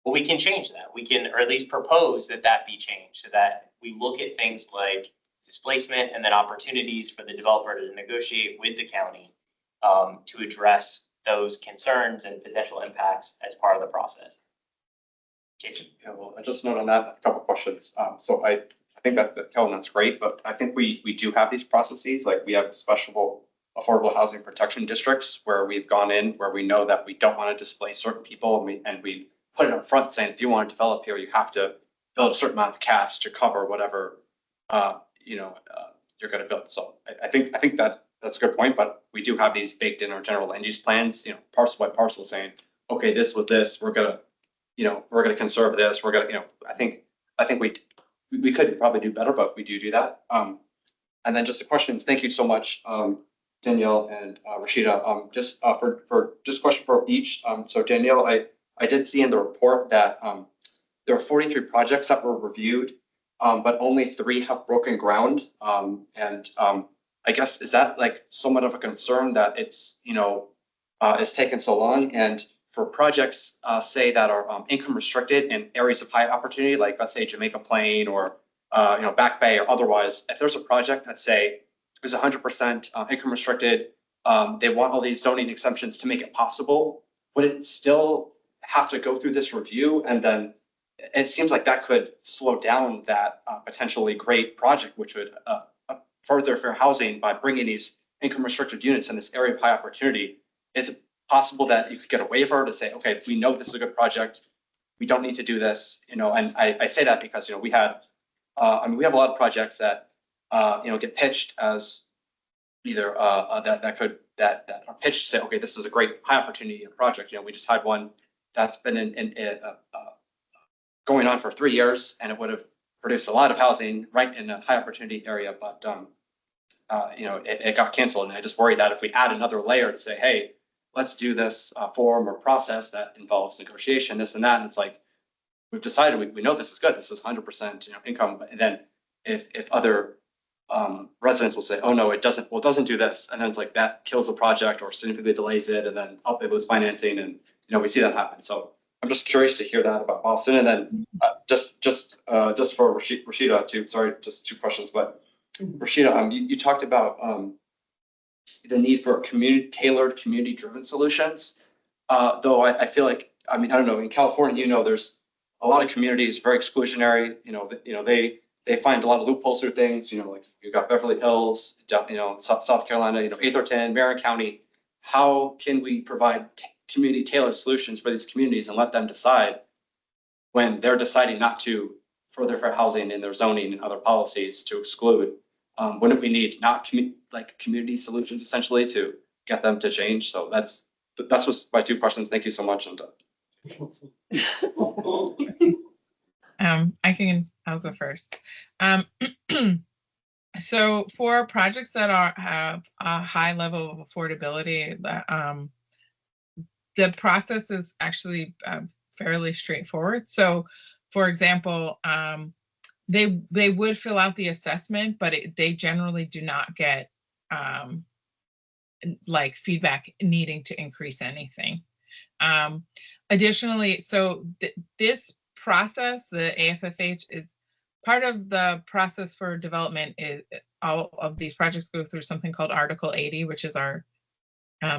Well, we can change that. We can, or at least propose that that be changed, so that we look at things like displacement and then opportunities for the developer to negotiate with the county to address those concerns and potential impacts as part of the process. Jason? Yeah, well, I just note on that, a couple questions. So I think that Kellen, that's great, but I think we do have these processes, like we have special affordable housing protection districts where we've gone in, where we know that we don't want to displace certain people, and we put it up front saying, if you want to develop here, you have to build a certain amount of CAFs to cover whatever, you're gonna build. So I think that's a good point, but we do have these baked in our general land use plans, parcel by parcel saying, okay, this was this, we're gonna conserve this, we're gonna, I think we could probably do better, but we do that. And then just the questions, thank you so much, Danielle and Rashida. Just for just question for each. So Danielle, I did see in the report that there are 43 projects that were reviewed, but only 3 have broken ground. I guess, is that like somewhat of a concern that it's taken so long? And for projects, say that are income restricted in areas of high opportunity, like let's say Jamaica Plain or Back Bay or otherwise, if there's a project that say is 100% income restricted, they want all these zoning exemptions to make it possible, would it still have to go through this review? And then it seems like that could slow down that potentially great project, which would further fair housing by bringing these income restricted units in this area of high opportunity. Is it possible that you could get a waiver to say, okay, we know this is a good project, we don't need to do this, and I say that because, we had, we have a lot of projects that, get pitched as either, that are pitched to say, okay, this is a great high opportunity project. We just had one that's been going on for 3 years, and it would have produced a lot of housing right in a high opportunity area, but, it got canceled. And I just worry that if we add another layer to say, hey, let's do this form or process that involves negotiation, this and that. And it's like, we've decided, we know this is good. This is 100% income. And then if other residents will say, oh no, it doesn't, well, it doesn't do this. And then it's like, that kills the project or significantly delays it. And then they lose financing. And, we see that happen. So I'm just curious to hear that about Boston. And then just for Rashida too, sorry, just 2 questions, but Rashida, you talked about the need for tailored community-driven solutions. Though I feel like, I don't know, in California, there's a lot of communities very exclusionary. They find a lot of loopholes through things. Like you've got Beverly Hills, South Carolina, 8th or 10, Marion County. How can we provide community tailored solutions for these communities and let them decide when they're deciding not to further fair housing in their zoning and other policies to exclude? Wouldn't we need not community solutions essentially to get them to change? So that's what's my 2 questions. Thank you so much. And I'll go first. So for projects that have a high level of affordability, the process is actually fairly straightforward. So, for example, they would fill out the assessment, but they generally do not get feedback needing to increase anything. Additionally, so this process, the AFFH, is part of the process for development. Is all of these projects go through something called Article 80, which is our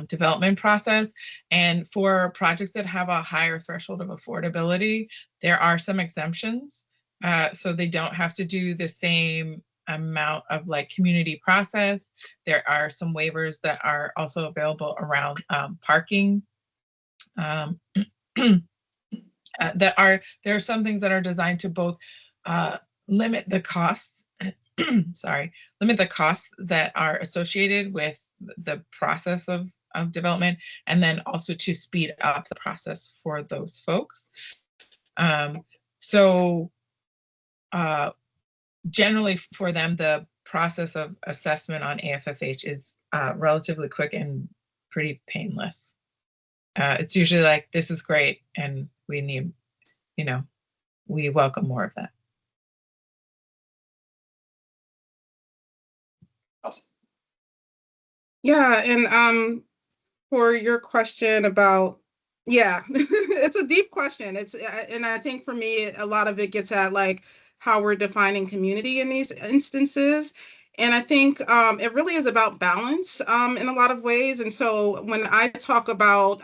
development process. And for projects that have a higher threshold of affordability, there are some exemptions. So they don't have to do the same amount of community process. There are some waivers that are also available around parking. There are some things that are designed to both limit the costs, limit the costs that are associated with the process of development, and then also to speed up the process for those folks. Generally for them, the process of assessment on AFFH is relatively quick and pretty painless. It's usually like, this is great, and we need, we welcome more of that. Awesome. Yeah, and for your question about, yeah, it's a deep question. And I think for me, a lot of it gets at like how we're defining community in these instances. And I think it really is about balance in a lot of ways. And so when I talk about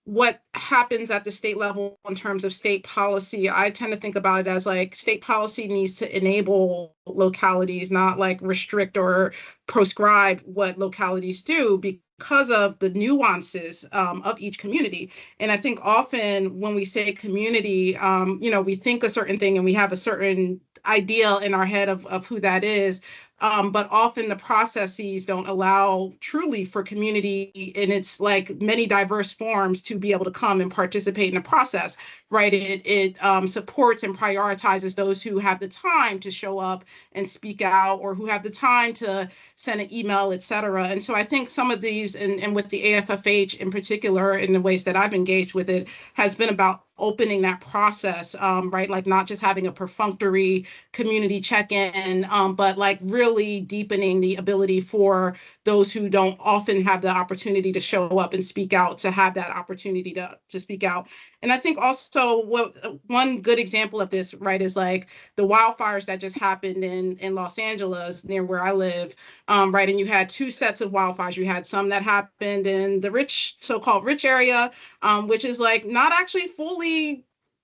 what happens at the state level in terms of state policy, I tend to think about it as like state policy needs to enable localities, not like restrict or proscribe what localities do, because of the nuances of each community. And I think often when we say community, we think a certain thing and we have a certain ideal in our head of who that is. But often the processes don't allow truly for community in its like many diverse forms to be able to come and participate in the process, right? It supports and prioritizes those who have the time to show up and speak out, or who have the time to send an email, et cetera. And so I think some of these, and with the AFFH in particular, in the ways that I've engaged with it, has been about opening that process, right? Like not just having a perfunctory community check-in, but like really deepening the ability for those who don't often have the opportunity to show up and speak out to have that opportunity to speak out. And I think also one good example of this, right, is like the wildfires that just happened in Los Angeles near where I live, right? And you had two sets of wildfires. You had some that happened in the so-called rich area, which is like not actually fully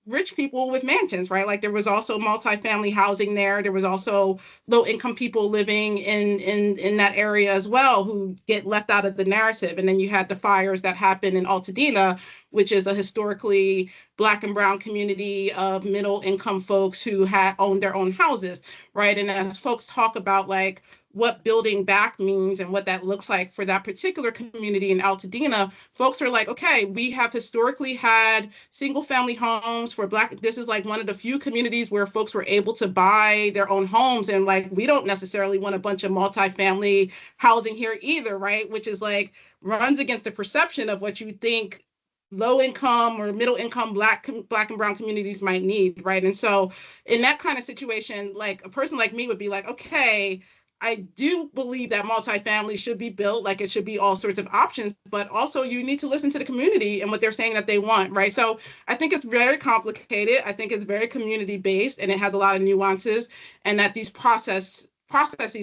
rich people with mansions, right? Like there was also multifamily housing there. There was also low income people living in that area as well, who get left out of the narrative. And then you had the fires that happened in Altadena, which is a historically Black and brown community of middle income folks who had owned their own houses, right? And as folks talk about like what building back means and what that looks like for that particular community in Altadena, folks are like, okay, we have historically had single family homes for Black. This is like one of the few communities where folks were able to buy their own homes. And like, we don't necessarily want a bunch of multifamily housing here either, right? Which is like, runs against the perception of what you think low income or middle income Black and brown communities might need, right? And so in that kind of situation, like a person like me would be like, okay, I do believe that multifamily should be built, like it should be all sorts of options, but also you need to listen to the community and what they're saying that they want, right? So I think it's very complicated. I think it's very community based, and it has a lot of nuances, and that these processes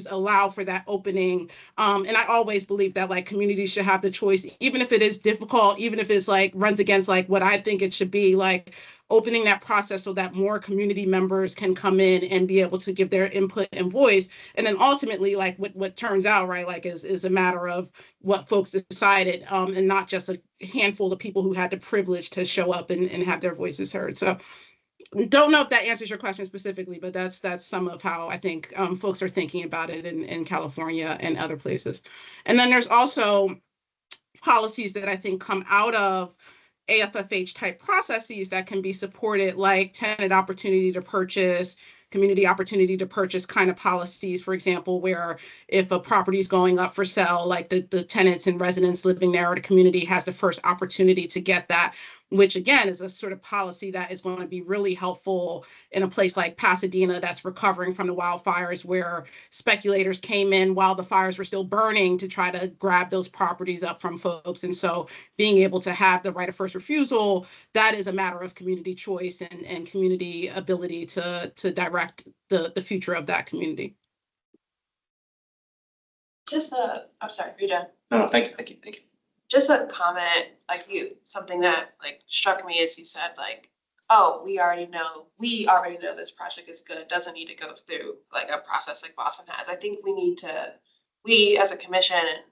allow for that opening. And I always believe that like communities should have the choice, even if it is difficult, even if it's like runs against like what I think it should be, like opening that process so that more community members can come in and be able to give their input and voice. And then ultimately, like what turns out, right, like is a matter of what folks decided, and not just a handful of people who had the privilege to show up and have their voices heard. So don't know if that answers your question specifically, but that's some of how I think folks are thinking about it in California and other places. And then there's also policies that I think come out of AFFH type processes that can be supported, like tenant opportunity to purchase, community opportunity to purchase kind of policies, for example, where if a property is going up for sale, like the tenants and residents living there or the community has the first opportunity to get that, which again is a sort of policy that is going to be really helpful in a place like Pasadena that's recovering from the wildfires, where speculators came in while the fires were still burning to try to grab those properties up from folks. And so being able to have the right of first refusal, that is a matter of community choice and community ability to direct the future of that community. I'm sorry, you're done. No, thank you. Just a comment, something that like struck me as you said, like, oh, we already know this project is good, doesn't need to go through like a process like Boston has. I think we as a commission and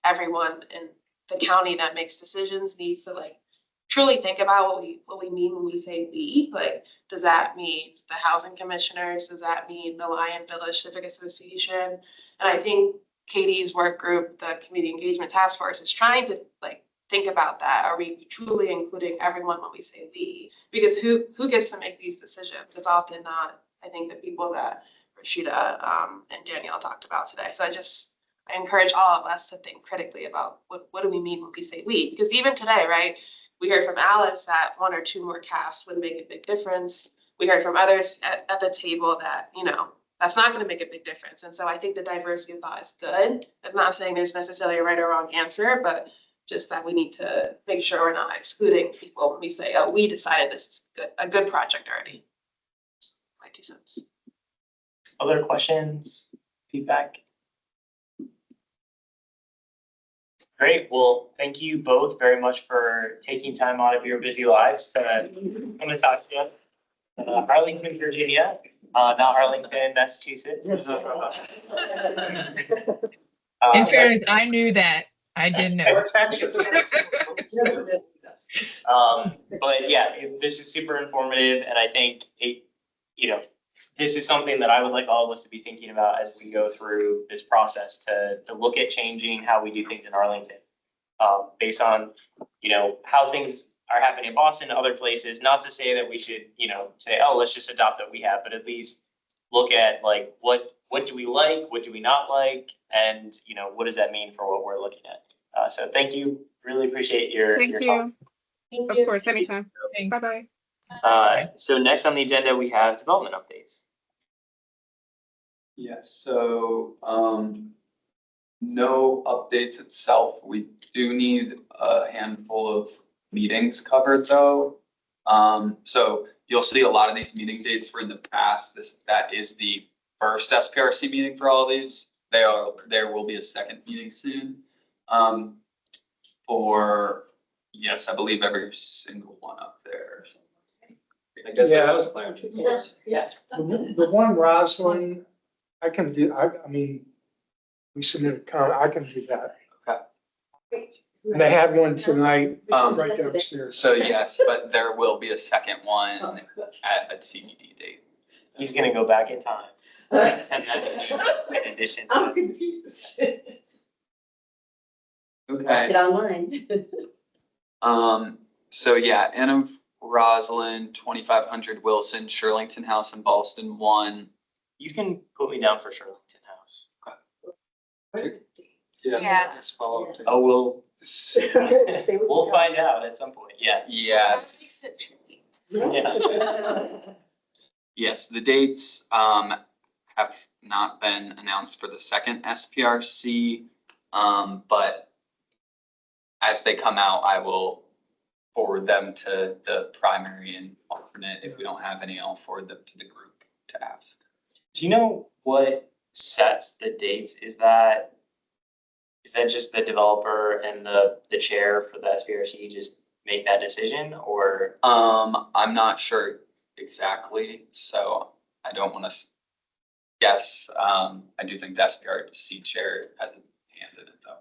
everyone in the county that makes decisions needs to like truly think about what we mean when we say we. Like, does that mean the housing commissioners? Does that mean the Lion Village Civic Association? And I think Katie's work group, the Community Engagement Task Force, is trying to like think about that. Are we truly including everyone when we say we? Because who gets to make these decisions? It's often not, I think, the people that Rashida and Danielle talked about today. So I encourage all of us to think critically about what do we mean when we say we? Because even today, right, we heard from Alice that 1 or 2 more calves would make a big difference. We heard from others at the table that, that's not gonna make a big difference. And so I think the diversity of thought is good. I'm not saying there's necessarily a right or wrong answer, but just that we need to make sure we're not excluding people when we say, oh, we decided this is a good project already. My 2 cents. Other questions, feedback? Great. Well, thank you both very much for taking time out of your busy lives to come and talk to us. Arlington, Virginia, not Arlington, Massachusetts. In fairness, I knew that. I didn't know. But yeah, this is super informative, and I think this is something that I would like all of us to be thinking about as we go through this process to look at changing how we do things in Arlington. Based on, how things are happening in Boston and other places, not to say that we should, say, oh, let's just adopt what we have, but at least look at like, what do we like? What do we not like? And, what does that mean for what we're looking at? So thank you. Really appreciate your Thank time. you. Of course, anytime. Bye-bye. So next on the agenda, we have development updates. Yeah, so, no updates itself. We do need a handful of meetings covered though. So you'll see a lot of these meeting dates were in the past. That is the first SPRC meeting for all of these. There will be a second meeting soon. Yes, I believe every single one up there. I guess Yeah. that was Clarence. Yeah. The one Rosalind, I can do, I mean, we submitted, I can do that. And they had one tonight, right downstairs. So yes, but there will be a second one at a TBD date. He's gonna go back in time. In addition to. I'm confused. Okay. Get online. So yeah, Anna of Roslyn, 2500 Wilson, Shirlington House in Ballston 1. You can put me down for Shirlington House. Yeah. Let's follow up. Oh, we'll find out at some point. Yeah. Yeah, Yeah. yes, the dates have not been announced for the second SPRC. But as they come out, I will forward them to the primary and alternate. If we don't have any, I'll forward them to the group to ask. Do you know what sets the dates? Is that just the developer and the chair for the SPRC just make that decision, or? I'm not sure exactly, so I don't want to guess. I do think the SPRC chair has a hand in it though.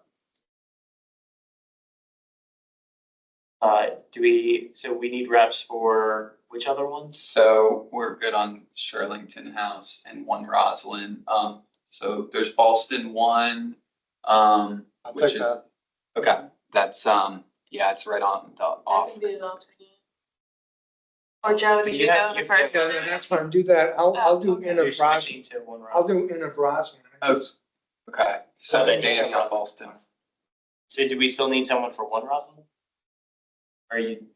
So we need reps for which other ones? So we're good on Shirlington House and 1 Roslyn. So there's Ballston 1. I'll Which take is- that. Okay, that's, yeah, it's right on the I off. can do an alternate. Or Joe, did you go the first? Yeah, that's fine, do that, I'll do in a You're Roslyn, switching to one I'll Roslyn. do in a Roslyn. Oh. Okay, so then you Danny have on Ballston. So do we still need someone for 1 Roslyn? Or you?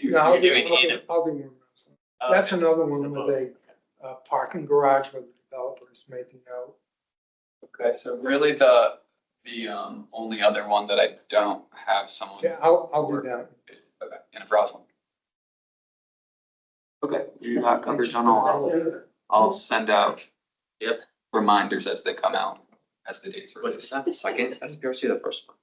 No, I'll You're do, doing Anna? I'll do one Roslyn. Oh, That's okay. another one So with both. a parking garage where the developer is making out. Okay, so really the only other one that I don't have someone. Yeah, I'll do that. Okay, and Roslyn. Okay, you got coverage on all. I'll send out. Yep. Reminders as they come out, as the dates are. Was that the second SPRC or the first one?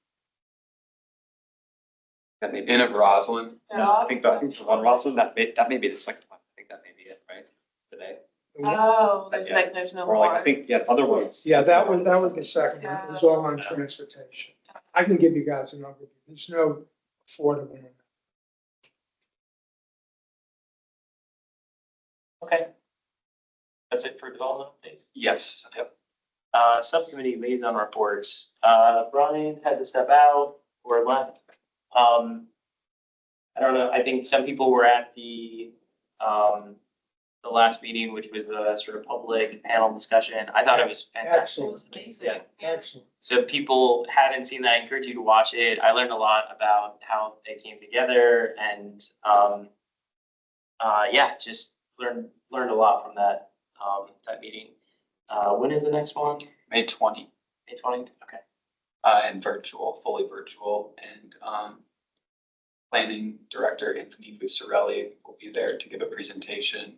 That may be. In of Roslyn. No, I think the one Roslyn, that may be the second one. I think that may be it, right? Today. Oh, there's Yeah. like, there's no Or like, I more. think, yeah, other ones. Yeah, that was the second one, it was all on transportation. I can give you guys a number, there's no affordable. Okay. That's it for development updates. Yes, yep. Subcommittee liaison reports. Brian had to step out or left. I don't know, I think some people were at the the last meeting, which was a sort of public panel discussion. I thought it was fantastic. It was amazing. Excellent. So if people haven't seen that, I encourage you to watch it. I learned a lot about how they came together and, yeah, just learned a lot from that, that meeting. When is the next one? May 20, May 20th? Okay. and virtual, fully virtual, and planning director Anthony Fusarelli will be there to give a presentation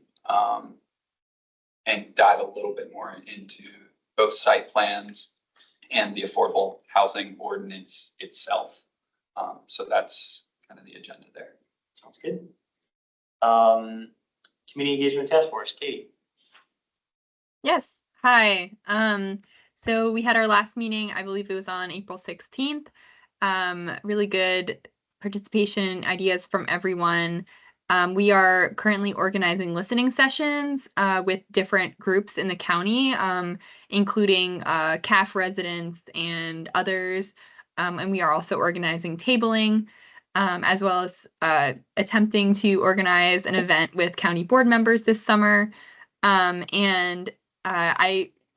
and dive a little bit more into both site plans and the affordable housing ordinance itself. So that's kind of the agenda there. Sounds good. Community Engagement Task Force, Katie. Yes. Hi. So we had our last meeting, I believe it was on April 16th. Really good participation, ideas from everyone. We are currently organizing listening sessions with different groups in the county, including CAF residents and others. And we are also organizing tabling, as well as attempting to organize an event with county board members this summer.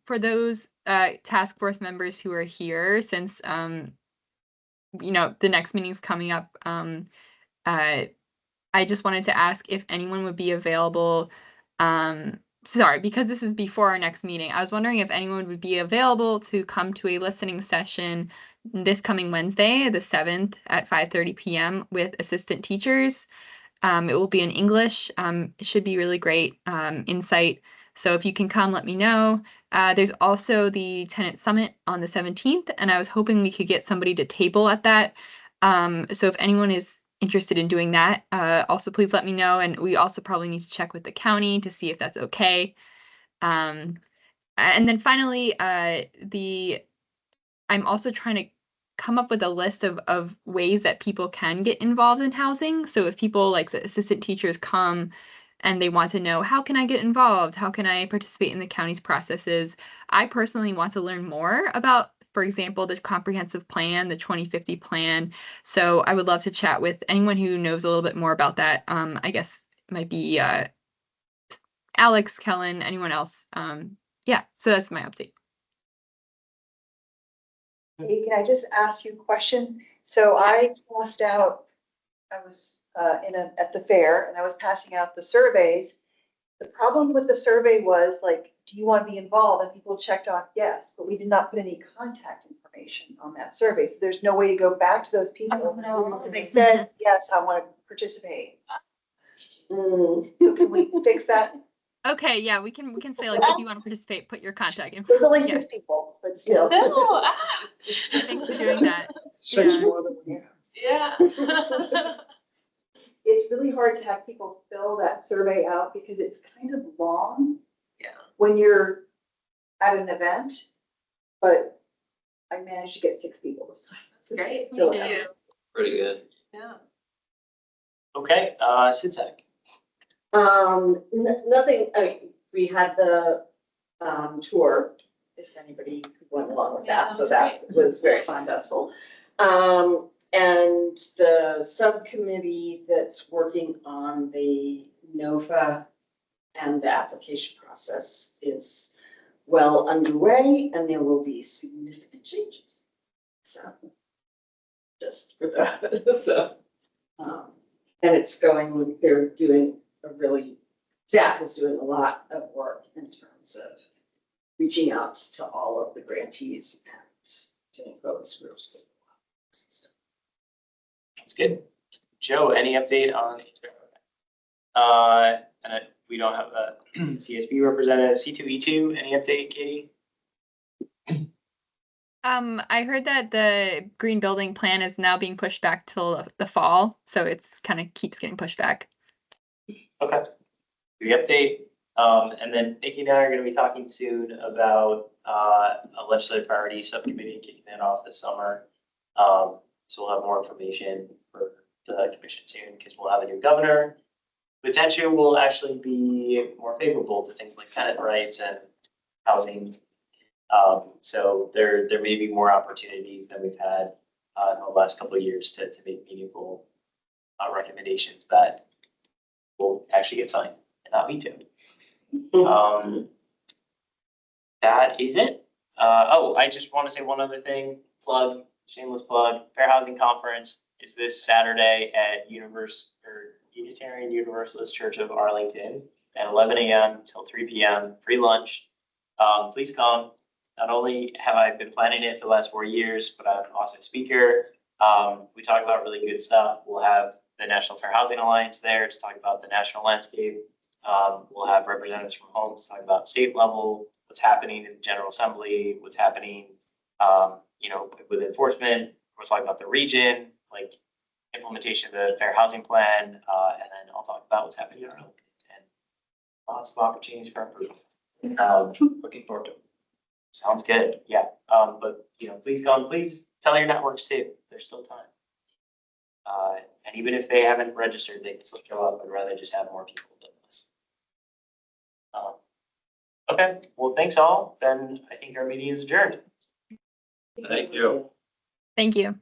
For those task force members who are here, since the next meeting's coming up, I just wanted to ask if anyone would be available. Sorry, because this is before our next meeting, I was wondering if anyone would be available to come to a listening session this coming Wednesday, the 7th at 5:30 p.m. with assistant teachers. It will be in English. It should be really great insight. So if you can come, let me know. There's also the Tenant Summit on the 17th, and I was hoping we could get somebody to table at that. So if anyone is interested in doing that, also please let me know. And we also probably need to check with the county to see if that's okay. And then finally, I'm also trying to come up with a list of ways that people can get involved in housing. So if people like assistant teachers come and they want to know, how can I get involved? How can I participate in the county's processes? I personally want to learn more about, for example, the comprehensive plan, the 2050 plan. So I would love to chat with anyone who knows a little bit more about that. I guess it might be Alex, Kellen, anyone else. Yeah, so that's my update. Hey, can I just ask you a question? So I passed out, I was at the fair and I was passing out the surveys. The problem with the survey was like, do you want to be involved? And people checked off yes, but we did not put any contact information on that survey. So there's no way to go back to those people. And they said, yes, I want to participate. So can we fix that? Okay, yeah, we can say like, if you want to participate, put your contact info. There's only Yeah. 6 people, but still. Thanks for doing that. 6 more than we have. Yeah. It's really hard to have people fill that survey out because it's kind of long. Yeah. When you're at an event, but I managed to get 6 people this time. That's great. So, Thank you. Pretty good. Yeah. Okay, Sidsec. Nothing, we had the tour, if anybody went along with Yeah, that, so that that was very successful. And the subcommittee that's working on the NOFA and the application process is well underway, and there will be significant changes. So just for that, so, and it's going, they're doing staff is doing a lot of work in terms of reaching out to all of the grantees and doing focus groups. That's good. Joe, any update on? We don't have a CSB representative. C2E2, any update, Katie? I heard that the green building plan is now being pushed back till the fall, so it's kind of keeps getting pushed back. Okay. The update. And then Nikki and I are going to be talking soon about a legislative priority subcommittee kicking that off this summer. So we'll have more information for the commission soon because we'll have a new governor. Potentially will actually be more favorable to things like tenant rights and housing. So there may be more opportunities than we've had in the last couple of years to make meaningful recommendations that will actually get signed and not vetoed. That is it. I just want to say one other thing, shameless plug, Fair Housing Conference is this Saturday at Unitarian Universalist Church of Arlington at 11 a.m. till 3 p.m., free lunch. Please come. Not only have I been planning it for the last 4 years, but I'm also a speaker. We talk about really good stuff. We'll have the National Fair Housing Alliance there to talk about the national landscape. We'll have representatives from homes to talk about state level, what's happening in the General Assembly, what's happening, with enforcement. We'll talk about the region, like implementation of the Fair Housing Plan, and then I'll talk about what's happening in Arlington and lots of opportunities for improvement. Looking forward to it. Sounds good. Yeah. But please come. Please tell your networks too. There's still time. And even if they haven't registered, they can still show up. I'd rather just have more people than this. Okay. Well, thanks all. Then I think our meeting is adjourned. Thank you. Thank you.